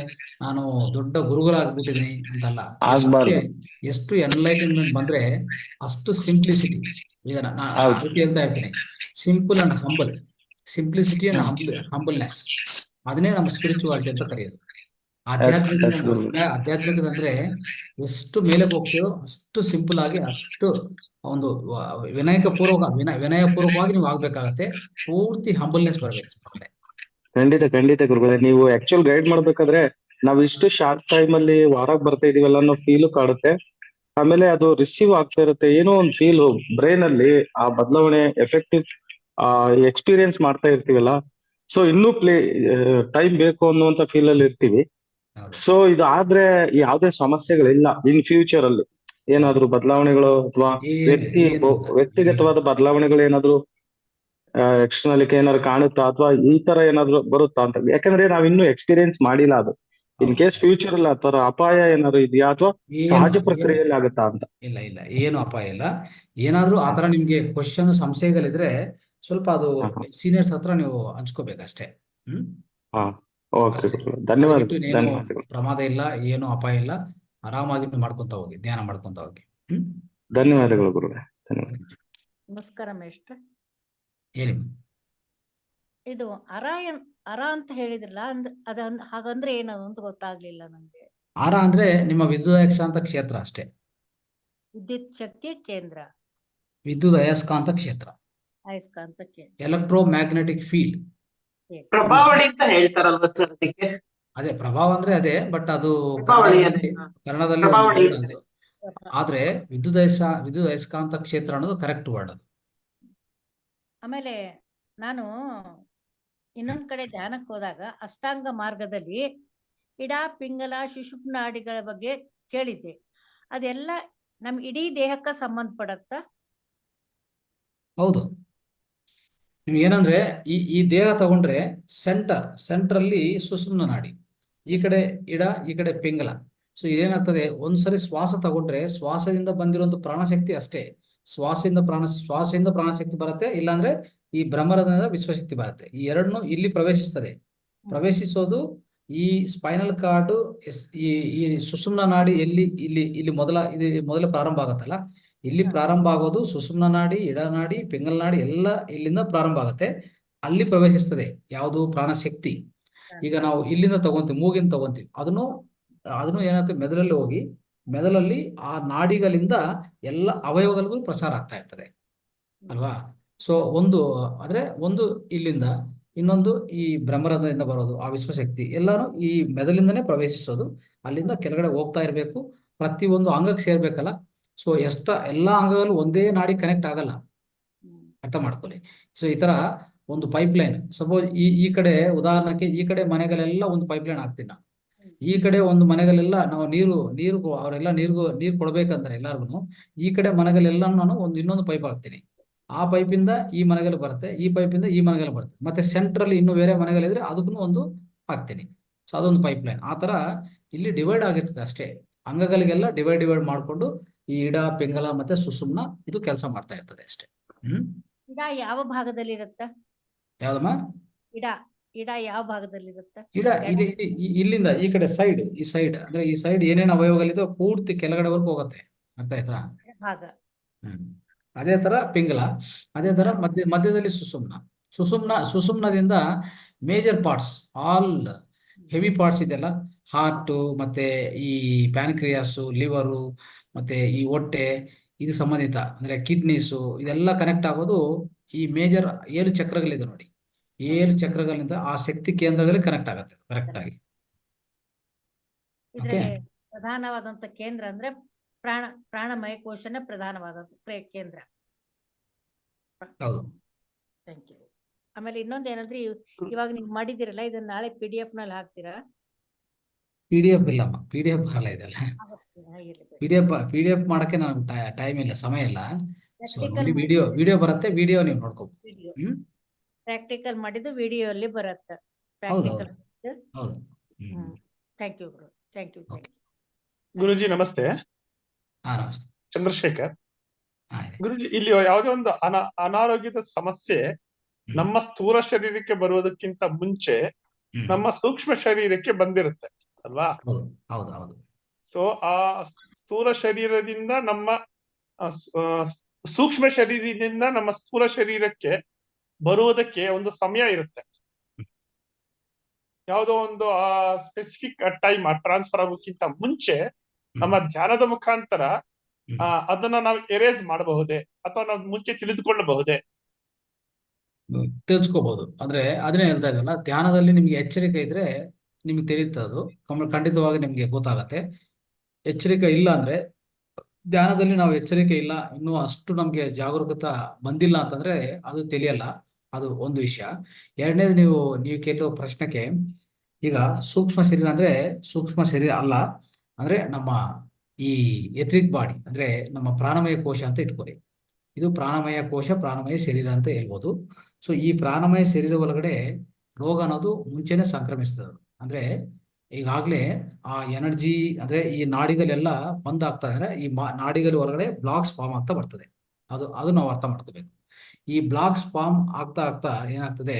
ನಾನು ದೊಡ್ಡ ಗುರುಗಳಾಗ್ಬಿಟ್ಟಿದೀನಿ ಅಂತಲ್ಲ. ಆಗ್ಬಾರ್ದು. ಎಷ್ಟು ಎನ್ಲೈಟನ್ಮೆಂಟ್ ಬಂದ್ರೆ ಅಷ್ಟು ಸಿಂಪ್ಲಿಸಿಟಿ. ಈಗ ಹೌದು. ಅದಕ್ಕೆ ಹೇಳ್ತಾ ಇರ್ತೀನಿ, simple and humble, simplicity and hmm. Humbleness, ಅದನ್ನೇ ನಮ್ಮ ಸ್ಪಿರಿಚುವಾಲಿಟಿ ಅಂತ ಕರೆಯೋದು. ಎಸ್ ಎಸ್ ಗುರು. ಆಧ್ಯಾತ್ಮಿಕತೆ ಅಂದ್ರೆ ಎಷ್ಟು ಮೇಲೆ ಹೋಗ್ತೀವೋ ಅಷ್ಟು ಸಿಂಪಲ್ ಆಗಿ, ಅಷ್ಟು ಒಂದು ವಿನಯಪೂರ್ವಕವಾಗಿ ನೀವು ಆಗ್ಬೇಕಾಗತ್ತೆ. ಪೂರ್ತಿ ಹಂಬಲ್ನೆಸ್ ಬರ್ಬೇಕು ಒಳಗಡೆ. ಖಂಡಿತ ಗುರುಗಳೇ, ನೀವು ಆಕ್ಚುಲ್ ಗೈಡ್ ಮಾಡ್ಬೇಕಾದ್ರೆ ನಾವ್ ಇಷ್ಟು ಶಾರ್ಟ್ ಟೈಮ್ ಅಲ್ಲಿ ವಾರಾಗ್ ಬರ್ತಾ ಇದೀವಲ್ಲ ಅನ್ನೋ ಫೀಲು ಕಾಡುತ್ತೆ. ಆಮೇಲೆ ಅದು ರಿಸೀವ್ ಆಗ್ತಾ ಇರುತ್ತೆ, ಏನೋ ಒಂದು ಫೀಲ್ ಬ್ರೈನ್ ಅಲ್ಲಿ ಆ ಬದಲಾವಣೆ ಎಫೆಕ್ಟಿವ್ ಎಕ್ಸ್ಪೀರಿಯನ್ಸ್ ಮಾಡ್ತಾ ಇರ್ತೀವಲ್ಲ. ಸೊ ಇನ್ನೂ ಟೈಮ್ ಬೇಕು ಅನ್ನುವಂತ ಫೀಲ್ ಅಲ್ಲಿ ಇರ್ತೀವಿ. ಹೌದು. ಸೊ ಇದು ಆದ್ರೆ ಯಾವುದೇ ಸಮಸ್ಯೆಗಳಿಲ್ಲ ಇನ್ ಫ್ಯೂಚರ್ ಅಲ್ಲಿ. ಏನಾದ್ರು ಬದಲಾವಣೆಗಳು ಅಥವಾ ಏನು ವ್ಯಕ್ತಿಗತವಾದ ಬದಲಾವಣೆಗಳು ಏನಾದ್ರು ಎಕ್ಸ್ಟರ್ನಲ್ ಏನಾದ್ರು ಕಾಣುತ್ತಾ ಅಥವಾ ಈ ತರ ಏನಾದ್ರು ಬರುತ್ತಾ ಅಂತ. ಯಾಕಂದ್ರೆ ನಾವ್ ಇನ್ನೂ ಎಕ್ಸ್ಪೀರಿಯನ್ಸ್ ಮಾಡಿಲ್ಲ ಅದು. ಇನ್ ಕೇಸ್ ಫ್ಯೂಚರ್ ಅಲ್ಲಿ ಆ ತರ ಅಪಾಯ ಏನಾದ್ರು ಇದೆಯಾ ಅಥವಾ ಸಹಜ ಪ್ರಕ್ರಿಯೆಯಲ್ಲಿ ಆಗುತ್ತಾ ಅಂತ. ಇಲ್ಲ ಏನು ಅಪಾಯ ಇಲ್ಲ. ಏನಾದ್ರೂ ಆತರ ನಿಮ್ಗೆ ಕ್ವಶನ್ ಸಂಶಯಗಳಿದ್ರೆ ಸ್ವಲ್ಪ ಅದು ಹಾ, ಹಾ. ಸೀನಿಯರ್ಸ್ ಹತ್ರ ನೀವು ಹಂಚ್ಕೋಬೇಕಷ್ಟೇ. ಹಾ, ಓಕೆ ಅಷ್ಟೇ. ಗುರುಗಳೇ. ಅದು ಬಿಟ್ಟು ಇನ್ನೇನು ಧನ್ಯವಾದಗಳು. ಪ್ರಮಾದ ಇಲ್ಲ, ಏನು ಅಪಾಯ ಇಲ್ಲ. ಆರಾಮಾಗಿ ಮಾಡ್ಕೊಂತ ಹೋಗಿ, ಧ್ಯಾನ ಮಾಡ್ಕೊಂತ ಹೋಗಿ. ಧನ್ಯವಾದಗಳು ಗುರುಗಳೇ. ಧನ್ಯವಾದ. ನಮಸ್ಕಾರ ಮೇಷ್ಟ್ರೆ. ಹೇಳಿ. ಇದು ಅರ ಅಂತ ಹೇಳಿದ್ರಲ್ಲ, ಹಾಗಂದ್ರೆ ಏನದು ಅಂತ ಗೊತ್ತಾಗ್ಲಿಲ್ಲ ನಂಗೆ. ಆರ ಅಂದ್ರೆ ನಿಮ್ಮ ವಿದ್ಯುದಯಸ್ಕಾಂತ ಕ್ಷೇತ್ರ ಅಷ್ಟೇ. ವಿದ್ಯುತ್ ಶಕ್ತಿಯ ಕೇಂದ್ರ, ವಿದ್ಯುದಯಸ್ಕಾಂತ ಕ್ಷೇತ್ರ, ಅಯಸ್ಕಾಂತ ಕೇಂದ್ರ, ಎಲೆಕ್ಟ್ರೋಮ್ಯಾಗ್ನೆಟಿಕ್ ಫೀಲ್ಡ್. ಪ್ರಭಾವಳಿ ಅಂತ ಹೇಳ್ತಾರಲ್ವ ಸರ್ ಅದಕ್ಕೆ? ಅದೇ ಪ್ರಭಾವ ಅಂದ್ರೆ ಅದೇ, ಬಟ್ ಅದು ಪ್ರಭಾವಳಿ ಅದೇ. ಕನ್ನಡದಲ್ಲಿ ಒಂದು ಪ್ರಭಾವಳಿ word ಅದು. ಆದ್ರೆ ವಿದ್ಯುದಯಸ್ಕಾಂತ ಕ್ಷೇತ್ರ ಅನ್ನೋದು ಕರೆಕ್ಟ್ ವರ್ಡ್ ಅದು. ಆಮೇಲೆ ನಾನು ಇನ್ನೊಂದ್ ಕಡೆ ಧ್ಯಾನಕ್ಕೆ ಹೋದಾಗ ಅಷ್ಟಾಂಗ ಮಾರ್ಗದಲ್ಲಿ ಇಡ, ಪಿಂಗಲ, ಸುಷುಮ್ನಾಡಿಗಳ ಬಗ್ಗೆ ಕೇಳಿದ್ದೆ. ಅದೆಲ್ಲ ನಮ್ ಇಡೀ ದೇಹಕ್ಕ ಸಂಬಂಧಪಡತ್ತ? ಹೌದು. ನಿಮ್ಗೆ ಏನಂದ್ರೆ ಈ ದೇಹ ತಗೊಂಡ್ರೆ ಸೆಂಟ್ರಲ್ಲಿ ಸುಷುಮ್ನ ನಾಡಿ, ಈ ಕಡೆ ಇಡ, ಈ ಕಡೆ ಪಿಂಗಲ. ಸೊ ಇದೇನಾಗ್ತದೆ, ಒಂದ್ಸರಿ ಶ್ವಾಸ ತಗೊಂಡ್ರೆ ಶ್ವಾಸದಿಂದ ಬಂದಿರುವಂತ ಪ್ರಾಣಶಕ್ತಿ ಅಷ್ಟೇ. ಶ್ವಾಸದಿಂದ ಪ್ರಾಣಶಕ್ತಿ ಬರುತ್ತೆ, ಇಲ್ಲಾಂದ್ರೆ ಈ ಭ್ರಮರದಿಂದ ವಿಶ್ವಶಕ್ತಿ ಬರುತ್ತೆ. ಈ ಎರಡನ್ನು ಇಲ್ಲಿ ಪ್ರವೇಶಿಸ್ತದೆ. ಪ್ರವೇಶಿಸೋದು ಈ ಸ್ಪೈನಲ್ ಕಾರ್ಡ್, ಈ ಸುಷುಮ್ನ ನಾಡಿ ಇಲ್ಲಿ ಮೊದಲ ಪ್ರಾರಂಭ ಆಗುತ್ತಲ್ಲ, ಇಲ್ಲಿ ಪ್ರಾರಂಭ ಆಗೋದು ಸುಷುಮ್ನ ನಾಡಿ, ಇಡನಾಡಿ, ಪಿಂಗಲ ನಾಡಿ ಎಲ್ಲ ಇಲ್ಲಿಂದ ಪ್ರಾರಂಭ ಆಗುತ್ತೆ. ಅಲ್ಲಿ ಪ್ರವೇಶಿಸ್ತದೆ ಯಾವುದು ಪ್ರಾಣಶಕ್ತಿ. ಈಗ ನಾವು ಇಲ್ಲಿಂದ ತಗೊಂತೀವಿ, ಮೂಗಿಂದ ತಗೊಂತೀವಿ, ಅದನ್ನು ಏನಾಗುತ್ತೆ, ಮೆದುಳಲ್ಲಿ ಹೋಗಿ ಮೆದುಳಲ್ಲಿ ಆ ನಾಡಿಗಳಿಂದ ಎಲ್ಲ ಅವಯವಗಳಿಗೂ ಪ್ರಸಾರ ಆಗ್ತಾ ಇರ್ತದೆ, ಅಲ್ವಾ? ಸೊ ಒಂದು ಇಲ್ಲಿಂದ, ಇನ್ನೊಂದು ಈ ಭ್ರಮರದಿಂದ ಬರೋದು ಆ ವಿಶ್ವಶಕ್ತಿ, ಎಲ್ಲಾನು ಈ ಮೆದುಳಿಂದನೇ ಪ್ರವೇಶಿಸೋದು. ಅಲ್ಲಿಂದ ಕೆಳಗಡೆ ಹೋಗ್ತಾ ಇರಬೇಕು, ಪ್ರತಿಯೊಂದು ಅಂಗಕ್ಕೆ ಸೇರ್ಬೇಕಲ್ಲ. ಸೊ ಎಲ್ಲಾ ಅಂಗಗಳು ಒಂದೇ ನಾಡಿ ಕನೆಕ್ಟ್ ಆಗಲ್ಲ, ಅರ್ಥ ಮಾಡ್ಕೊಳ್ಳಿ. ಸೊ ಈ ತರ ಒಂದು ಪೈಪ್ಲೈನ್, ಸಪೋಸ್ ಈ ಕಡೆ ಉದಾಹರಣೆಗೆ ಈ ಕಡೆ ಮನೆಗಳೆಲ್ಲ ಒಂದು ಪೈಪ್ಲೈನ್ ಹಾಕ್ತೀನಿ ನಾನು. ಈ ಕಡೆ ಒಂದು ಮನೆಗಳೆಲ್ಲ ನಾವು ನೀರು ಅವರೆಲ್ಲ ನೀರು ಕೊಡ್ಬೇಕಂದ್ರೆ ಎಲ್ಲಾರ್ಗು, ಈ ಕಡೆ ಮನೆಗಳೆಲ್ಲ ನಾನು ಇನ್ನೊಂದು ಪೈಪ್ ಹಾಕ್ತೀನಿ. ಆ ಪೈಪಿಂದ ಈ ಮನೆಗಳು ಬರುತ್ತೆ, ಈ ಪೈಪಿಂದ ಈ ಮನೆಗಳು ಬರುತ್ತೆ. ಮತ್ತೆ ಸೆಂಟ್ರಲ್ಲಿ ಇನ್ನು ಬೇರೆ ಮನೆಗಳಿದ್ರೆ ಅದಕ್ಕೂ ಒಂದು ಹಾಕ್ತೀನಿ. ಸೊ ಅದೊಂದು ಪೈಪ್ಲೈನ್. ಆ ತರ ಇಲ್ಲಿ ಡಿವೈಡ್ ಆಗಿರ್ತದೆ ಅಷ್ಟೇ. ಅಂಗಗಳಿಗೆಲ್ಲ ಡಿವೈಡ್ ಮಾಡ್ಕೊಂಡು ಈ ಇಡ, ಪಿಂಗಲ ಮತ್ತೆ ಸುಷುಮ್ನ ಇದು ಕೆಲಸ ಮಾಡ್ತಾ ಇರ್ತದೆ ಅಷ್ಟೇ. ಇಡ ಯಾವ ಭಾಗದಲ್ಲಿ ಇರುತ್ತ? ಯಾವ್ದಮ್ಮ? ಇಡ ಯಾವ ಭಾಗದಲ್ಲಿ ಇರುತ್ತ? ಇಲ್ಲಿಂದ ಈ ಕಡೆ ಈ ಸೈಡ್ ಅಂದ್ರೆ ಈ ಸೈಡ್ ಏನೇನು ಅವಯವಗಳಿದೆ ಪೂರ್ತಿ ಕೆಳಗಡೆವರೆಗೂ ಹೋಗುತ್ತೆ, ಅರ್ಥ ಆಯ್ತಾ? ಭಾಗ. ಅದೇ ತರ ಪಿಂಗಲ, ಅದೇ ತರ ಮಧ್ಯದಲ್ಲಿ ಸುಷುಮ್ನದಿಂದ major parts, all heavy parts ಇದೆಲ್ಲ, ಹಾರ್ಟ್ ಮತ್ತೆ ಈ ಪ್ಯಾನ್ಕ್ರಿಯಾಸು, ಲಿವರು ಮತ್ತೆ ಈ ಹೊಟ್ಟೆ, ಇದು ಸಂಬಂಧಿತ ಅಂದ್ರೆ ಕಿಡ್ನೀಸು, ಇದೆಲ್ಲ ಕನೆಕ್ಟ್ ಆಗೋದು ಈ ಮೇಜರ್ 7 ಚಕ್ರಗಳಿದೆ ನೋಡಿ. 7 ಚಕ್ರಗಳಿಂದ ಆ ಶಕ್ತಿ ಕೇಂದ್ರದಲ್ಲಿ ಕನೆಕ್ಟ್ ಆಗುತ್ತೆ ಕರೆಕ್ಟ್ ಆಗಿ. ಇದ್ರಲ್ಲಿ ಪ್ರಧಾನವಾದಂತ ಕೇಂದ್ರ ಅಂದ್ರೆ ಪ್ರಾಣಮಯ ಕೋಶನ ಪ್ರಧಾನವಾದಂತ ಕೇಂದ್ರ. ಹೌದು. Thank you. ಆಮೇಲೆ ಇನ್ನೊಂದ್ ಏನಂದ್ರೆ, ಇವಾಗ ನೀವು ಮಾಡಿದಿರಲ್ಲ, ಇದನ್ನ ನಾಳೆ PDF ನಲ್ಲಿ ಹಾಕ್ತೀರಾ? PDF ಇಲ್ಲಮ್ಮ, PDF ಬರಲ್ಲ ಇದೆಲ್ಲ. PDF ಮಾಡಕ್ಕೆ ನನಗೆ ಟೈಮ್ ಇಲ್ಲ, ಸಮಯ ಇಲ್ಲ. ವಿಡಿಯೋ ಬರುತ್ತೆ, ವಿಡಿಯೋ ನೀವು ನೋಡ್ಕೋಬಹುದು. ಪ್ರಾಕ್ಟಿಕಲ್ ಮಾಡಿದ್ದು ವಿಡಿಯೋ ಅಲ್ಲಿ ಬರುತ್ತೆ. ಹೌದು ಹೌದು. ಥ್ಯಾಂಕ್ ಯು ಗುರು, ಥ್ಯಾಂಕ್ ಯು. ಗುರುಜಿ ನಮಸ್ತೆ. ಹಾ, ನಮಸ್ತೆ. ಚಂದ್ರಶೇಖರ್. ಹಾ, ಇದೆ. ಗುರುಜಿ, ಇಲ್ಲಿ ಯಾವುದೇ ಒಂದು ಅನಾರೋಗ್ಯದ ಸಮಸ್ಯೆ ನಮ್ಮ ಸ್ಥೂಲ ಶರೀರಕ್ಕೆ ಬರುವುದಕ್ಕಿಂತ ಮುಂಚೆ ನಮ್ಮ ಸೂಕ್ಷ್ಮ ಶರೀರಕ್ಕೆ ಬಂದಿರುತ್ತೆ ಅಲ್ವಾ? ಹೌದು ಹೌದು ಹೌದು. ಸೊ ಆ ಸ್ಥೂಲ ಶರೀರದಿಂದ ನಮ್ಮ ಸೂಕ್ಷ್ಮ ಶರೀರದಿಂದ ನಮ್ಮ ಸ್ಥೂಲ ಶರೀರಕ್ಕೆ ಬರುವುದಕ್ಕೆ ಒಂದು ಸಮಯ ಇರುತ್ತೆ. ಯಾವುದೋ ಒಂದು ಆ ಸ್ಪೆಸಿಫಿಕ್ ಟೈಮ್ ಟ್ರಾನ್ಸ್ಫರ್ ಆಗೋಕ್ಕಿಂತ ಮುಂಚೆ ನಮ್ಮ ಧ್ಯಾನದ ಮುಖಾಂತರ ಅದನ್ನ ನಾವು ಎರೇಸ್ ಮಾಡಬಹುದೇ ಅಥವಾ ನಾವು ಮುಂಚೆ ತಿಳಿದುಕೊಳ್ಳಬಹುದೇ? ತಿಳಿಸ್ಕೋಬಹುದು. ಅಂದ್ರೆ ಅದನ್ನೇ ಹೇಳ್ತಾ ಇದ್ದಲ್ಲ, ಧ್ಯಾನದಲ್ಲಿ ನಿಮ್ಗೆ ಎಚ್ಚರಿಕೆ ಇದ್ರೆ ನಿಮ್ಗೆ ತಿಳಿಯುತ್ತೆ. ಅದು ಖಂಡಿತವಾಗಿ ನಿಮ್ಗೆ ಗೊತ್ತಾಗತ್ತೆ. ಎಚ್ಚರಿಕೆ ಇಲ್ಲ ಅಂದ್ರೆ, ಧ್ಯಾನದಲ್ಲಿ ನಾವು ಎಚ್ಚರಿಕೆ ಇಲ್ಲ, ಇನ್ನೂ ಅಷ್ಟು ನಮ್ಗೆ ಜಾಗರೂಕತೆ ಬಂದಿಲ್ಲ ಅಂತಂದ್ರೆ ಅದು ತಿಳಿಯಲ್ಲ. ಅದು ಒಂದು ವಿಷಯ. ಎರಡನೇದು, ನೀವು ಕೇಳುವ ಪ್ರಶ್ನೆಗೆ, ಈಗ ಸೂಕ್ಷ್ಮ ಶರೀರ ಅಂದ್ರೆ ಸೂಕ್ಷ್ಮ ಶರೀರ ಅಲ್ಲ, ಅಂದ್ರೆ ನಮ್ಮ ಈ ಎಥ್ರಿಕ್ ಬಾಡಿ ಅಂದ್ರೆ ನಮ್ಮ ಪ್ರಾಣಮಯ ಕೋಶ ಅಂತ ಇಟ್ಕೊಳ್ಳಿ. ಇದು ಪ್ರಾಣಮಯ ಕೋಶ, ಪ್ರಾಣಮಯ ಶರೀರ ಅಂತ ಹೇಳ್ಬೋದು. ಸೊ ಈ ಪ್ರಾಣಮಯ ಶರೀರ ಒಳಗಡೆ ರೋಗ ಅನ್ನೋದು ಮುಂಚೆನೆ ಸಂಕ್ರಮಿಸ್ತದೆ. ಅಂದ್ರೆ ಈಗಾಗ್ಲೇ ಆ ಎನರ್ಜಿ ಅಂದ್ರೆ ಈ ನಾಡಿಗಳೆಲ್ಲ ಬಂದ್ ಆಗ್ತಾ ಇದ್ರೆ ಈ ನಾಡಿಗಳ ಒಳಗಡೆ ಬ್ಲಾಕ್ಸ್ ಫಾರ್ಮ್ ಆಗ್ತಾ ಬರ್ತದೆ. ಅದು ನಾವು ಅರ್ಥ ಮಾಡ್ಕೋಬೇಕು. ಈ ಬ್ಲಾಕ್ಸ್ ಫಾರ್ಮ್ ಆಗ್ತಾ ಆಗ್ತಾ ಏನಾಗ್ತದೆ,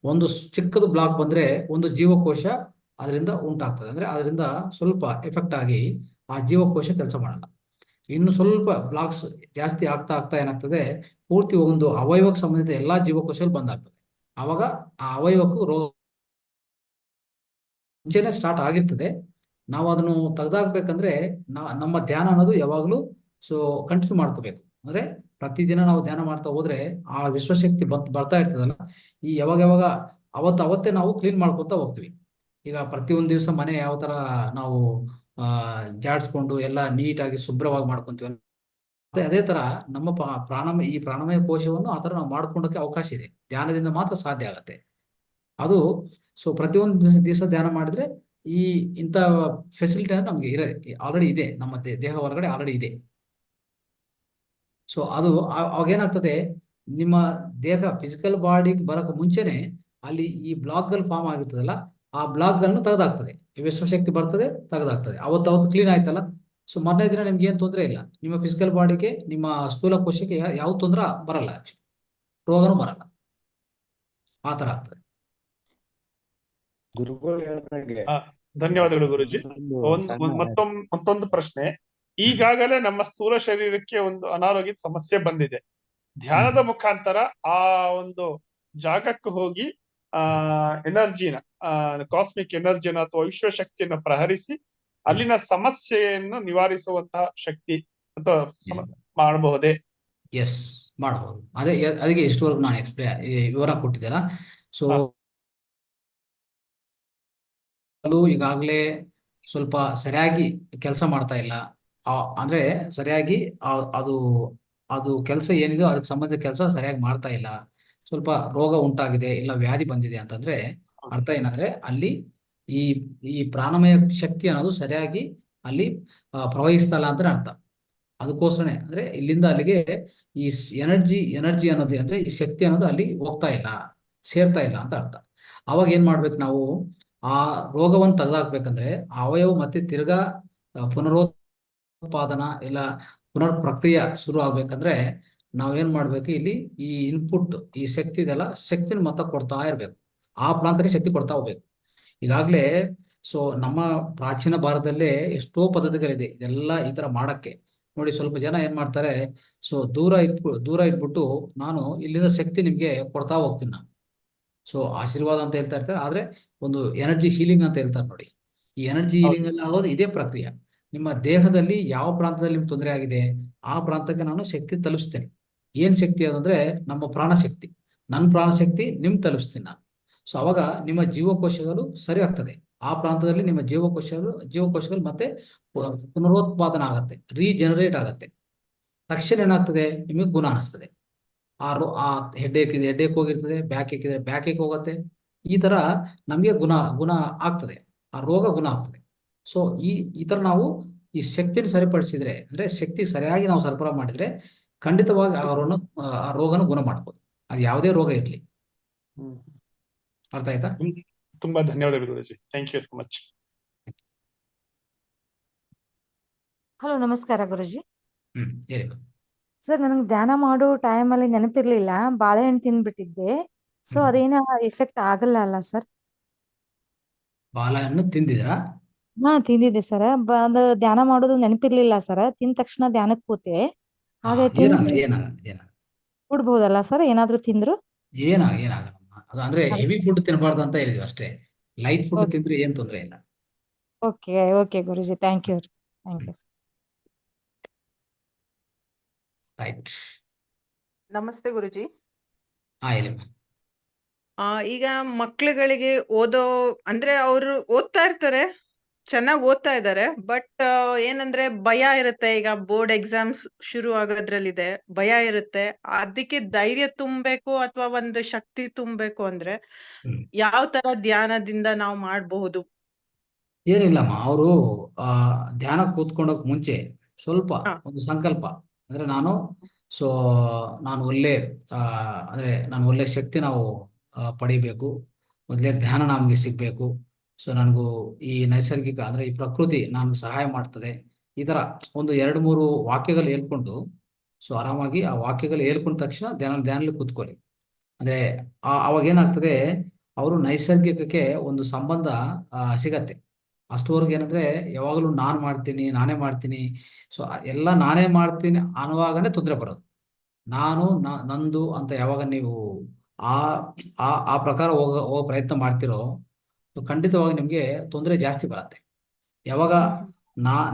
ಒಂದು ಚಿಕ್ಕದು ಬ್ಲಾಕ್ ಬಂದ್ರೆ ಒಂದು ಜೀವಕೋಶ ಅದರಿಂದ ಉಂಟಾಗ್ತದೆ. ಅಂದ್ರೆ ಅದರಿಂದ ಸ್ವಲ್ಪ ಎಫೆಕ್ಟ್ ಆಗಿ ಆ ಜೀವಕೋಶ ಕೆಲಸ ಮಾಡಲ್ಲ. ಇನ್ನು ಸ್ವಲ್ಪ ಬ್ಲಾಕ್ಸ್ ಜಾಸ್ತಿ ಆಗ್ತಾ ಆಗ್ತಾ ಏನಾಗ್ತದೆ, ಪೂರ್ತಿ ಒಂದು ಅವಯವಕ್ಕೆ ಸಂಬಂಧಿತ ಎಲ್ಲಾ ಜೀವಕೋಶಗಳು ಬಂದಾಗ್ತದೆ. ಆವಾಗ ಆ ಅವಯವಕ್ಕೂ ರೋಗ ಮುಂಚೆನೆ ಸ್ಟಾರ್ಟ್ ಆಗಿರ್ತದೆ. ನಾವು ಅದನ್ನು ತೆಗೆದಾಕ್ಬೇಕಂದ್ರೆ ನಮ್ಮ ಧ್ಯಾನ ಅನ್ನೋದು ಯಾವಾಗಲೂ ಕಂಟಿನ್ಯೂ ಮಾಡ್ಕೋಬೇಕು. ಅಂದ್ರೆ ಪ್ರತಿದಿನ ನಾವು ಧ್ಯಾನ ಮಾಡ್ತಾ ಹೋದ್ರೆ ಆ ವಿಶ್ವಶಕ್ತಿ ಬರ್ತಾ ಇರ್ತದಲ್ಲ, ಈ ಯಾವಾಗ ಅವತ್ತೇ ನಾವು ಕ್ಲೀನ್ ಮಾಡ್ಕೊತಾ ಹೋಗ್ತೀವಿ. ಈಗ ಪ್ರತಿಯೊಂದು ದಿವಸ ಮನೆ ಯಾವ ತರ ನಾವು ಜಾಡ್ಸ್ಕೊಂಡು ಎಲ್ಲ ನೀಟಾಗಿ ಶುಭ್ರವಾಗಿ ಮಾಡ್ಕೊಂತೀವಲ್ಲ, ಅದೇ ತರ ನಮ್ಮ ಈ ಪ್ರಾಣಮಯ ಕೋಶವನ್ನು ಆ ತರ ನಾವು ಮಾಡ್ಕೊಂಡಕ್ಕೆ ಅವಕಾಶ ಇದೆ. ಧ್ಯಾನದಿಂದ ಮಾತ್ರ ಸಾಧ್ಯ ಆಗತ್ತೆ ಅದು. ಸೊ ಪ್ರತಿಯೊಂದು ದಿವಸ ಧ್ಯಾನ ಮಾಡಿದ್ರೆ ಇಂಥ ಫೆಸಿಲಿಟಿ ನಮ್ಗೆ ಆಲ್ರೆಡಿ ಇದೆ, ನಮ್ಮ ದೇಹ ಹೊರಗಡೆ ಆಲ್ರೆಡಿ ಇದೆ. ಸೊ ಅದು ಅವಾಗ ಏನಾಗ್ತದೆ, ನಿಮ್ಮ ದೇಹ ಫಿಸಿಕಲ್ ಬಾಡಿಗೆ ಬರೋಕೆ ಮುಂಚೆನೆ ಅಲ್ಲಿ ಈ ಬ್ಲಾಕ್ಗಳು ಫಾರ್ಮ್ ಆಗಿರ್ತದಲ್ಲ, ಆ ಬ್ಲಾಕ್ಗಳನ್ನು ತೆಗೆದಾಗ್ತದೆ. ವಿಶ್ವಶಕ್ತಿ ಬರ್ತದೆ, ತೆಗೆದಾಗ್ತದೆ. ಅವತ್ತು ಕ್ಲೀನ್ ಆಯ್ತಲ್ಲ, ಸೊ ಮಾರನೇ ದಿನ ನಿಮ್ಗೆ ಏನು ತೊಂದರೆ ಇಲ್ಲ. ನಿಮ್ಮ ಫಿಸಿಕಲ್ ಬಾಡಿಗೆ, ನಿಮ್ಮ ಸ್ಥೂಲ ಕೋಶಕ್ಕೆ ಯಾವ ತೊಂದರೆ ಬರಲ್ಲ, ರೋಗನೂ ಬರಲ್ಲ. ಆ ತರ ಆಗ್ತದೆ. ಧನ್ಯವಾದಗಳು ಗುರುಜಿ. ಮತ್ತೊಂದು ಪ್ರಶ್ನೆ. ಈಗಾಗಲೇ ನಮ್ಮ ಸ್ಥೂಲ ಶರೀರಕ್ಕೆ ಒಂದು ಅನಾರೋಗ್ಯದ ಸಮಸ್ಯೆ ಬಂದಿದೆ. ಧ್ಯಾನದ ಮುಖಾಂತರ ಆ ಒಂದು ಜಾಗಕ್ಕೆ ಹೋಗಿ ಎನರ್ಜಿನ ಕಾಸ್ಮಿಕ್ ಎನರ್ಜಿನ ಅಥವಾ ವಿಶ್ವಶಕ್ತಿಯನ್ನು ಪ್ರಹರಿಸಿ ಅಲ್ಲಿನ ಸಮಸ್ಯೆಯನ್ನು ನಿವಾರಿಸುವಂತಹ ಶಕ್ತಿ ಅಥವಾ ಮಾಡಬಹುದೇ? ಎಸ್, ಮಾಡಬಹುದು. ಅದಕ್ಕೆ ಇಷ್ಟವರೆಗೂ ನಾನು ವಿವರ ಕೊಟ್ಟಿದ್ದೇನೆ. ಸೊ ಅದು ಈಗಾಗಲೇ ಸ್ವಲ್ಪ ಸರಿಯಾಗಿ ಕೆಲಸ ಮಾಡ್ತಾ ಇಲ್ಲ. ಅಂದ್ರೆ ಸರಿಯಾಗಿ ಅದು ಕೆಲಸ ಏನಿದೆ ಅದಕ್ಕೆ ಸಂಬಂಧಿಸಿದ ಕೆಲಸ ಸರಿಯಾಗಿ ಮಾಡ್ತಾ ಇಲ್ಲ. ಸ್ವಲ್ಪ ರೋಗ ಉಂಟಾಗಿದೆ, ಇಲ್ಲ ವ್ಯಾಧಿ ಬಂದಿದೆ ಅಂತಂದ್ರೆ ಅರ್ಥ ಏನಂದ್ರೆ ಅಲ್ಲಿ ಈ ಪ್ರಾಣಮಯ ಶಕ್ತಿ ಅನ್ನೋದು ಸರಿಯಾಗಿ ಅಲ್ಲಿ ಪ್ರವಹಿಸ್ತಾ ಇಲ್ಲ ಅಂತ ಅರ್ಥ. ಅದಕ್ಕೋಸ್ಕರನೇ ಅಂದ್ರೆ ಇಲ್ಲಿಂದ ಅಲ್ಲಿಗೆ ಈ ಎನರ್ಜಿ ಅನ್ನೋದು ಅಂದ್ರೆ ಈ ಶಕ್ತಿ ಅನ್ನೋದು ಅಲ್ಲಿ ಹೋಗ್ತಾ ಇಲ್ಲ, ಸೇರ್ತಾ ಇಲ್ಲ ಅಂತ ಅರ್ಥ. ಅವಾಗ ಏನ್ ಮಾಡ್ಬೇಕು ನಾವು, ಆ ರೋಗವನ್ನು ತೆಗೆದಾಕ್ಬೇಕಂದ್ರೆ ಆ ಅವಯವ ಮತ್ತೆ ತಿರ್ಗಾ ಪುನರುತ್ಪಾದನಾ ಇಲ್ಲ ಪುನರ್ ಪ್ರಕ್ರಿಯೆ ಶುರು ಆಗ್ಬೇಕಂದ್ರೆ ನಾವೇನ್ ಮಾಡ್ಬೇಕು, ಇಲ್ಲಿ ಈ ಇನ್ಪುಟ್ ಈ ಶಕ್ತಿ ಇದೆಲ್ಲ ಶಕ್ತಿನ ಮತ್ತೆ ಕೊಡ್ತಾ ಇರ್ಬೇಕು. ಆ ಪ್ರಾಂತಕ್ಕೆ ಶಕ್ತಿ ಕೊಡ್ತಾ ಹೋಗ್ಬೇಕು. ಈಗಾಗ್ಲೇ ನಮ್ಮ ಪ್ರಾಚೀನ ಭಾರತದಲ್ಲೇ ಎಷ್ಟೋ ಪದ್ಧತಿಗಳಿದೆ ಇದೆಲ್ಲ ಈ ತರ ಮಾಡಕ್ಕೆ. ನೋಡಿ, ಸ್ವಲ್ಪ ಜನ ಏನ್ ಮಾಡ್ತಾರೆ, ದೂರ ಇಟ್ಬಿಟ್ಟು ನಾನು ಇಲ್ಲಿಂದ ಶಕ್ತಿ ನಿಮ್ಗೆ ಕೊಡ್ತಾ ಹೋಗ್ತೀನಿ ನಾನು. ಆಶೀರ್ವಾದ ಅಂತ ಹೇಳ್ತಾ ಇರ್ತಾರೆ, ಆದ್ರೆ ಒಂದು ಎನರ್ಜಿ ಹೀಲಿಂಗ್ ಅಂತ ಹೇಳ್ತಾರೆ ನೋಡಿ. ಈ ಎನರ್ಜಿ ಹೀಲಿಂಗ್ ಅಲ್ಲಿ ಆಗೋದು ಇದೇ ಪ್ರಕ್ರಿಯೆ. ನಿಮ್ಮ ದೇಹದಲ್ಲಿ ಯಾವ ಪ್ರಾಂತದಲ್ಲಿ ನಿಮ್ಗೆ ತೊಂದರೆ ಆಗಿದೆ ಆ ಪ್ರಾಂತಕ್ಕೆ ನಾನು ಶಕ್ತಿ ತಲುಪಿಸ್ತೇನೆ. ಏನ್ ಶಕ್ತಿ ಅದಂದ್ರೆ ನಮ್ಮ ಪ್ರಾಣಶಕ್ತಿ. ನನ್ನ ಪ್ರಾಣಶಕ್ತಿ ತಲುಪಿಸ್ತೀನಿ ನಾನು. ಅವಾಗ ನಿಮ್ಮ ಜೀವಕೋಶಗಳು ಸರಿ ಆಗ್ತದೆ. ಆ ಪ್ರಾಂತದಲ್ಲಿ ನಿಮ್ಮ ಜೀವಕೋಶಗಳು ಮತ್ತೆ ಪುನರುತ್ಪಾದನೆ ಆಗತ್ತೆ, ರೀಜನರೇಟ್ ಆಗತ್ತೆ. ತಕ್ಷಣ ಏನಾಗ್ತದೆ, ನಿಮಗೆ ಗುಣ ಅನಿಸ್ತದೆ. ಆ ಹೆಡ್ಡೇಕ್ ಹೋಗಿರ್ತದೆ, ಬ್ಯಾಕ್ ಏಕಿದ್ರೆ ಬ್ಯಾಕ್ ಏಕ್ ಹೋಗುತ್ತೆ. ಈ ತರ ನಮಗೆ ಗುಣ ಆಗ್ತದೆ, ಆ ರೋಗ ಗುಣ ಆಗ್ತದೆ. ಈ ತರ ನಾವು ಈ ಶಕ್ತಿನ ಸರಿಪಡಿಸಿದ್ರೆ, ಅಂದ್ರೆ ಶಕ್ತಿ ಸರಿಯಾಗಿ ನಾವು ಸರಬರಾಜು ಮಾಡಿದ್ರೆ ಖಂಡಿತವಾಗಿ ಆ ರೋಗನ ಗುಣ ಮಾಡ್ಬೋದು. ಅದು ಯಾವುದೇ ರೋಗ ಇರ್ಲಿ. ಅರ್ಥ ಆಯ್ತಾ? ತುಂಬಾ ಧನ್ಯವಾದಗಳು ಗುರುಜಿ. Thank you so much. Hello, ನಮಸ್ಕಾರ ಗುರುಜಿ. ಹೇಳಿ. ಸರ್, ನನಗೆ ಧ್ಯಾನ ಮಾಡೋ ಟೈಮಲ್ಲಿ ನೆನಪಿರ್ಲಿಲ್ಲ, ಬಾಳೆಹಣ್ಣು ತಿಂದ್ಬಿಟ್ಟಿದ್ದೆ. ಸೊ ಅದೇನ ಎಫೆಕ್ಟ್ ಆಗಲ್ಲ ಅಲ್ಲ ಸರ್? ಬಾಳೆಹಣ್ಣು ತಿಂದಿದ್ರಾ? ಹಾ, ತಿಂದಿದ್ದೆ ಸರ್. ಅದು ಧ್ಯಾನ ಮಾಡೋದು ನೆನಪಿರ್ಲಿಲ್ಲ ಸರ್. ತಿಂದ ತಕ್ಷಣ ಧ್ಯಾನಕ್ಕೆ ಕೂತೆ. ಹಾಗೆ ಏನಾಗಲ್ಲ ಏನಾಗಲ್ಲ ಏನಾಗಲ್ಲ ಕೂಡ್ಬೋದಲ್ಲ ಸರ್ ಏನಾದ್ರೂ ತಿಂದ್ರು? ಏನಾಗಲ್ಲ. ಅದು ಅಂದ್ರೆ ಹೆವಿ ಫುಡ್ ತಿನ್ನಬಾರ್ದು ಅಂತ ಹೇಳಿದ್ವಿ ಅಷ್ಟೇ. ಲೈಟ್ ಫುಡ್ ತಿಂದ್ರೆ ಏನ್ ತೊಂದರೆ ಇಲ್ಲ. ಓಕೆ ಓಕೆ ಗುರುಜಿ, ಥ್ಯಾಂಕ್ ಯು ಸರ್. ರೈಟ್. ನಮಸ್ತೆ ಗುರುಜಿ. ಹೇಳಿ. ಈಗ ಮಕ್ಳುಗಳಿಗೆ ಓದೋ ಅಂದ್ರೆ ಅವರು ಓದ್ತಾ ಇರ್ತಾರೆ, ಚೆನ್ನಾಗಿ ಓದ್ತಾ ಇದ್ದಾರೆ. ಬಟ್ ಏನಂದ್ರೆ ಭಯ ಇರುತ್ತೆ. ಈಗ ಬೋರ್ಡ್ ಎಕ್ಸಾಮ್ಸ್ ಶುರು ಆಗೋದ್ರಲ್ಲಿದೆ, ಭಯ ಇರುತ್ತೆ. ಅದಕ್ಕೆ ಧೈರ್ಯ ತುಂಬಬೇಕು ಅಥವಾ ಒಂದು ಶಕ್ತಿ ತುಂಬಬೇಕು ಅಂದ್ರೆ ಯಾವ ತರ ಧ್ಯಾನದಿಂದ ನಾವು ಮಾಡಬಹುದು? ಏನಿಲ್ಲಮ್ಮ, ಅವರು ಧ್ಯಾನ ಕೂತ್ಕೊಂಡೋಕ್ ಮುಂಚೆ ಸ್ವಲ್ಪ ಒಂದು ಸಂಕಲ್ಪ ಅಂದ್ರೆ ನಾನು ಒಳ್ಳೆ ನಾನು ಒಳ್ಳೆ ಶಕ್ತಿ ನಾವು ಪಡಿಬೇಕು, ಮೊದಲೇ ಜ್ಞಾನ ನಮಗೆ ಸಿಗ್ಬೇಕು. ಸೊ ನನಗೂ ಈ ನೈಸರ್ಗಿಕ ಅಂದ್ರೆ ಈ ಪ್ರಕೃತಿ ನನಗೆ ಸಹಾಯ ಮಾಡ್ತದೆ. ಈ ತರ ಒಂದು 2-3 ವಾಕ್ಯಗಳು ಹೇಳ್ಕೊಂಡು, ಸೊ ಆರಾಮಾಗಿ ಆ ವಾಕ್ಯಗಳು ಹೇಳ್ಕೊಂಡ ತಕ್ಷಣ ಧ್ಯಾನದಲ್ಲಿ ಕೂತ್ಕೊಳ್ಳಿ. ಅಂದ್ರೆ ಅವಾಗ ಏನಾಗ್ತದೆ, ಅವರು ನೈಸರ್ಗಿಕಕ್ಕೆ ಒಂದು ಸಂಬಂಧ ಸಿಗತ್ತೆ. ಅಷ್ಟವರೆಗೆ ಏನಂದ್ರೆ ಯಾವಾಗಲೂ ನಾನೇ ಮಾಡ್ತೀನಿ. ಸೊ ಎಲ್ಲ ನಾನೇ ಮಾಡ್ತೀನಿ ಅನ್ನುವಾಗನೇ ತೊಂದರೆ ಬರೋದು. ನಂದು ಅಂತ ಯಾವಾಗ ನೀವು ಆ ಆ ಪ್ರಕಾರ ಹೋಗೋ ಪ್ರಯತ್ನ ಮಾಡ್ತಿರೋ, ಖಂಡಿತವಾಗಿ ನಿಮ್ಗೆ ತೊಂದರೆ ಜಾಸ್ತಿ ಬರುತ್ತೆ. ಯಾವಾಗ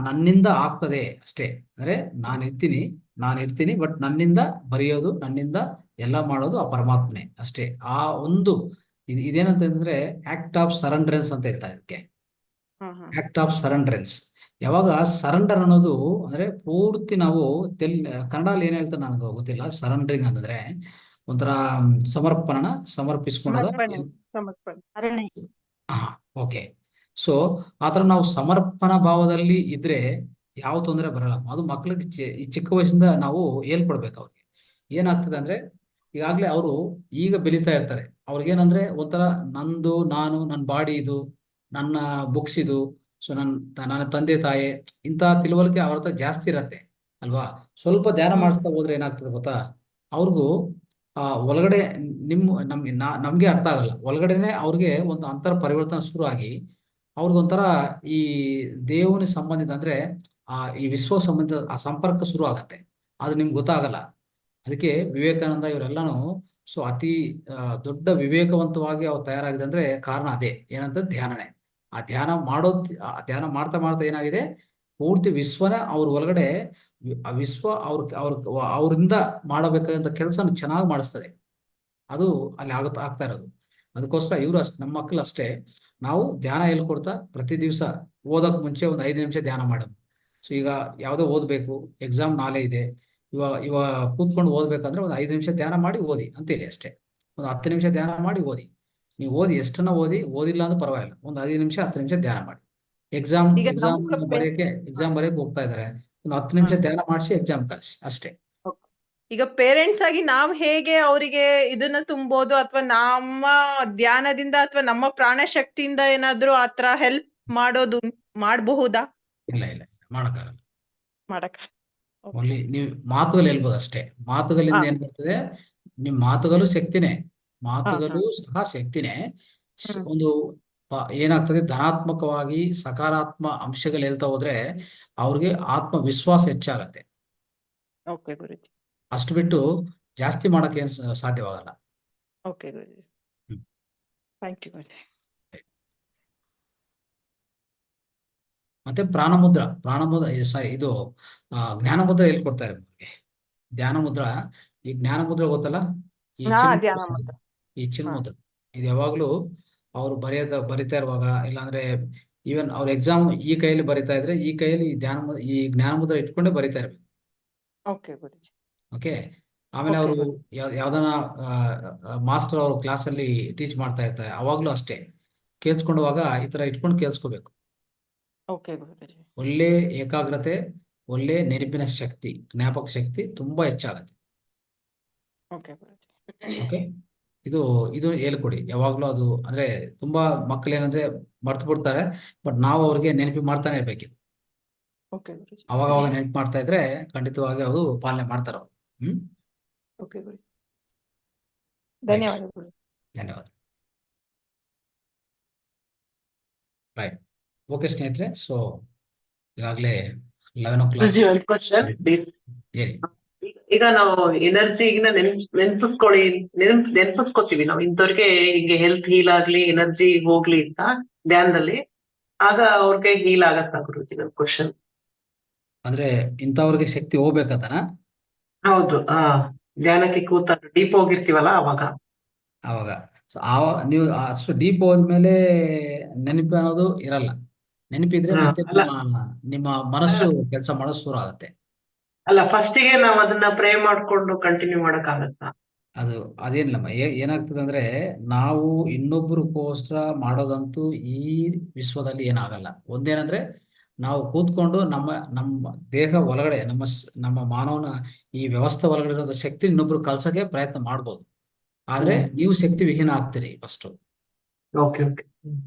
ನನ್ನಿಂದ ಆಗ್ತದೆ ಅಷ್ಟೇ, ಅಂದ್ರೆ ನಾನು ಇರ್ತೀನಿ ಬಟ್ ನನ್ನಿಂದ ಬರೆಯೋದು, ನನ್ನಿಂದ ಎಲ್ಲ ಮಾಡೋದು ಆ ಪರಮಾತ್ಮನೆ ಅಷ್ಟೇ. ಆ ಒಂದು ಇದೇನಂತಂದ್ರೆ ಆಕ್ಟ್ ಆಫ್ ಸರೆಂಡ್ರೆನ್ಸ್ ಅಂತ ಹೇಳ್ತಾರೆ ಇದಕ್ಕೆ. Act of surrenderance. ಯಾವಾಗ ಸರೆಂಡರ್ ಅನ್ನೋದು ಅಂದ್ರೆ ಪೂರ್ತಿ ನಾವು ಕನ್ನಡಲ್ಲಿ ಏನ್ ಹೇಳ್ತಾರೆ ನನಗೆ ಗೊತ್ತಿಲ್ಲ. ಸರೆಂಡರಿಂಗ್ ಅಂತಂದ್ರೆ ಒಂಥರ ಸಮರ್ಪಿಸ್ಕೊಳ್ಳೋದ. ಓಕೆ. ಸೊ ಆತರ ನಾವು ಸಮರ್ಪಣಾ ಭಾವದಲ್ಲಿ ಇದ್ರೆ ಯಾವ ತೊಂದರೆ ಬರಲ್ಲ. ಅದು ಮಕ್ಳಿಗೆ ಈ ಚಿಕ್ಕ ವಯಸ್ಸಿಂದ ನಾವು ಹೇಳ್ಕೊಡ್ಬೇಕು. ಅವ್ರಿಗೆ ಏನಾಗ್ತದೆ ಅಂದ್ರೆ ಈಗಾಗ್ಲೇ ಅವರು ಈಗ ಬೆಳೀತಾ ಇರ್ತಾರೆ. ಅವ್ರಿಗೇನಂದ್ರೆ ಒಂಥರ ನನ್ನ ಬಾಡಿ ಇದು, ನನ್ನ ಬುಕ್ಸ್ ಇದು, ಸೊ ನನ್ನ ತಂದೆ ತಾಯಿ ಇಂಥ ತಿಳುವಳಿಕೆ ಅವ್ರ ಹತ್ರ ಜಾಸ್ತಿ ಇರತ್ತೆ ಅಲ್ವಾ. ಸ್ವಲ್ಪ ಧ್ಯಾನ ಮಾಡಿಸ್ತಾ ಹೋದ್ರೆ ಏನಾಗ್ತದೆ ಗೊತ್ತಾ, ಅವ್ರಿಗೂ ಒಳಗಡೆ ನಮ್ಗೆ ಅರ್ಥ ಆಗಲ್ಲ. ಒಳಗಡೆನೆ ಅವ್ರಿಗೆ ಒಂದು ಅಂತರ ಪರಿವರ್ತನೆ ಶುರು ಆಗಿ ಅವ್ರಿಗೊಂಥರ ಈ ದೇವನ ಸಂಬಂಧಿತ ಅಂದ್ರೆ ಈ ವಿಶ್ವ ಸಂಬಂಧಿತ ಆ ಸಂಪರ್ಕ ಶುರು ಆಗತ್ತೆ. ಅದು ನಿಮ್ಗೆ ಗೊತ್ತಾಗಲ್ಲ. ಅದಕ್ಕೆ ವಿವೇಕಾನಂದ ಇವರೆಲ್ಲಾನು ಸೊ ಅತಿ ದೊಡ್ಡ ವಿವೇಕವಂತವಾಗಿ ಅವ್ರು ತಯಾರಾಗಿದೆ ಅಂದ್ರೆ ಕಾರಣ ಅದೇ. ಏನಂತ ಧ್ಯಾನನೇ. ಆ ಧ್ಯಾನ ಮಾಡ್ತಾ ಮಾಡ್ತಾ ಏನಾಗಿದೆ, ಪೂರ್ತಿ ವಿಶ್ವನ ಅವ್ರ ಒಳಗಡೆ ಆ ವಿಶ್ವ ಅವರಿಂದ ಮಾಡಬೇಕಾದಂತ ಕೆಲಸ ಚೆನ್ನಾಗಿ ಮಾಡಿಸ್ತದೆ. ಅದು ಅಲ್ಲಿ ಆಗ್ತಾ ಇರೋದು. ಅದಕ್ಕೋಸ್ಕರ ಇವರು ನಮ್ಮ ಮಕ್ಕಳು ಅಷ್ಟೇ. ನಾವು ಧ್ಯಾನ ಹೇಳ್ಕೊಡ್ತಾ ಪ್ರತಿ ದಿವಸ ಓದಕ್ ಮುಂಚೆ ಒಂದು 5 ನಿಮಿಷ ಧ್ಯಾನ ಮಾಡೋದು. ಸೊ ಈಗ ಯಾವುದೋ ಓದ್ಬೇಕು, ಎಕ್ಸಾಮ್ ನಾಳೆ ಇದೆ, ಇವ ಕೂತ್ಕೊಂಡು ಓದ್ಬೇಕಂದ್ರೆ ಒಂದು 5 ನಿಮಿಷ ಧ್ಯಾನ ಮಾಡಿ ಓದಿ ಅಂತೇಳಿ ಅಷ್ಟೇ. ಒಂದು 10 ನಿಮಿಷ ಧ್ಯಾನ ಮಾಡಿ ಓದಿ. ನೀವು ಓದಿ, ಎಷ್ಟನ್ನ ಓದಿಲ್ಲ ಅಂದ್ರೆ ಪರವಾಗಿಲ್ಲ, ಒಂದು 5 ನಿಮಿಷ 10 ನಿಮಿಷ ಧ್ಯಾನ ಮಾಡಿ. ಎಕ್ಸಾಮ್ ಬರೆಯಕ್ಕೆ ಹೋಗ್ತಾ ಇದಾರೆ, ಒಂದು 10 ನಿಮಿಷ ಧ್ಯಾನ ಮಾಡಿಸಿ ಎಕ್ಸಾಮ್ ಕಳಿಸಿ ಅಷ್ಟೇ. ಈಗ ಪೇರೆಂಟ್ಸ್ ಆಗಿ ನಾವ್ ಹೇಗೆ ಅವರಿಗೆ ಇದನ್ನ ತುಂಬೋದು, ಅಥವಾ ನಮ್ಮ ಧ್ಯಾನದಿಂದ ಅಥವಾ ನಮ್ಮ ಪ್ರಾಣ ಶಕ್ತಿಯಿಂದ ಏನಾದ್ರೂ ಆತರ ಹೆಲ್ಪ್ ಮಾಡಬಹುದಾ? ಇಲ್ಲ ಮಾಡಕ್ಕಾಗಲ್ಲ. ಓನ್ಲಿ ನೀವು ಮಾತುಗಳು ಹೇಳ್ಬೋದು ಅಷ್ಟೇ. ಮಾತುಗಳಿಂದ ಏನ್ ಬರ್ತದೆ, ನಿಮ್ ಮಾತುಗಳು ಶಕ್ತಿನೇ, ಮಾತುಗಳು ಸಹ ಶಕ್ತಿನೇ. ಒಂದು ಏನಾಗ್ತದೆ, ಧನಾತ್ಮಕವಾಗಿ ಸಕಾರಾತ್ಮಕ ಅಂಶಗಳು ಹೇಳ್ತಾ ಹೋದ್ರೆ ಅವ್ರಿಗೆ ಆತ್ಮವಿಶ್ವಾಸ ಹೆಚ್ಚಾಗತ್ತೆ. ಅಷ್ಟು ಬಿಟ್ಟು ಜಾಸ್ತಿ ಮಾಡಕ್ಕೆ ಸಾಧ್ಯವಾಗಲ್ಲ. ಮತ್ತೆ ಪ್ರಾಣಮುದ್ರ ಇದು ಜ್ಞಾನ ಮುದ್ರ ಹೇಳ್ಕೊಡ್ತಾರೆ ನಿಮಗೆ. ಧ್ಯಾನ ಮುದ್ರ, ಈ ಜ್ಞಾನ ಮುದ್ರ ಗೊತ್ತಲ್ಲ, ಈ ಚಿನ್ಮುದ್ರ. ಇದು ಯಾವಾಗ್ಲೂ ಅವ್ರು ಬರಿತಾ ಇರುವಾಗ, ಇಲ್ಲಾಂದ್ರೆ ಈವನ್ ಅವ್ರ ಎಕ್ಸಾಮ್ ಈ ಕೈಯಲ್ಲಿ ಬರಿತಾ ಇದ್ರೆ ಈ ಕೈಯಲ್ಲಿ ಈ ಜ್ಞಾನ ಮುದ್ರ ಇಟ್ಕೊಂಡೇ ಬರಿತಾ ಇರ್ಬೇಕು. ಓಕೆ. ಆಮೇಲೆ ಅವರು ಯಾವ್ದನ ಮಾಸ್ಟರ್ ಅವ್ರ ಕ್ಲಾಸಲ್ಲಿ ಟೀಚ್ ಮಾಡ್ತಾ ಇರ್ತಾರೆ, ಅವಾಗ್ಲೂ ಅಷ್ಟೇ ಕೇಳಿಸ್ಕೊಂಡವಾಗ ಈ ತರ ಇಟ್ಕೊಂಡು ಕೇಳಿಸ್ಕೋಬೇಕು. ಒಳ್ಳೆ ಏಕಾಗ್ರತೆ, ಒಳ್ಳೆ ನೆನಪಿನ ಶಕ್ತಿ, ಜ್ಞಾಪಕ ಶಕ್ತಿ ತುಂಬಾ ಹೆಚ್ಚಾಗತ್ತೆ. ಓಕೆ. ಇದು ಇದು ಹೇಳ್ಕೊಡಿ ಯಾವಾಗ್ಲೂ. ಅದು ಅಂದ್ರೆ ತುಂಬಾ ಮಕ್ಕಳು ಏನಂದ್ರೆ ಮರ್ತು ಬಿಡ್ತಾರೆ, ಬಟ್ ನಾವು ಅವ್ರಿಗೆ ನೆನಪು ಮಾಡ್ತಾನೆ ಇರ್ಬೇಕಿದು. ಓಕೆ ಗುರುಜಿ. ಅವಾಗ ಅವಾಗ ನೆನಪು ಮಾಡ್ತಾ ಇದ್ರೆ ಖಂಡಿತವಾಗಿ ಅದು ಪಾಲನೆ ಮಾಡ್ತಾರ ಅವ್ರು. ಓಕೆ ಗುರುಜಿ. ರೈಟ್, ಧನ್ಯವಾದಗಳು. ಧನ್ಯವಾದ. ರೈಟ್, ಓಕೆ ಸ್ನೇಹಿತರೆ. ಸೊ ಈಗಾಗಲೇ 11 ಗುರುಜಿ, o'clock ಒಂದು ಕ್ವಶನ್. ಹೇಳಿ. ಈಗ ನಾವು ಎನರ್ಜಿಗಿನ ನೆನ್ಪಿಸ್ಕೋತೀವಿ ನಾವು ಇಂಥವ್ರಿಗೆ ಹಿಂಗೆ ಹೆಲ್ತ್ ಹೀಲ್ ಆಗ್ಲಿ, ಎನರ್ಜಿ ಹೋಗ್ಲಿ ಅಂತ ಧ್ಯಾನದಲ್ಲಿ, ಆಗ ಅವ್ರಿಗೆ ಹೀಲ್ ಆಗತ್ತಾ ಗುರುಜಿ? ನನ್ ಕ್ವಶನ್. ಅಂದ್ರೆ ಇಂಥವ್ರಿಗೆ ಶಕ್ತಿ ಹೋಗ್ಬೇಕಂತನ? ಹೌದು. ಧ್ಯಾನಕ್ಕೆ ಕೂತ ಡೀಪ್ ಹೋಗಿರ್ತೀವಲ್ಲ ಅವಾಗ. ಅವಾಗ ಸೊ ನೀವು ಅಷ್ಟು ಡೀಪ್ ಹೋದ್ಮೇಲೆ ನೆನಪು ಅನ್ನೋದು ಇರಲ್ಲ. ನೆನಪಿದ್ರೆ ಹಾ, ಮತ್ತೆ ಅಲ್ಲ ನಿಮ್ಮ ಮನಸ್ಸು ಕೆಲಸ ಮಾಡೋದು ಶುರು ಆಗುತ್ತೆ. ಅಲ್ಲ ಫಸ್ಟಿಗೆ ನಾವ್ ಅದನ್ನ ಪ್ರೇ ಮಾಡ್ಕೊಂಡು ಕಂಟಿನ್ಯೂ ಮಾಡಕ್ ಆಗತ್ತಾ? ಅದೇನಿಲ್ಲಮ್ಮ. ಏನಾಗ್ತದೆ ಅಂದ್ರೆ ನಾವು ಇನ್ನೊಬ್ರಿಗೋಸ್ಕರ ಮಾಡೋದಂತೂ ಈ ವಿಶ್ವದಲ್ಲಿ ಏನಾಗಲ್ಲ. ಒಂದೇನಂದ್ರೆ ನಾವು ಕೂತ್ಕೊಂಡು ನಮ್ಮ ದೇಹ ಒಳಗಡೆ ನಮ್ಮ ಮಾನವನ ಈ ವ್ಯವಸ್ಥೆ ಒಳಗಡೆ ಇರೋ ಶಕ್ತಿ ಇನ್ನೊಬ್ರು ಕಳ್ಸಕ್ಕೆ ಪ್ರಯತ್ನ ಮಾಡ್ಬೋದು. ಆದ್ರೆ ನೀವು ಶಕ್ತಿ ವಿಹೀನ ಆಗ್ತೀರಿ ಫಸ್ಟ್. Okay okay.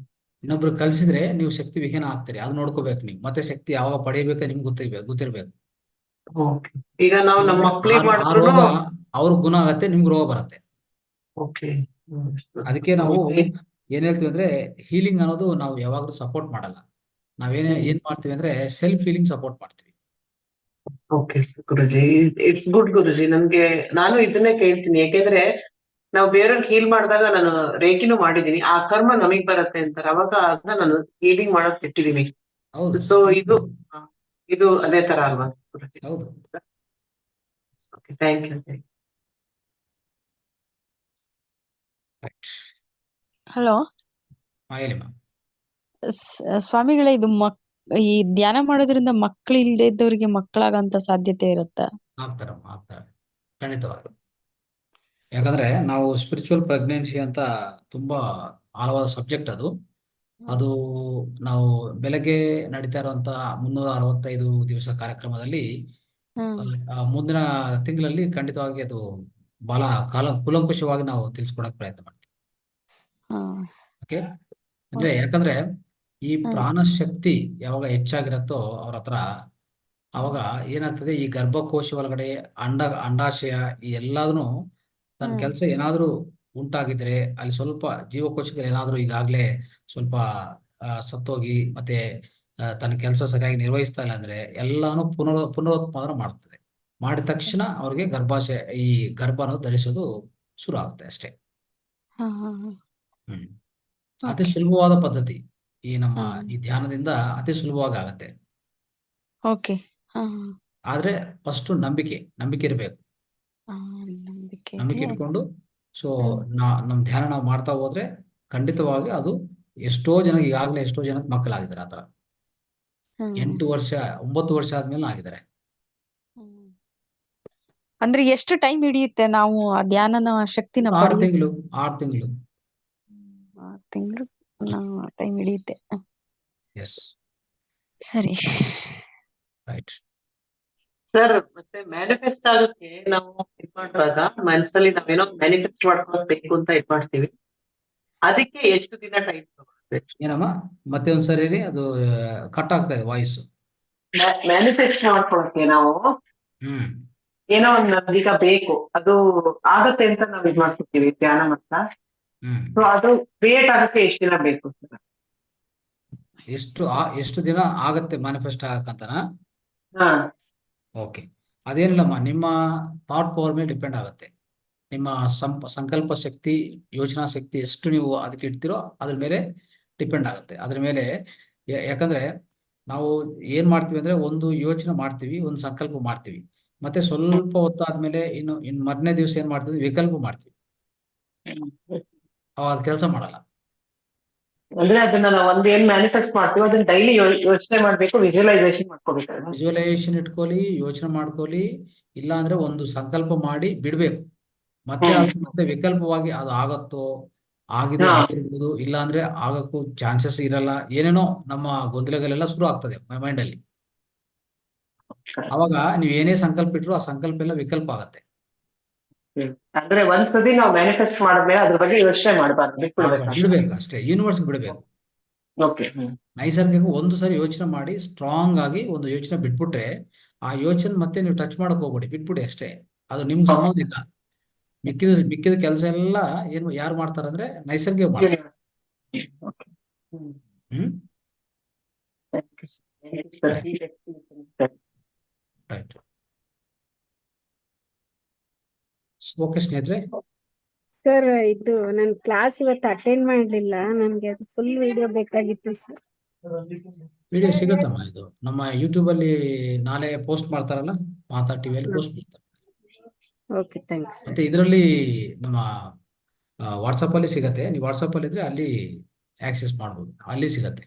ಇನ್ನೊಬ್ರು ಕಲ್ಸಿದ್ರೆ ನೀವು ಶಕ್ತಿ ವಿಹೀನ ಆಗ್ತೀರಿ. ಅದು ನೋಡ್ಕೋಬೇಕು ನೀವು. ಮತ್ತೆ ಶಕ್ತಿ ಯಾವಾಗ ಪಡಿಬೇಕು ನಿಮ್ಗೆ ಗೊತ್ತಿರ್ಬೇಕು. ಓಕೆ. ಈಗ ನಾವು ನಮ್ಮ ಮಕ್ಳಿಗೆ ಆ ಮಾಡಿದ್ರು. ರೋಗ ಅವ್ರಿಗೆ ಗುಣ ಆಗತ್ತೆ, ನಿಮ್ಗೆ ರೋಗ ಬರುತ್ತೆ. ಓಕೆ. ಅದಕ್ಕೆ ನಾವು ಏನ್ ಹೇಳ್ತೀವಿ ಅಂದ್ರೆ ಹೀಲಿಂಗ್ ಅನ್ನೋದು ನಾವು ಯಾವಾಗ್ಲೂ ಸಪೋರ್ಟ್ ಮಾಡಲ್ಲ. ಏನ್ ಮಾಡ್ತೀವಿ ಅಂದ್ರೆ ಸೆಲ್ಫ್ ಹೀಲಿಂಗ್ ಸಪೋರ್ಟ್ ಮಾಡ್ತೀವಿ. ಓಕೆ ಗುರುಜಿ, ಇಟ್ಸ್ ಗುಡ್ ಗುರುಜಿ. ನಾನು ಇದನ್ನೇ ಕೇಳ್ತೀನಿ, ಯಾಕೆಂದ್ರೆ ನಾವು ಬೇರೆಯವ್ರಿಗೆ ಹೀಲ್ ಮಾಡಿದಾಗ ನಾನು ರೇಖಿನೂ ಮಾಡಿದೀನಿ, ಆ ಕರ್ಮ ನಮಗ್ ಬರುತ್ತೆ ಅಂತಾರೆ. ಅವಾಗ ಅದನ್ನ ನಾನು ಹೀಲಿಂಗ್ ಮಾಡಕ್ ಬಿಟ್ಟಿದೀನಿ. ಹೌದು ಸೊ ಇದು ಅದೇ ತರ ಅಲ್ವಾ ಗುರುಜಿ? ಹೌದು. Okay, thank you. ಹಲೋ ಹೇಳಿಮ್ಮ. ಸ್ವಾಮಿಗಳೇ, ಇದು ಈ ಧ್ಯಾನ ಮಾಡೋದ್ರಿಂದ ಮಕ್ಳು ಇಲ್ದೇ ಇದ್ದವ್ರಿಗೆ ಮಕ್ಕಳಾಗಂತ ಸಾಧ್ಯತೆ ಇರುತ್ತಾ? ಆಗ್ತಾರೆ ಖಂಡಿತವಾಗಿ. ಯಾಕಂದ್ರೆ ನಾವು ಸ್ಪಿರಿಚುವಲ್ ಪ್ರೆಗ್ನೆನ್ಸಿ ಅಂತ ತುಂಬಾ ಆಳವಾದ ಸಬ್ಜೆಕ್ಟ್ ಅದು. ನಾವು ಬೆಳಗ್ಗೆ ನಡೀತಾ ಇರುವಂತ 365 ದಿವಸ ಕಾರ್ಯಕ್ರಮದಲ್ಲಿ ಮುಂದಿನ ತಿಂಗಳಲ್ಲಿ ಖಂಡಿತವಾಗಿ ಅದು ಬಹಳ ಕೂಲಂಕುಷವಾಗಿ ನಾವು ತಿಳಿಸ್ಕೊಡಕ್ ಪ್ರಯತ್ನ ಮಾಡ್ತೀವಿ. ಓಕೆ. ಅಂದ್ರೆ ಯಾಕಂದ್ರೆ ಈ ಪ್ರಾಣ ಶಕ್ತಿ ಯಾವಾಗ ಹೆಚ್ಚಾಗಿರತ್ತೋ ಅವ್ರ ಹತ್ರ, ಅವಾಗ ಏನಾಗ್ತದೆ, ಈ ಗರ್ಭಕೋಶ ಒಳಗಡೆ ಅಂಡಾಶಯ ಈ ಎಲ್ಲಾನು ತನ್ನ ಕೆಲಸ ಏನಾದ್ರೂ ಉಂಟಾಗಿದ್ರೆ, ಅಲ್ಲಿ ಸ್ವಲ್ಪ ಜೀವಕೋಶಗಳು ಏನಾದ್ರೂ ಈಗಾಗ್ಲೇ ಸ್ವಲ್ಪ ಸತ್ತೋಗಿ ಮತ್ತೆ ತನ್ನ ಕೆಲಸ ಸರಿಯಾಗಿ ನಿರ್ವಹಿಸ್ತಾ ಇಲ್ಲ ಅಂದ್ರೆ ಎಲ್ಲಾನು ಪುನರುತ್ಪಾದನೆ ಮಾಡ್ತದೆ. ಮಾಡಿದ ತಕ್ಷಣ ಅವ್ರಿಗೆ ಈ ಗರ್ಭ ಅನ್ನೋದು ಧರಿಸೋದು ಶುರು ಆಗುತ್ತೆ ಅಷ್ಟೇ. ಅತಿ ಸುಲಭವಾದ ಪದ್ಧತಿ. ಈ ಧ್ಯಾನದಿಂದ ಅತಿ ಸುಲಭವಾಗಿ ಆಗತ್ತೆ. ಓಕೆ. ಆದ್ರೆ ಫಸ್ಟ್ ನಂಬಿಕೆ ಇರಬೇಕು. ನಂಬಿಕೆ ಇಟ್ಕೊಂಡು ಸೊ ನಮ್ ಧ್ಯಾನ ನಾವು ಮಾಡ್ತಾ ಹೋದ್ರೆ ಖಂಡಿತವಾಗಿ ಅದು ಎಷ್ಟೋ ಜನಕ್ಕೆ ಮಕ್ಕಳಾಗಿದ್ದಾರೆ. ಆತರ 8 ವರ್ಷ 9 ವರ್ಷ ಆದ್ಮೇಲೆ ಆಗಿದ್ದಾರೆ. ಅಂದ್ರೆ ಎಷ್ಟು ಟೈಮ್ ಹಿಡಿಯುತ್ತೆ ನಾವು ಆ ಧ್ಯಾನನ ಶಕ್ತಿನ 6 ತಿಂಗಳು 6 ತಿಂಗಳು 6 ತಿಂಗಳು ಟೈಮ್ ಹಿಡಿಯುತ್ತೆ. ಎಸ್, ಸರಿ. ರೈಟ್. ಸರ್, ಮತ್ತೆ ಮ್ಯಾನಿಫೆಸ್ಟ್ ಆಗೋಕ್ಕೆ ನಾವು ಮಾಡುವಾಗ ಮನಸ್ಸಲ್ಲಿ ನಾವೇನೋ ಮ್ಯಾನಿಫೆಸ್ಟ್ ಮಾಡ್ಕೊಳ್ಬೇಕು ಅಂತ ಮಾಡ್ತೀವಿ. ಅದಕ್ಕೆ ಎಷ್ಟು ದಿನ ಟೈಮ್ ತಗೊಳ್ಬೇಕು? ಏನಮ್ಮ ಮತ್ತೆ ಒಂದ್ಸರಿ ಅದು ಕಟ್ ಆಗ್ತಾ ಇದೆ ವಾಯ್ಸ್. ಮ್ಯಾನಿಫೆಸ್ಟ್ ಮಾಡ್ಕೊಳಕ್ಕೆ ನಾವು ಏನೋ ಒಂದು ನಮ್ಗೀಗ ಬೇಕು, ಅದು ಆಗತ್ತೆ ಅಂತ ನಾವ್ ಮಾಡ್ಕೊತೀವಿ ಧ್ಯಾನ ಮಾಡ್ತಾ. ಸೊ ಅದು ಕ್ರಿಯೇಟ್ ಆಗಕ್ಕೆ ಎಷ್ಟು ದಿನ ಬೇಕು ಸರ್? ಎಷ್ಟು ದಿನ ಆಗತ್ತೆ ಮ್ಯಾನಿಫೆಸ್ಟ್ ಆಗಕ್ಕಂತನಾ? ಹಾ, ಓಕೆ. ಅದೇನಿಲ್ಲಮ್ಮ, ನಿಮ್ಮ ಥಾಟ್ ಪವರ್ ಮೇಲೆ ಡಿಪೆಂಡ್ ಆಗುತ್ತೆ. ನಿಮ್ಮ ಸಂಕಲ್ಪ ಶಕ್ತಿ, ಯೋಚನಾ ಶಕ್ತಿ ಎಷ್ಟು ನೀವು ಅದಕ್ಕೆ ಇಡ್ತೀರೋ ಅದ್ರ ಮೇಲೆ ಡಿಪೆಂಡ್ ಆಗುತ್ತೆ. ಅದ್ರ ಮೇಲೆ ಯಾಕಂದ್ರೆ ನಾವು ಏನ್ ಮಾಡ್ತೀವಿ ಅಂದ್ರೆ ಒಂದು ಯೋಚನೆ ಮಾಡ್ತೀವಿ, ಒಂದು ಸಂಕಲ್ಪ ಮಾಡ್ತೀವಿ, ಮತ್ತೆ ಸ್ವಲ್ಪ ಹೊತ್ತಾದ್ಮೇಲೆ ಇನ್ನು ಮೊದಲನೇ ದಿವಸ ಏನ್ ಮಾಡ್ತೀವಿ, ವಿಕಲ್ಪ ಮಾಡ್ತೀವಿ. ಅದ್ ಕೆಲಸ ಮಾಡಲ್ಲ. ಅಂದ್ರೆ ಅದನ್ನ ನಾವು ಏನ್ ಮ್ಯಾನಿಫೆಸ್ಟ್ ಮಾಡ್ತೀವಿ ಅದನ್ನ ಡೈಲಿ ಯೋಚನೆ ಮಾಡ್ಬೇಕು, ವಿಜುವಲೈಸೇಷನ್ ಮಾಡ್ಕೋಬೇಕು. ವಿಜುವಲೈಸೇಷನ್ ಇಟ್ಕೊಳ್ಳಿ, ಯೋಚನೆ ಮಾಡ್ಕೊಳ್ಳಿ, ಇಲ್ಲ ಅಂದ್ರೆ ಒಂದು ಸಂಕಲ್ಪ ಮಾಡಿ ಬಿಡ್ಬೇಕು. ಮತ್ತೆ ವಿಕಲ್ಪವಾಗಿ ಅದು ಆಗತ್ತೋ, ಆಗಿರ್ಬೋದು, ಇಲ್ಲ ಅಂದ್ರೆ ಆಗಕ್ಕೂ ಚಾನ್ಸಸ್ ಇರಲ್ಲ, ಏನೇನೋ ನಮ್ಮ ಗೊಂದಲಗಳೆಲ್ಲ ಶುರು ಆಗ್ತದೆ ಮೈಂಡ್ ಅಲ್ಲಿ. ಅವಾಗ ನೀವ್ ಏನೇ ಸಂಕಲ್ಪ ಇಟ್ರು ಆ ಸಂಕಲ್ಪ ಎಲ್ಲ ವಿಕಲ್ಪ ಆಗತ್ತೆ. ಅಂದ್ರೆ ಒಂದ್ಸತಿ ನಾವು ಮ್ಯಾನಿಫೆಸ್ಟ್ ಮಾಡಿದ್ಮೇಲೆ ಅದ್ರ ಬಗ್ಗೆ ಯೋಚನೆ ಮಾಡಬಾರ್ದು, ಬಿಟ್ಬಿಡ್ಬೇಕು. ಬಿಡ್ಬೇಕು ಅಷ್ಟೇ, ಯೂನಿವರ್ಸ್ ಬಿಡಬೇಕು. ಓಕೆ. ನೈಸರ್ಗಿಕ ಒಂದು ಸರಿ ಯೋಚನೆ ಮಾಡಿ ಸ್ಟ್ರಾಂಗ್ ಆಗಿ ಒಂದು ಯೋಚನೆ ಬಿಟ್ಬಿಟ್ರೆ ಆ ಯೋಚನೆ ಮತ್ತೆ ನೀವು ಟಚ್ ಮಾಡಕ್ ಹೋಗ್ಬೇಡಿ, ಬಿಟ್ಬಿಡಿ ಅಷ್ಟೇ. ಅದು ನಿಮ್ಗೆ ಸಂಬಂಧ ಇಲ್ಲ. ಮಿಕ್ಕಿದ ಕೆಲಸ ಎಲ್ಲ ಏನು ಯಾರು ಮಾಡ್ತಾರೆ ಅಂದ್ರೆ ನೈಸರ್ಗಿಕ ಮಾಡ್ತಾರೆ. ಹ್ಮ್ ರೈಟ್. ಓಕೆ ಸ್ನೇಹಿತರೆ, ಸರ್ ಇದು ನನ್ ಕ್ಲಾಸ್ ಇವತ್ತು ಅಟೆಂಡ್ ಮಾಡ್ಲಿಲ್ಲ, ನನ್ಗೆ ಅದು ಫುಲ್ ವಿಡಿಯೋ ಬೇಕಾಗಿತ್ತು ಸರ್. ವಿಡಿಯೋ ಸಿಗುತ್ತಮ್ಮ. ಇದು ನಮ್ಮ ಯೂಟ್ಯೂಬ್ ಅಲ್ಲಿ ನಾಳೆ ಪೋಸ್ಟ್ ಮಾಡ್ತಾರಲ್ಲ, ಮಾತಾ ಟಿವಿಯಲ್ಲಿ ಪೋಸ್ಟ್ ಮಾಡ್ತಾರೆ. Okay, thanks. ಮತ್ತೆ ಇದರಲ್ಲಿ ನಮ್ಮ ವಾಟ್ಸಪ್ ಅಲ್ಲಿ ಸಿಗತ್ತೆ. ನೀವು ವಾಟ್ಸಪ್ ಅಲ್ಲಿ ಇದ್ರೆ ಅಲ್ಲಿ ಆಕ್ಸೆಸ್ ಮಾಡ್ಬೋದು, ಅಲ್ಲಿ ಸಿಗತ್ತೆ.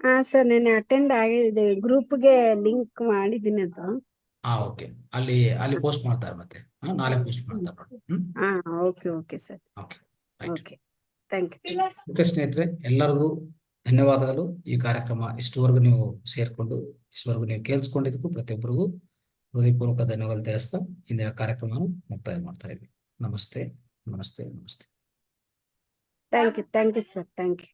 ಹಾ ಸರ್, ನಾನು ಅಟೆಂಡ್ ಆಗಿದೆ, ಗ್ರೂಪ್ಗೆ ಲಿಂಕ್ ಮಾಡಿದ್ದೀನಿ ಅದು. ಓಕೆ, ಅಲ್ಲಿ ಪೋಸ್ಟ್ ಮಾಡ್ತಾರೆ ಮತ್ತೆ. ನಾಳೆ ಪೋಸ್ಟ್ ಮಾಡ್ತಾರೆ ನೋಡಿ. ಹಾ, okay sir. Okay, right. Okay, thank you. Okay ಸ್ನೇಹಿತರೆ, ಎಲ್ಲರಿಗೂ ಧನ್ಯವಾದಗಳು. ಈ ಕಾರ್ಯಕ್ರಮ ಇಷ್ಟುವರೆಗೂ ನೀವು ಸೇರ್ಕೊಂಡು ಇಷ್ಟುವರೆಗೂ ನೀವು ಕೇಳಿಸ್ಕೊಂಡಿದ್ದಕ್ಕೂ ಪ್ರತಿಯೊಬ್ಬರಿಗೂ ಹೃದಯಪೂರ್ವಕ ಧನ್ಯವಾದ ತಿಳಿಸ್ತಾ ಇಂದಿನ ಕಾರ್ಯಕ್ರಮವನ್ನು ಮುಕ್ತಾಯ ಮಾಡ್ತಾ ಇದ್ವಿ. ನಮಸ್ತೆ, ನಮಸ್ತೆ, ನಮಸ್ತೆ. Thank you sir, thank you.